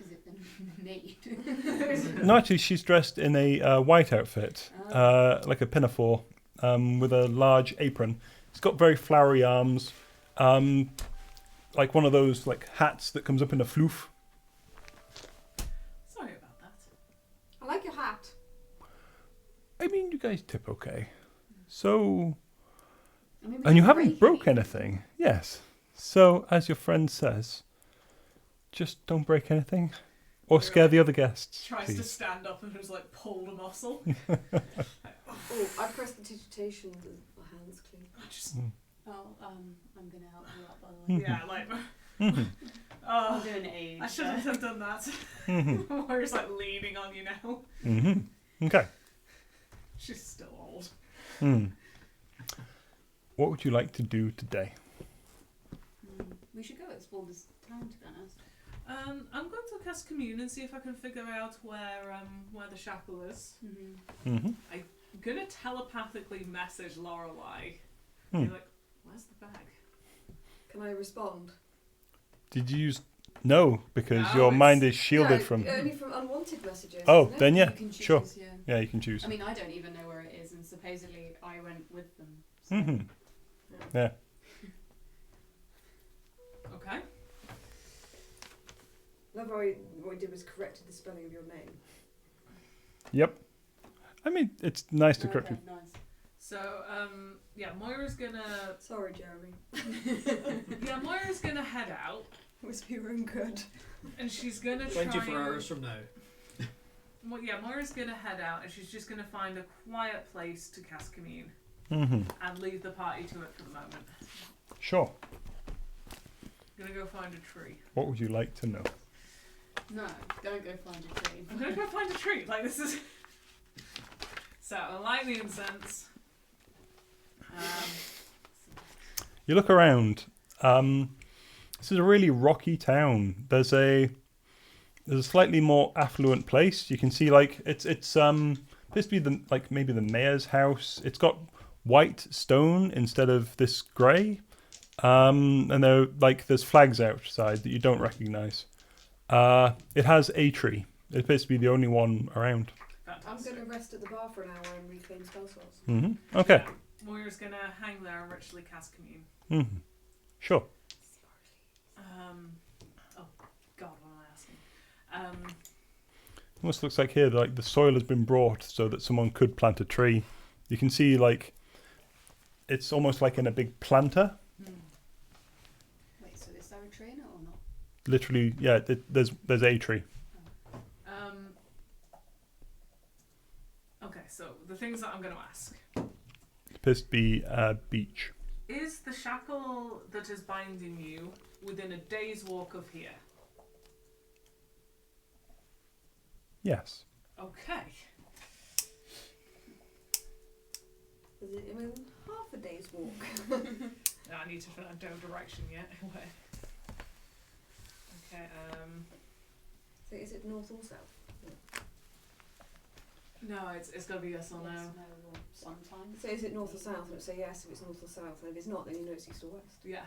Is it the maid? No, actually, she's dressed in a white outfit, like a pinafore, with a large apron. It's got very flowery arms, like one of those like hats that comes up in a floof. Sorry about that. I like your hat. I mean, you guys tip okay. So, I mean, we and you didn't haven't break broke anything. anything. Yes. So, as your friend says, just don't break anything, or scare the other guests, Tries to please. stand up and just like pull the muscle. Oh, I pressed the digitation. My hands clean. Just, Oh, I'm gonna help you out, by the way. yeah, like... Mhm. I'll Oh, do an age. I shouldn't have done that. Mhm. Moira's like leaning on you now. Mhm. Okay. She's still old. Hmm. What would you like to do today? We should go explore this town, to be honest. I'm going to cast Commune and see if I can figure out where the shackle is. Mm-hmm. I'm gonna telepathically message Lorelai. Hmm. Be like, where's the bag? Can I respond? Did you use... No, because No, your it's- mind is shielded No, from... only from unwanted messages. Oh, isn't it? then yeah, You can choose, sure. Yeah. Yeah, you can choose. I mean, I don't even know where it is, and supposedly I went with them. So. Mm-hmm. Yeah. Okay. Love what we did was corrected the spelling of your name. Yep. I mean, it's nice to Okay, correct you. nice. So, yeah, Moira's gonna... Sorry, Jeremy. Yeah, Moira's gonna head out, Was your own good? and she's gonna try 24 and... hours from now. Well, yeah, Moira's gonna head out, and she's just gonna find a quiet place to cast Commune, Mm-hmm. and leave the party to it for the moment. Sure. Gonna go find a tree. What would you like to know? No, don't go find a tree. I'm gonna go find a tree. Like, this is... So, I light the incense. You look around. This is a really rocky town. There's a slightly more affluent place. You can see like it's supposed to be maybe the mayor's house. It's got white stone instead of this grey. And there's flags outside that you don't recognise. It has a tree. It's supposed to be the only one around. I'm Fantastic. going to rest at the bar for an hour and reclaim spell slots. Mm-hmm. Okay. Yeah, Moira's gonna hang there and ritually cast Commune. Mm-hmm. Sure. Oh God, what am I asking? Almost looks like here, like the soil has been brought so that someone could plant a tree. You can see like it's almost like in a big planter. Wait, so is there a tree in it or not? Literally, yeah. There's a tree. Okay, so the things that I'm going to ask. It appears to be a beach. Is the shackle that is binding you within a day's walk of here? Yes. Okay. Is it in half a day's walk? No, I need to find no direction yet. Where? Okay, So is it north or south? no, it's got to be yes or no. Yes, no, or sometimes. So is it north or south? And it'll say yes if it's north or south, and if it's not, then you know it's east or west. Yeah.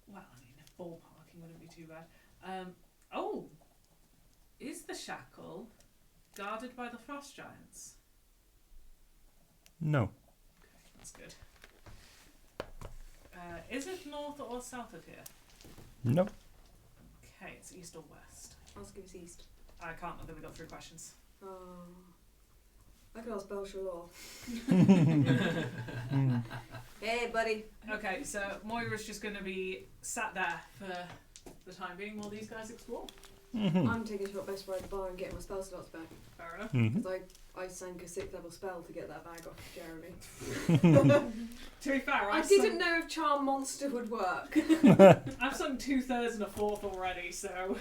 Well, I mean, ballparking wouldn't be too bad. Is the shackle guarded by the frost giants? No. That's good. Is it north or south of here? No. Okay, it's east or west. I'll just give us east. I can't. I think we got 3 questions. I could ask Belcher Law. Hey, buddy. Okay, so Moira's just going to be sat there for the time being while these guys explore. Mm-hmm. I'm taking a short best by the bar and getting my spell slots back. Fair enough. Mm-hmm. Because I sank a 6th level spell to get that bag off Jeremy. To be fair, I didn't know if Charm Monster would work. I've sung 2/3 and a 4th already, so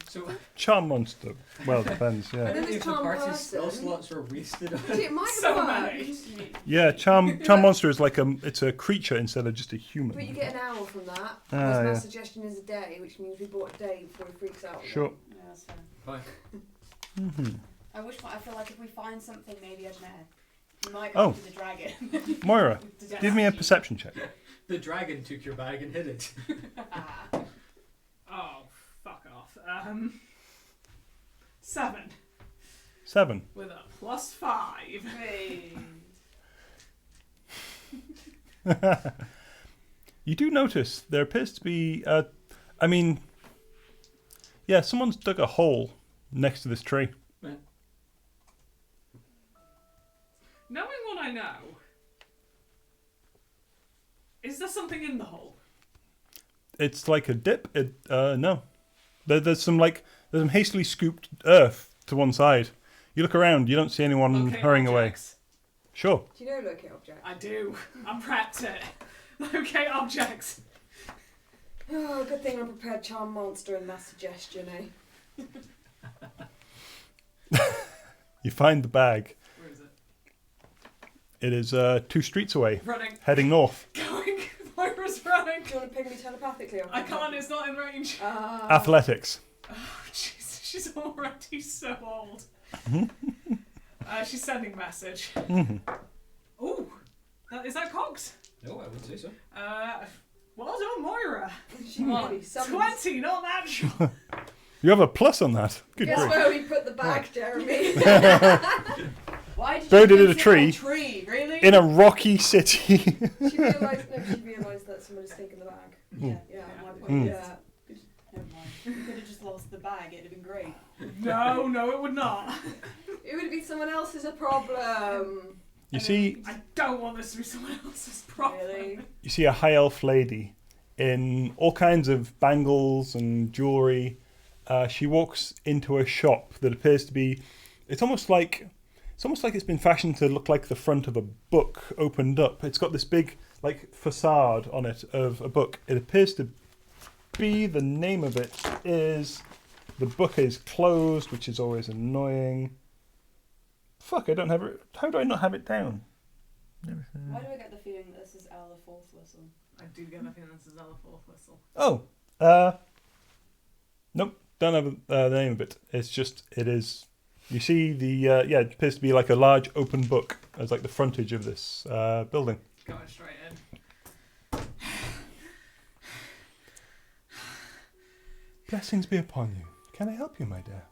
So, Charm monster. Well, it depends. I Yeah. know this if the charm party's spell person. slots were wasted on It might so have many. worked. Yeah. Charm monster is like it's a creature instead of just a human. But you get an hour from that. Ah, Whereas my yeah. suggestion is a day, which means we bought a day before he freaks out. again. Sure. Yeah, that's fair. Fine. Mm-hmm. I feel like if we find something, maybe I don't know. We might Oh. go to the dragon. Moira, To give me a ask you. perception check. The dragon took your bag and hid it. Ah. oh, fuck off. 7 7. with a +5. Hey. You do notice there appears to be, someone's dug a hole next to this tree. Knowing what I know, is there something in the hole? It's like a dip. No. There's some hastily scooped earth to one side. You look around, you don't see anyone Okay, hurrying objects. away. Sure. Do you know locate object? I do. I prepped it. Okay, objects. Oh, good thing I prepared Charm Monster and that suggestion, eh? You find the bag. Where is it? It is 2 streets away, Running. heading north. Going. Moira's running. Do you want to ping me telepathically? Or I can't, it's not in range. Athletics. Oh, jeez, she's already so old. She's sending a message. Ooh, is that Cox? No, I wouldn't say so. Well done, Moira. She really summons. 20, not natural. You have a plus on that. Good Guess grief. where we put the bag, Jeremy? Why did Buried you it in a place tree. on tree? Really? In a rocky city. She realised that somebody's taken the bag. Yeah. Yeah, My point Mm. is, yeah. never mind. You could have just lost the bag. It'd have been great. No, it would not. It would be someone else's a problem. You see, I don't want this to be someone else's problem. Really? you see a high elf lady in all kinds of bangles and jewellery. She walks into a shop that appears to be. It's almost like it's been fashioned to look like the front of a book opened up. It's got this big facade on it of a book. It appears to be, the name of it is, the book is closed, which is always annoying. Fuck, I don't have it. How do I not have it down? Why do I get the feeling that this is Ella the Fourth Whistle? I do get the feeling this is Ella Fourth Whistle. Oh, nope, don't have the name of it. It's just, it is, you see it appears to be like a large open book as like the frontage of this building. Going straight in. Blessings be upon you. Can I help you, my dear?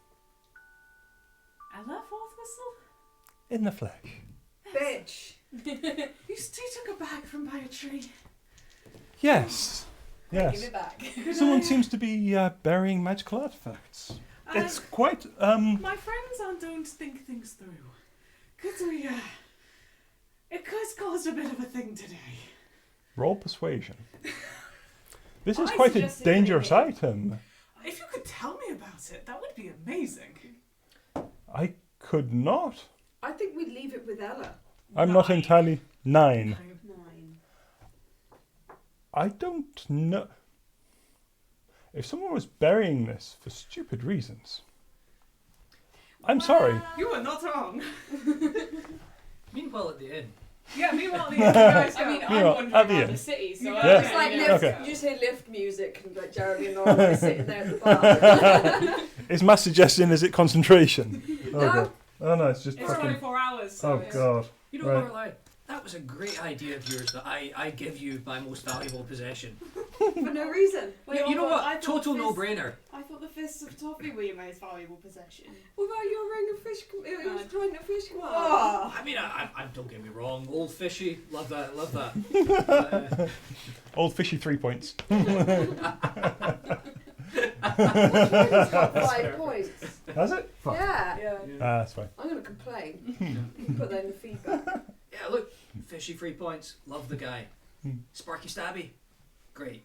Ella Fourth Whistle? In the flesh. Bitch. You took a bag from by a tree. Yes. Give Yes. it back. Someone seems to be burying magical artifacts. It's quite My friends don't think things through. Could we, it has caused a bit of a thing today. roll persuasion. This is I quite a suggested dangerous doing item. If you could tell me about it, that would be amazing. I could not. I think we'd leave it with Ella. I'm not 9. entirely 9. 9. I don't know. If someone was burying this for stupid reasons, I'm sorry. You are not wrong. Meanwhile, at the inn, Yeah, meanwhile, the guys I mean, You I'm know, wandering at the around end. the city, so You I guys- It's don't like really lift, know. Okay. you just hear lift music and like Jeremy and Lorelai sitting there at the bar. Is my suggestion, is it concentration? No. Okay. Oh no, it's just It's fucking... 24 hours, so Oh it's- god. you know, Right. Lorelai, that was a great idea of yours that I give you my most valuable possession. For no reason. Wait, you know hold on, I what? thought Total this- no-brainer. I thought the fists of toffee were your most valuable possession. What about your ring of fish? It was trying to fish. Oh. I mean, I don't get me wrong. Old fishy, love that, love that. Old fishy 3 points. It's got 5 points. Has it? Fuck. Yeah. Yeah. Ah, that's fine. I'm going to complain. You can put that in the feedback. Yeah, look, fishy 3 points. Love the guy. Hmm. Sparky stabby, great.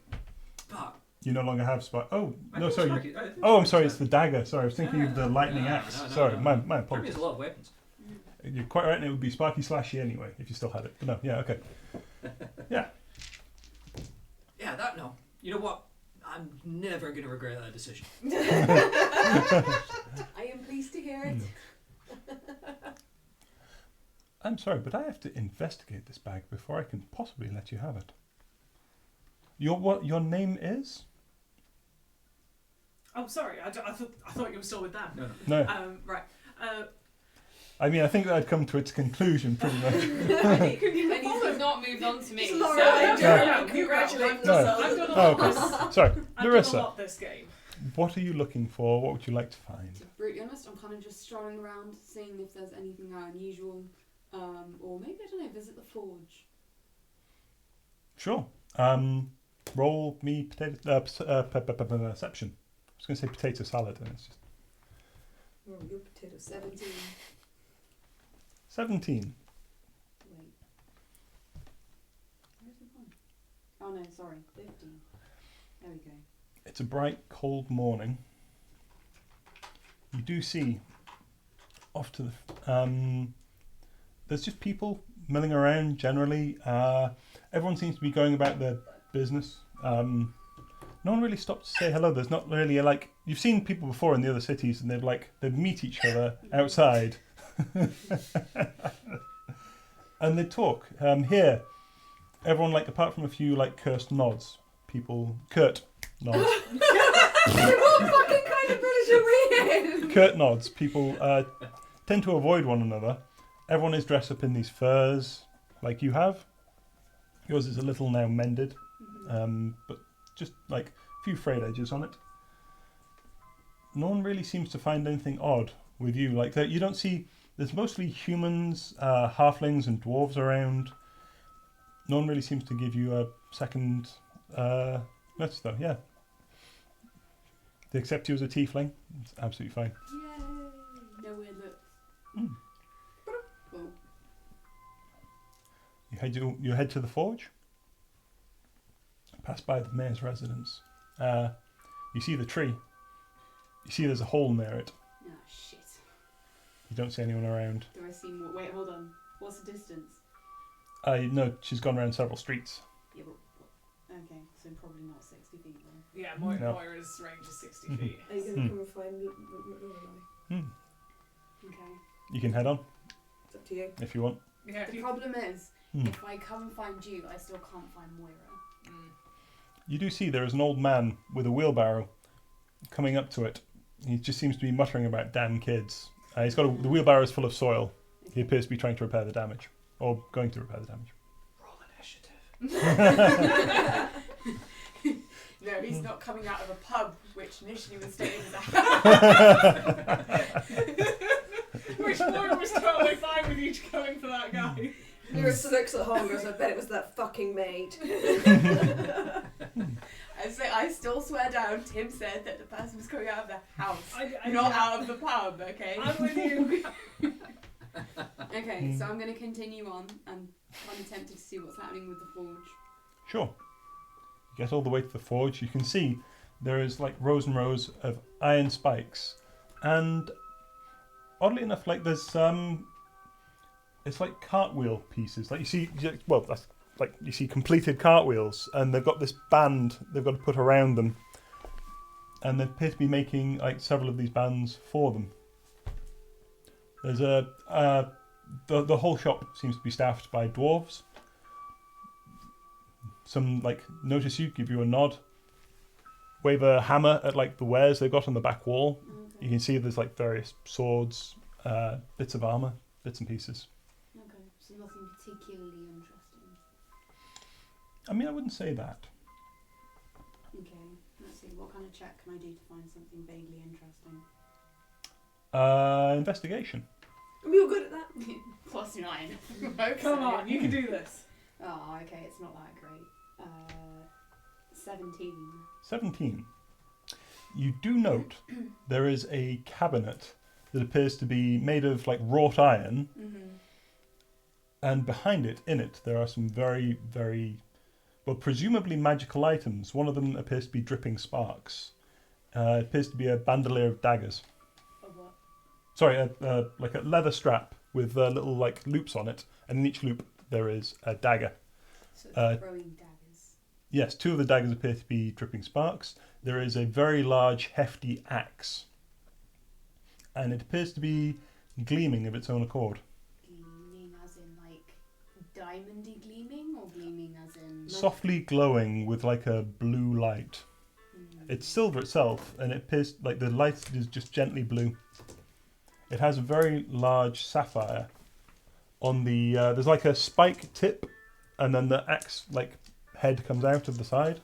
But You no longer have spot. Oh, I no, know sorry. Sparky- I think Oh, I'm sorry, Sparky it's the dagger. Sorry, I was thinking of the lightning No, axe. no, no, Sorry, no. my Sparky apologies. has a lot of weapons. You're quite right, and it would be sparky slashy anyway, if you still had it. But no, yeah, okay. Yeah, that no. You know what? I'm never gonna regret that decision. I am pleased to hear it. I'm sorry, but I have to investigate this bag before I can possibly let you have it. Your name is? Oh, sorry. I thought you were still with them. No. No. Right. I mean, I think that I'd come to its conclusion pretty much. I think you And he's not moved on to me. It's So Laura. I No, don't- no, congratulate No. yourself. I've done a Oh, lot okay. this. Sorry, I've done a Larissa, lot this game. what are you looking for? What would you like to find? To be brutally honest, I'm kind of just strolling around, seeing if there's anything unusual, or maybe, I don't know, visit the forge. Sure. Roll me perception. I was going to say potato salad, and it's just Oh, your potato 17. 17. Wait. Where's it gone? Oh no, sorry, 15. There we go. It's a bright, cold morning. You do see off to the. There's just people milling around generally. Everyone seems to be going about their business. No one really stopped to say hello. There's not really you've seen people before in the other cities, and they'd meet each other outside, and they talk. Here, everyone apart from a few cursed nods, curt nods. What fucking kind of British are we in? Curt nods. People tend to avoid one another. Everyone is dressed up in these furs, like you have. Yours is a little now mended, but just a few frayed edges on it. No one really seems to find anything odd with you. You don't see. There's mostly humans, halflings, and dwarves around. No one really seems to give you a second notice, though. Yeah. They accept you as a tiefling. It's absolutely fine. Yay! No weird looks. Mm. Cool. You head to the forge. Pass by the mayor's residence. You see the tree. You see there's a hole near it. Ah, shit. You don't see anyone around. Do I see more? Wait, hold on. What's the distance? No, she's gone around several streets. Yeah, but okay, so probably not 60 feet then. Yeah, No. Moira's range is 60 feet. Are you going to come and find Lorelai? Hmm. Okay. You can head on It's up to you. if you want. Yeah, if The you, problem is, Hmm. if I come and find you, I still can't find Moira. You do see there is an old man with a wheelbarrow coming up to it. He just seems to be muttering about damn kids. He's got the wheelbarrow is full of soil. He appears to be trying to repair the damage, or going to repair the damage. Roll initiative. No, he's not coming out of a pub, which initially was staying as a which Moira was totally fine with you going for that guy. Lewis looks at Hong and goes, I bet it was that fucking maid. I still swear down. Tim said that the person was coming out of the house, I not out of the pub. Okay. I'm with you. Okay, so I'm going to continue on. I'm kind of tempted to see what's happening with the forge. Sure. You get all the way to the forge. You can see there is like rows and rows of iron spikes, and oddly enough, like there's it's like cartwheel pieces. Like you see, well, that's like you see completed cartwheels, and they've got this band they've got to put around them, and they appear to be making like several of these bands for them. There's the whole shop seems to be staffed by dwarves. Some like notice you, give you a nod, wave a hammer at like the wares they've got on the back wall. Okay. You can see there's like various swords, bits of armor, bits and pieces. Okay, so nothing particularly interesting. I mean, I wouldn't say that. Okay, let's see. What kind of check can I do to find something vaguely interesting? Investigation. We all good at that? +9. Come on, you can do this. Oh, okay, it's not that great. 17. 17. You do note there is a cabinet that appears to be made of like wrought iron, and behind it, in it, there are some very, very, well, presumably magical items. One of them appears to be dripping sparks. It appears to be a bandolier of daggers. Or what? Sorry, like a leather strap with little like loops on it, and in each loop there is a dagger. So it's throwing daggers. Yes, 2 of the daggers appear to be dripping sparks. There is a very large, hefty axe, and it appears to be gleaming of its own accord. Gleaming as in like diamondy gleaming, or gleaming as in Softly glowing with like a blue light. It's silver itself, and it appears like the light is just gently blue. It has a very large sapphire on the. There's like a spike tip, and then the axe like head comes out of the side.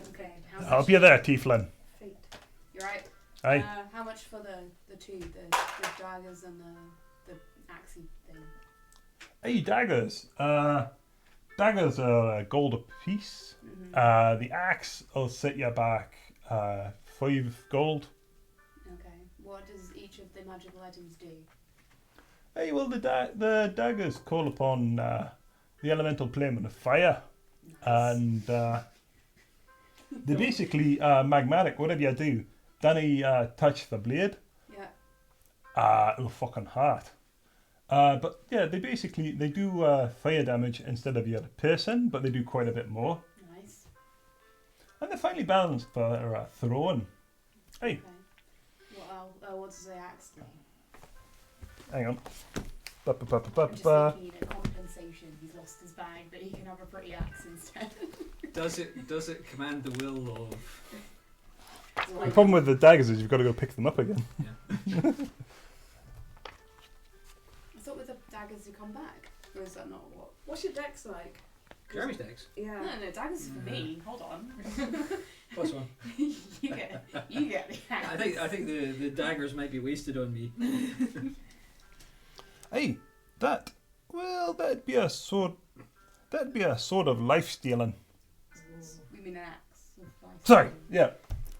Okay. I'll be there, Tieflin. Fate. You're right. Aye. How much for the two, the daggers and the axey thing? Hey, daggers. Daggers are gold a piece. The axe will set you back 5 gold. Okay. What does each of the magical items do? Hey, well, the daggers call upon the elemental plane of fire, and they're basically magmatic. Whatever you do, then you touch the blade, it'll fucking hurt. But yeah, they do fire damage instead of your piercing, but they do quite a bit more. Nice. And they're finely balanced for throwing. Hey, Okay. What does the axe do? hang on. I'm just thinking, compensation. He's lost his bag, but he can have a pretty axe instead. Does it command the will of? The problem with the daggers is you've got to go pick them up again. Yeah. I thought with the daggers you come back. Or is that not what? What's your dex like? Jeremy's decks. Yeah. No, daggers for me. Hold on. +1. you get the axe. I think the daggers might be wasted on me. Hey, that'd be a sword. That'd be a sword of life stealing. We mean an axe. Of life Sorry, stealing. yeah,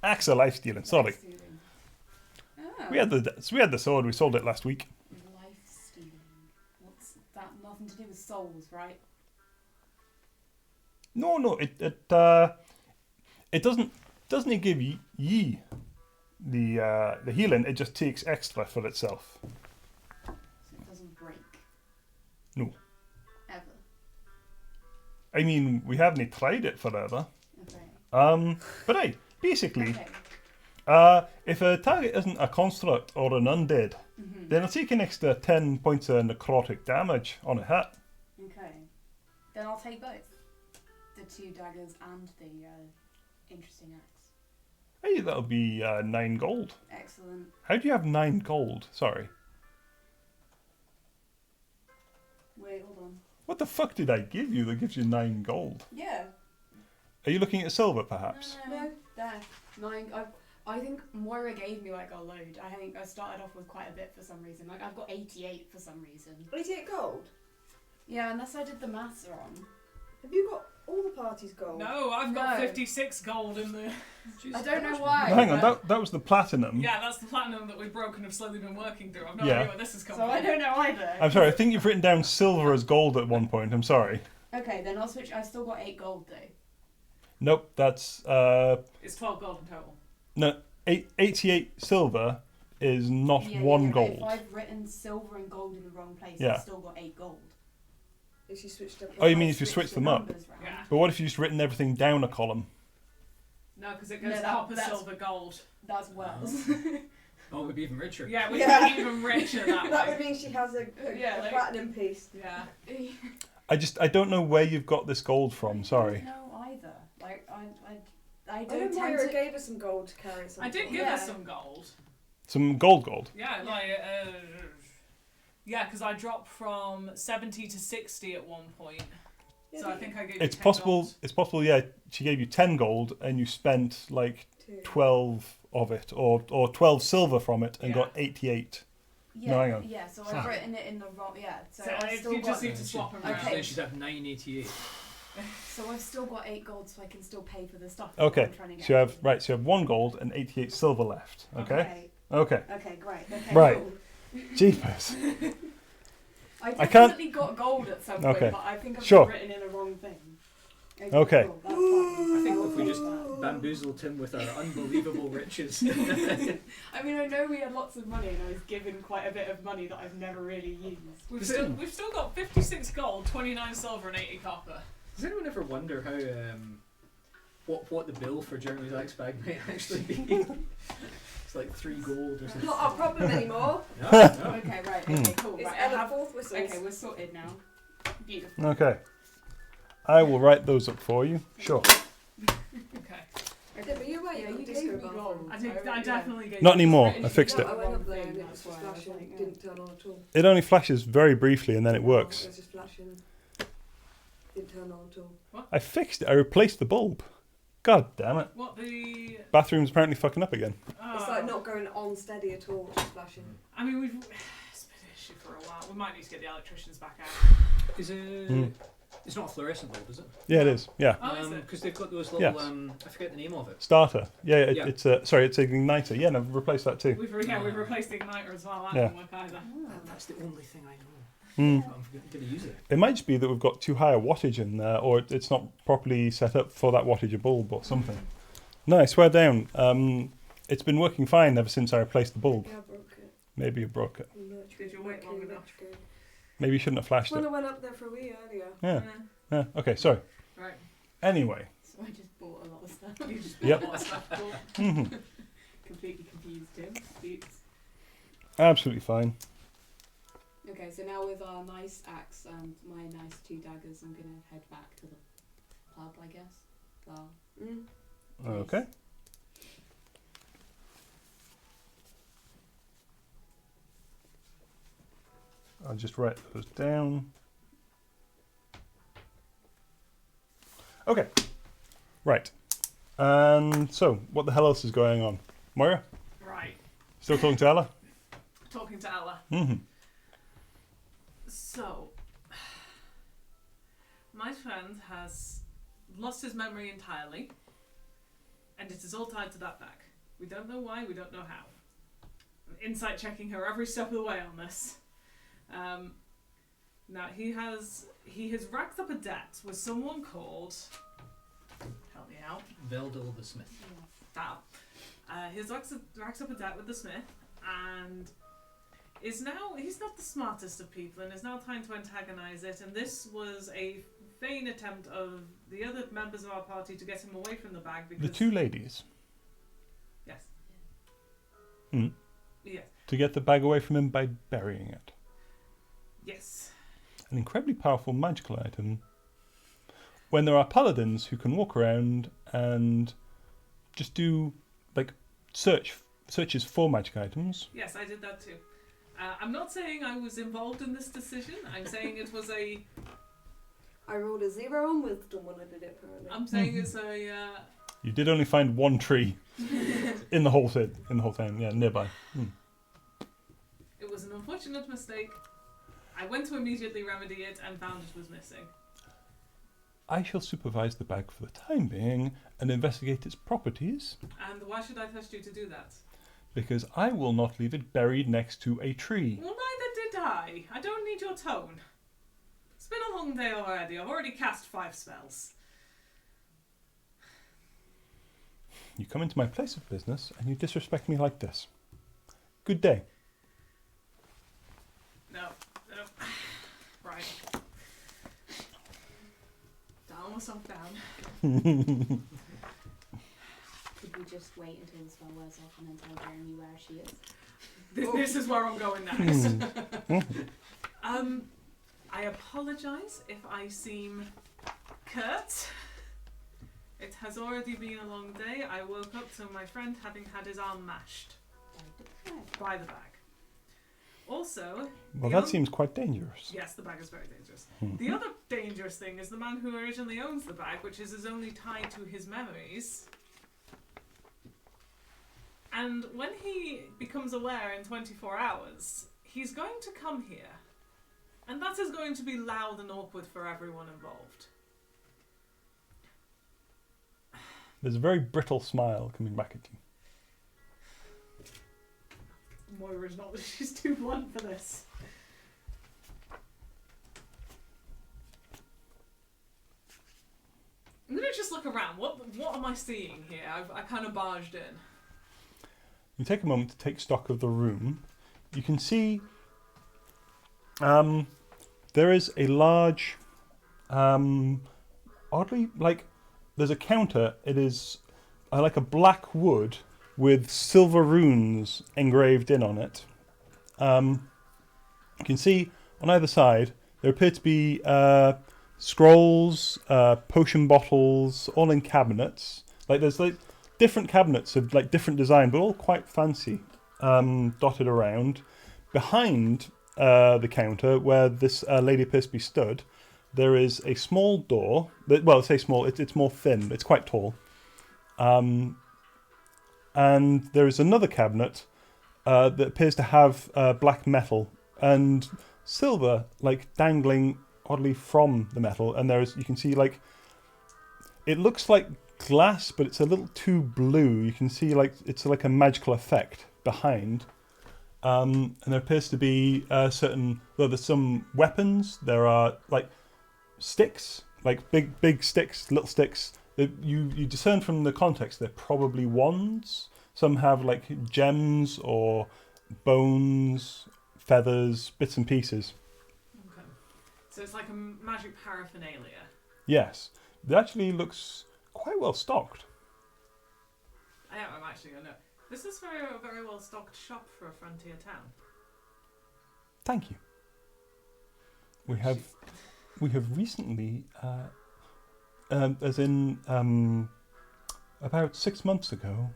axe of life stealing. Sorry, Life stealing. Oh. we had the sword. We sold it last week. Life stealing. What's that? Nothing to do with souls, right? No, it doesn't give ye the healing. It just takes extra for itself. So it doesn't break. No. Ever. I mean, we haven't tried it forever. Okay. But hey, basically, Okay. if a target isn't a construct or an undead, then it'll take an extra 10 points of necrotic damage on a hit. Okay. Then I'll take both. The 2 daggers and the interesting axe. Hey, that'll be 9 gold. Excellent. How do you have 9 gold? Sorry. Wait, hold on. What the fuck did I give you that gives you 9 gold? Yeah. Are you looking at silver, perhaps? No. There. 9. I think Moira gave me like a load. I think I started off with quite a bit for some reason. Like I've got 88 for some reason. 88 gold? Yeah, unless I did the maths wrong. Have you got all the party's gold? No, I've got No. 56 gold in the. I don't know why. Hang on, but- that was the platinum. Yeah, that's the platinum that we've broken and have slowly been working through. I've no Yeah. idea where this has come So from. I don't know either. I'm sorry, I think you've written down silver as gold at one point. I'm sorry. Okay, then I'll switch. I've still got 8 gold though. Nope, that's It's 12 gold in total. no 88 silver is not Yeah, one yeah, but gold. If I've written silver and gold in the wrong place, Yeah. I've still got 8 gold. If you switched up. Oh, you I mean if you switch the them up? numbers round. Yeah. But what if you just written everything down a column? No, because it No, goes that- copper, that's- silver, gold. That's Wells. Oh, we'd be even richer. Yeah, we'd Yeah. be even richer that That way. would mean she has a Yeah, like- platinum piece. Yeah. I don't know where you've got this gold from. Sorry. No, either. Like I I know don't tend Moira to. gave us some gold to carry. I did give Yeah. her some gold. Some gold. Yeah, like, yeah, because I dropped from 70 to 60 at one point. Yeah, So I think I gave It's you 10 possible. gold. It's possible. Yeah, she gave you 10 gold and you spent like 12 of it, or 12 silver from it, and Yeah. got 88. Yeah, No, hang on. yeah. So Sorry. I've written it in the wrong. Yeah. So So I've if still you got. just need to swap them around. Okay. Then she'd have 988. So I've still got 8 gold, so I can still pay for the stuff. Okay, I'm trying to get. So you have So you have 1 gold and 88 silver left. Okay. Okay. Okay. Okay. Great. Okay. Right. Cool. Jeepers. I I can't- definitely got gold at some point, Okay. but I think I've Sure. written in the wrong thing. Okay. Cool, that's fine. I think I'll if we take just that. bamboozled him with our unbelievable riches. I mean, I know we had lots of money, and I was given quite a bit of money that I've never really used. We've still got 56 gold, 29 silver, and 80 copper. Does anyone ever wonder how what the bill for Jeremy's ice bag might actually be? It's like 3 gold or something. Not our problem anymore. No, no. Okay, right. Okay, cool. It's Right, I Ella have. Fourth Whistles. Okay, we're sorted now. Beautiful. Okay. I will write those up for you. Sure. Okay. Yeah, but you're right. Yeah, you you disco gave me bathroom. gold. I definitely gave Not you anymore. Written I fixed in it. I the went wrong up there thing, and it that's was why I was flashing. like, Didn't turn on at all. It only flashes very briefly and then it works. It was just flashing. Didn't turn on at all. I fixed it. I replaced the bulb. God damn it. What the? Bathroom's apparently fucking up again. It's like not going on steady at all, just flashing. I mean, it's been an issue for a while. We might need to get the electricians back out. Is it? Mm. It's not a fluorescent bulb, is it? Yeah, it is. Yeah. Oh, is it? Because they've got those little. Yes. I forget the name of it. Starter. Yeah, Yeah. it's a sorry, it's an igniter. Yeah, no, I've replaced that too. We've replaced the igniter as well. That Yeah. didn't work either. That's the only thing I know. Mm. I'm going to use it. It might just be that we've got too high a wattage in there, or it's not properly set up for that wattage of bulb or something. No, I swear down. It's been working fine ever since I replaced the bulb. Yeah, I broke it. Maybe you broke it. Did you wait long enough? Maybe you shouldn't have flashed Well, it. I went up there for a wee earlier. Yeah. Yeah. Okay. Sorry. Right. Anyway. So I just bought a lot of stuff. You just Yep. bought lots of stuff. Mhm. Completely confused him. Oops. Absolutely fine. Okay, so now with our nice axe and my nice 2 daggers, I'm gonna head back to the pub, I guess. Bar. Mm. Okay. I'll just write those down. Okay. Right. And so, what the hell else is going on? Moira? Right. Still talking to Ella? Talking to Ella. Mm-hmm. So, my friend has lost his memory entirely, and it is all tied to that bag. We don't know why, we don't know how. I'm insight checking her every step of the way on this. Now, he has racked up a debt with someone called... Help me out. Veldil the Smith. That. He's racked up a debt with the Smith, and he's not the smartest of people, and is now trying to antagonise it, and this was a vain attempt of the other members of our party to get him away from the bag because... The 2 ladies. Yes. Mm. Yes. To get the bag away from him by burying it. Yes. An incredibly powerful magical item. When there are paladins who can walk around and just do like searches for magic items. Yes, I did that too. I'm not saying I was involved in this decision. I'm saying it was a... I rolled a 0 on wisdom when I did it, apparently. I'm saying it's a... You did only find one tree in the whole town, yeah, nearby. It was an unfortunate mistake. I went to immediately remedy it and found it was missing. I shall supervise the bag for the time being and investigate its properties, And why should I trust you to do that? because I will not leave it buried next to a tree. Well, neither did I. I don't need your tone. It's been a long day already. I've already cast 5 spells. You come into my place of business and you disrespect me like this. Good day. No. Right. Dial myself down. Could we just wait until the spell wears off and then tell Jeremy where she is? This is where I'm going next. I apologise if I seem curt. It has already been a long day. I woke up to my friend having had his arm mashed by the bag. Also... Well, that seems quite dangerous. Yes, the bag is very dangerous. The other dangerous thing is the man who originally owns the bag, which is only tied to his memories. And when he becomes aware in 24 hours, he's going to come here. And that is going to be loud and awkward for everyone involved. There's a very brittle smile coming back at you. Moira's not, she's too blunt for this. I'm gonna just look around. What am I seeing here? I kind of barged in. You take a moment to take stock of the room. You can see there is a large, oddly, there's a counter. It is like a black wood with silver runes engraved in on it. You can see on either side there appear to be scrolls, potion bottles, all in cabinets. There's different cabinets of different design, but all quite fancy, dotted around. Behind the counter, where this lady appears to be stood, there is a small door. Well, I say small. It's more thin. It's quite tall. And there is another cabinet that appears to have black metal and silver, dangling oddly from the metal. And you can see it looks like glass, but it's a little too blue. You can see it's a magical effect behind. And there appears to be there's some weapons. There are sticks, big sticks, little sticks. You discern from the context they're probably wands. Some have gems or bones, feathers, bits and pieces. Okay. So it's like a magic paraphernalia. Yes. It actually looks quite well stocked. I'm actually going to... This is a very well stocked shop for a frontier town. Thank you. We have recently, about 6 months ago,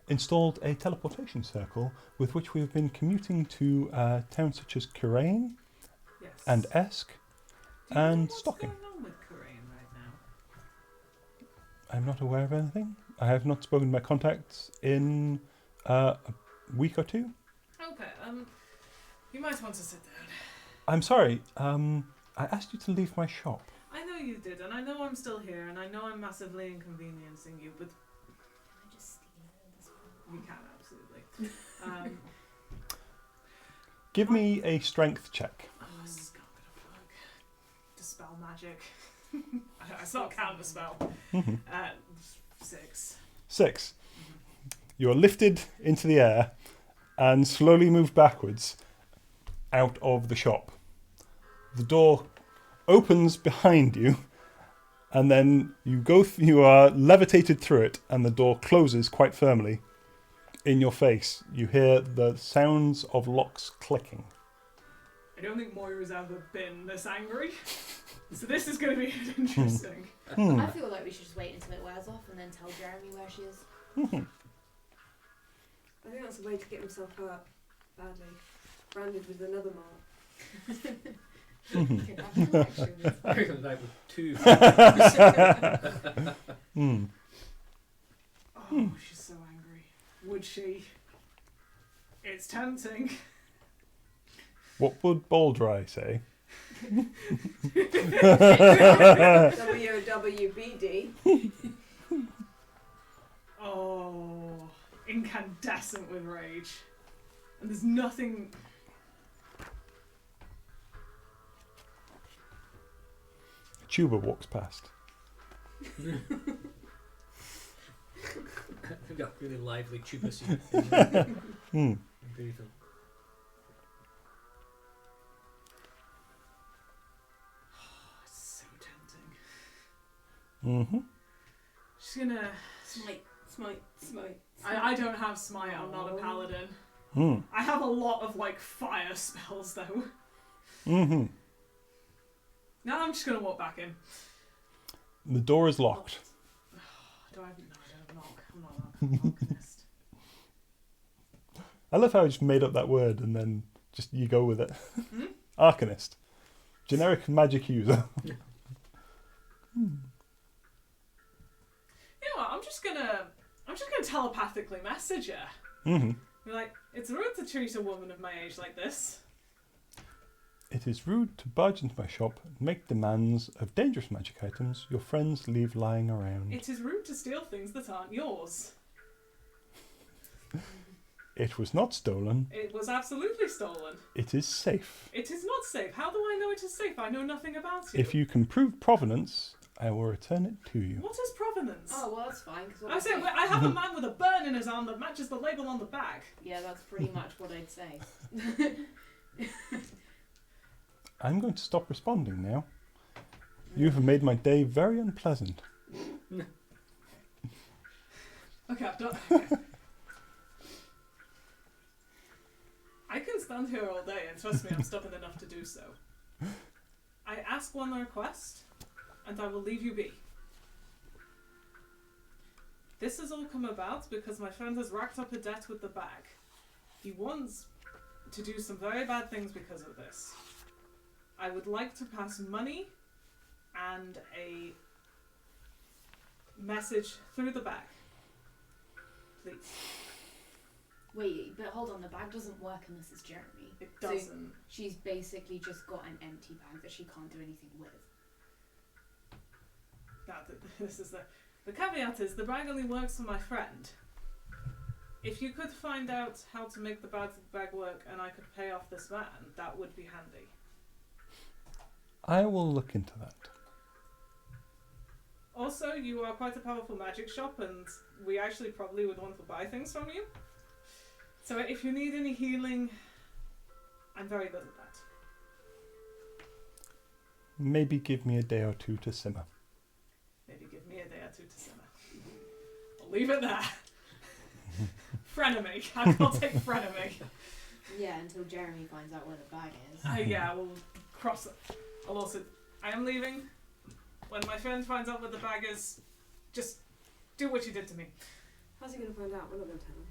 installed a teleportation circle with which we have been commuting to towns such as Kirain and Esk and Stocking. What's going on with Kirain right now? I'm not aware of anything. I have not spoken to my contacts in a week or two. Okay, you might want to sit down. I'm sorry, I asked you to leave my shop. I know you did, and I know I'm still here, and I know I'm massively inconveniencing you, but... Can I just steal this one? You can, absolutely. Give me a strength check. Oh, this is not going to work. Dispel magic. It's not counterspell. 6. 6. You are lifted into the air and slowly moved backwards out of the shop. The door opens behind you, and then you are levitated through it, and the door closes quite firmly in your face. You hear the sounds of locks clicking. I don't think Moira's ever been this angry, so this is going to be interesting. I feel like we should just wait until it wears off and then tell Jeremy where she is. I think that's a way to get himself hurt badly. Branded with another mark. Here comes back with 2. Oh, she's so angry. Would she? It's tempting. What would Baldry say? WWBD. Oh, incandescent with rage. And there's nothing... A tuba walks past. We've got really lively tuba scene. Beautiful. It's so tempting. Mm-hmm. She's gonna... Smite. I don't have smite, I'm not a paladin. Mm. I have a lot of, like, fire spells, though. Mm-hmm. Now I'm just gonna walk back in. The door is locked. Do I? No, I don't knock. I'm not an alchemist. I love how I just made up that word and then just you go with it. Hmm? Arcanist. Generic magic user. You know what? I'm just gonna telepathically message her. Mm-hmm. Be like, it's rude to treat a woman of my age like this. It is rude to barge into my shop and make demands of dangerous magic items your friends leave lying around. It is rude to steal things that aren't yours. It was not stolen. It was absolutely stolen. It is safe. It is not safe. How do I know it is safe? I know nothing about you. If you can prove provenance, I will return it to you. What is provenance? Oh, well, that's fine. Cause I say, I have a man with a burn in his arm that matches the label on the bag. Yeah, that's pretty much what I'd say. I'm going to stop responding now. You have made my day very unpleasant. Okay, I've done. Okay. I can stand here all day, and trust me, I'm stubborn enough to do so. I ask one request, and I will leave you be. This has all come about because my friend has racked up a debt with the bag. He wants to do some very bad things because of this. I would like to pass money and a message through the bag. Please. Wait, but hold on, the bag doesn't work unless it's Jeremy. It So doesn't. she's basically just got an empty bag that she can't do anything with. This is the caveat is the bag only works for my friend. If you could find out how to make the bag work and I could pay off this man, that would be handy. I will look into that. Also, you are quite a powerful magic shop, and we actually probably would want to buy things from you. So if you need any healing, I'm very good at that. Maybe give me a day or two to simmer. Maybe give me a day or two to simmer. I'll leave it there. Frenemy. I'll take frenemy. Yeah, until Jeremy finds out where the bag is. Yeah, we'll cross it. I'll also... I am leaving. When my friend finds out where the bag is, just do what you did to me. How's he going to find out? We're not going to tell him.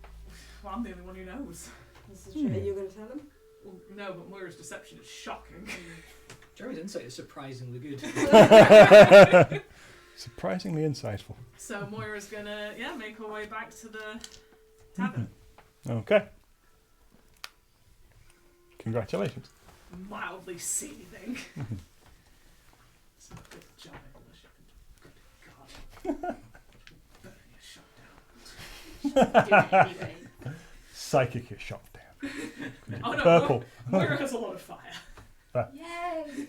Well, I'm the only one who knows. This is true. Are you going to tell him? Well, no, but Moira's deception is shocking. Jeremy's insight is surprisingly good. Surprisingly insightful. So Moira's gonna, make her way back to the tavern. Okay. Congratulations. Mildly seething. It's a good job, English. Good God. Burn your shop down. Do it anyway. Psychic is shot down. Oh no, Purple. Moira has a lot of fire. Yay!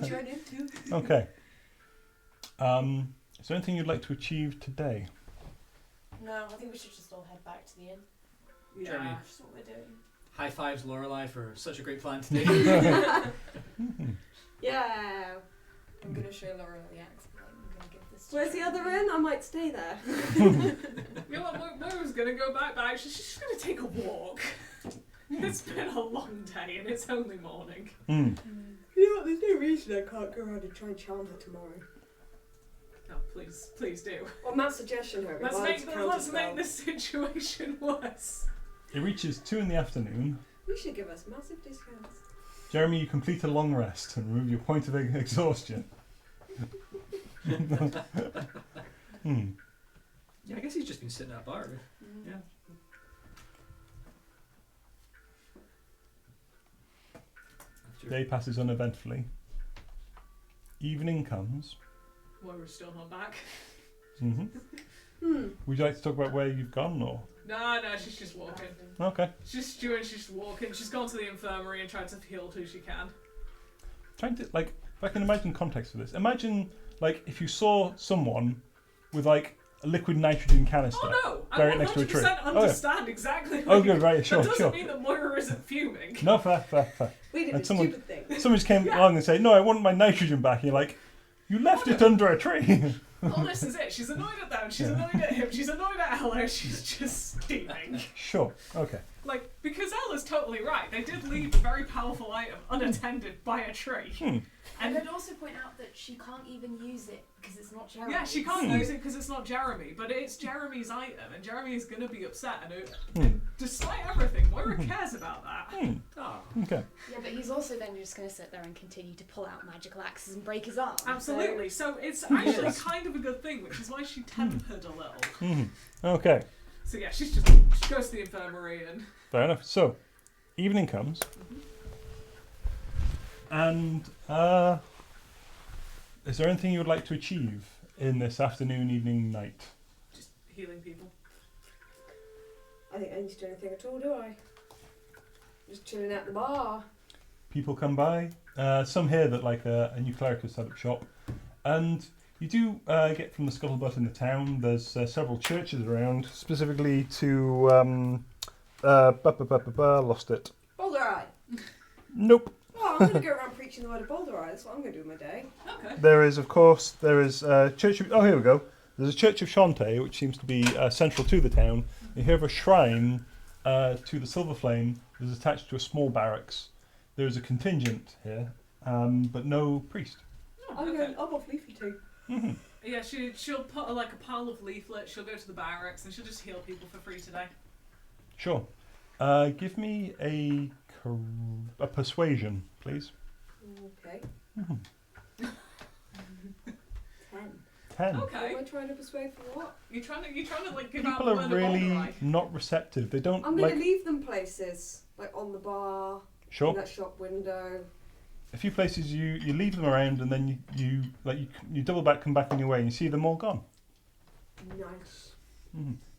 Join in too. Okay. Is there anything you'd like to achieve today? No, I think we should just all head back to the inn. Jeremy. Yeah. That's what we're doing. High fives, Lorelai, for such a great plan today. Yeah. I'm gonna show Laura the axe. I'm gonna give this. To Where's the other inn? I might stay there. You know what, Moira's gonna go back, but actually she's just gonna take a walk. It's been a long day and it's only morning. Mm. You know what? There's no reason I can't go around and try and charm her tomorrow. No, please do. Or Matt's suggestion, her. Let's make this situation worse. It reaches 2 PM. You should give us massive discounts. Jeremy, you complete a long rest and remove your point of exhaustion. Yeah, I guess he's just been sitting at a bar. Yeah. After Day passes uneventfully. Evening comes. Moira's still not back. hmm Would you like to talk about where you've gone, or? No, she's just walking. Okay. She's just walking. She's gone to the infirmary and tried to heal who she can. Trying to, like, if I can imagine context for this. Imagine, like, if you saw someone with, like, a liquid nitrogen canister. Oh no! I Bury it next to a 100% tree. understand exactly. Oh, What good, right, sure, that doesn't sure. mean that Moira isn't fuming. No, fair. We did And a someone- stupid thing. Someone just came along and said, "No, I want my nitrogen back." And you're like, "You left it under a tree." Well, this is it. She's annoyed at them. She's Yeah. annoyed at him. She's annoyed at Ella. She's just steaming. Sure. Okay. Like, because Ella's totally right. They did leave a very powerful item unattended by a tree. And And I'd also point out that she can't even use it because it's not Jeremy. yeah, she can't Hmm. use it because it's not Jeremy, but it's Jeremy's item, and Jeremy is going to be upset. And Hmm. despite everything, Moira cares about that. Oh. Okay. Yeah, but he's also then just going to sit there and continue to pull out magical axes and break his arm. Absolutely. So it's actually Yes. kind of a good thing, which is why she tempered a little. Okay. So yeah, she goes to the infirmary and Fair enough. So, evening comes, and is there anything you would like to achieve in this afternoon, evening, night? just healing people. I think I need to do anything at all, do I? Just chilling at the bar. People come by. Some hear that like a new cleric has set up shop, and you do get from the scuttlebutt in the town. There's several churches around, specifically to lost it. Boulder Eye. Nope. Oh, I'm going to go around preaching the word of Boulder Eye. That's what I'm going to do with my day. Okay. There is, of course, church of... Oh, here we go. There's a church of Shantae, which seems to be central to the town. You hear of a shrine to the Silver Flame that is attached to a small barracks. There is a contingent here, but no priest. I'm off Leafy too. Yeah, she'll put like a pile of leaflets. She'll go to the barracks and she'll just heal people for free today. Sure. Give me a persuasion, please. Okay. 10. 10. Who Okay. am I trying to persuade for what? You're trying to like give out People the are word of really Lorelai. not receptive. They don't I'm going like... to leave them places. Like on the bar, in Sure. that shop window. A few places you leave them around, and then you double back, come back on your way, and you see them all gone. Nice.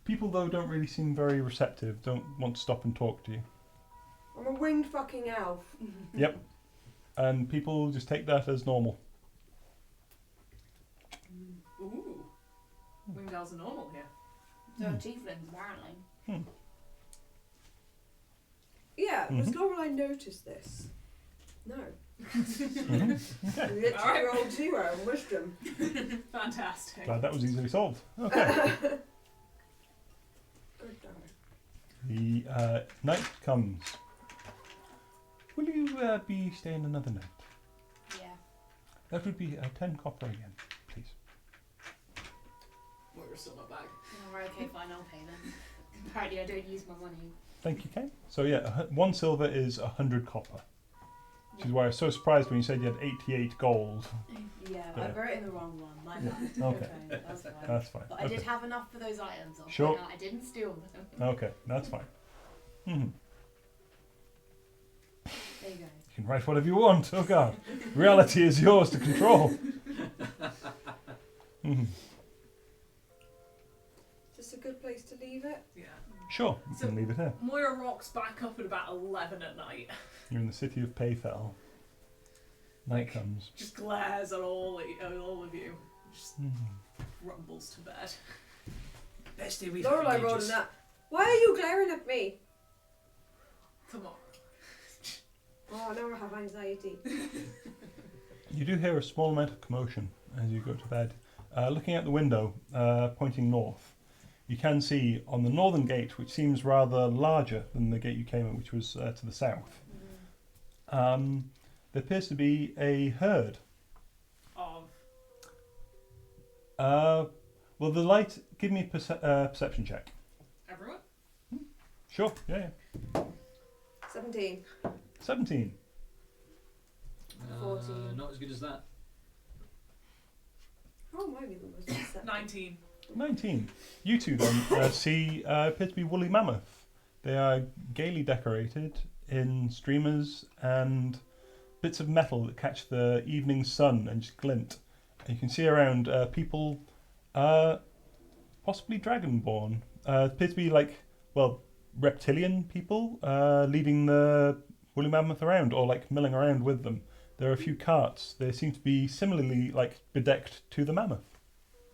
People though don't really seem very receptive. Don't want to stop and talk to you. I'm a winged fucking elf. Yep. And people just take that as normal. Ooh. Winged elves are normal here. So tieflings, apparently. Yeah, does Mhm. Lorelai notice this? No. Okay. The 2-year-old 0 in wisdom. Fantastic. Glad that was easily solved. Okay. Good dog. The night comes. Will you be staying another night? Yeah. That would be 10 copper again, please. Moira's still not back. Oh, right, okay, fine, I'll pay then. Apparently I don't use my money. Thank you, Kate. So yeah, 1 silver is 100 copper. Which is why I was so surprised when you said you had 88 gold. Yeah, Yeah. I wrote in the wrong one. My Yeah, bad. okay. That's fine. That's fine. But I Okay. did have enough for those items. I'll Sure. point out I didn't steal them. Okay, that's fine. You There you go. can write whatever you want. Oh god. Reality is yours to control. Just a good place to leave it. Yeah. Sure, you So- can leave it here. Moira rocks back up at about 11 at night. You're in the city of Paythelle. Night Like- comes. Just glares at all of you. Just rumbles to bed. Best day we've Lorelai had. rolled that. Why are you glaring at me? Tomorrow. Oh, now I have anxiety. You do hear a small amount of commotion as you go to bed. Looking out the window, pointing north, you can see on the northern gate, which seems rather larger than the gate you came in, which was to the south, there appears to be a herd. Of. Well, the light, give me a perception check. Everyone? Sure, yeah. 17. 17. 14. Not as good as that. How am I the most upset? 19. 19. You two then see appear to be woolly mammoth. They are gaily decorated in streamers and bits of metal that catch the evening sun and just glint. And you can see around people, possibly dragonborn. Appear to be like, well, reptilian people leading the woolly mammoth around, or like milling around with them. There are a few carts. They seem to be similarly like bedecked to the mammoth.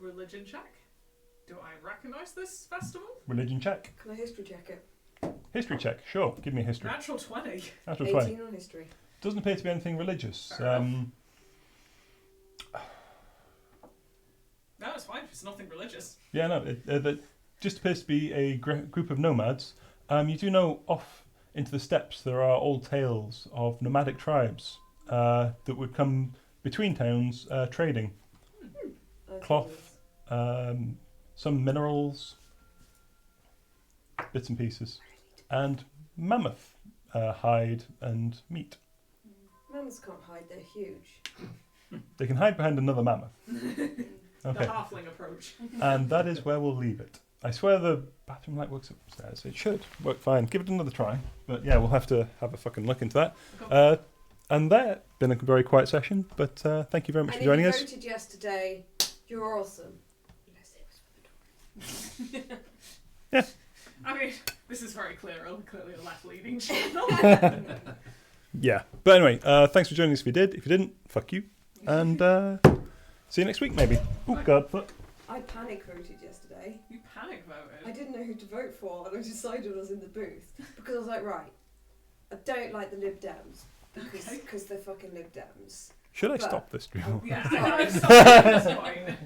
Religion check. Do I recognise this festival? Religion check. Can I history check it? History check. Sure. Give me a history. Natural 20. Natural 18 20. on history. Doesn't appear to be anything religious. Fair No, it's fine. It's nothing religious. Yeah, no. It just appears to be a group of nomads. You do know off into the steppes there are old tales of nomadic tribes that would come between towns trading. Cloth, some minerals, bits and pieces, and mammoth hide and meat. Mammoths can't hide, they're huge. They can hide behind another mammoth. The Okay, halfling approach. and that is where we'll leave it. I swear the bathroom light works upstairs. It should work fine. Give it another try. But yeah, we'll have to have a fucking look into that. And that's been a very quiet session, but thank you very much And for joining if us. you voted yesterday, you're awesome. Unless it was for the Tories. I mean, this is very clearly a left-leaning channel. Yeah. But anyway, thanks for joining us if you did. If you didn't, fuck you. And see you next week, maybe. Oh, God. Fuck. I panic voted yesterday. You panic I voted. didn't know who to vote for, and I decided I was in the booth. Because I was like, right, I don't like the Lib Dems. Because they're fucking Lib Dems. Should I But- stop this stream? Yeah, I know. It's at this point.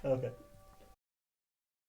Okay.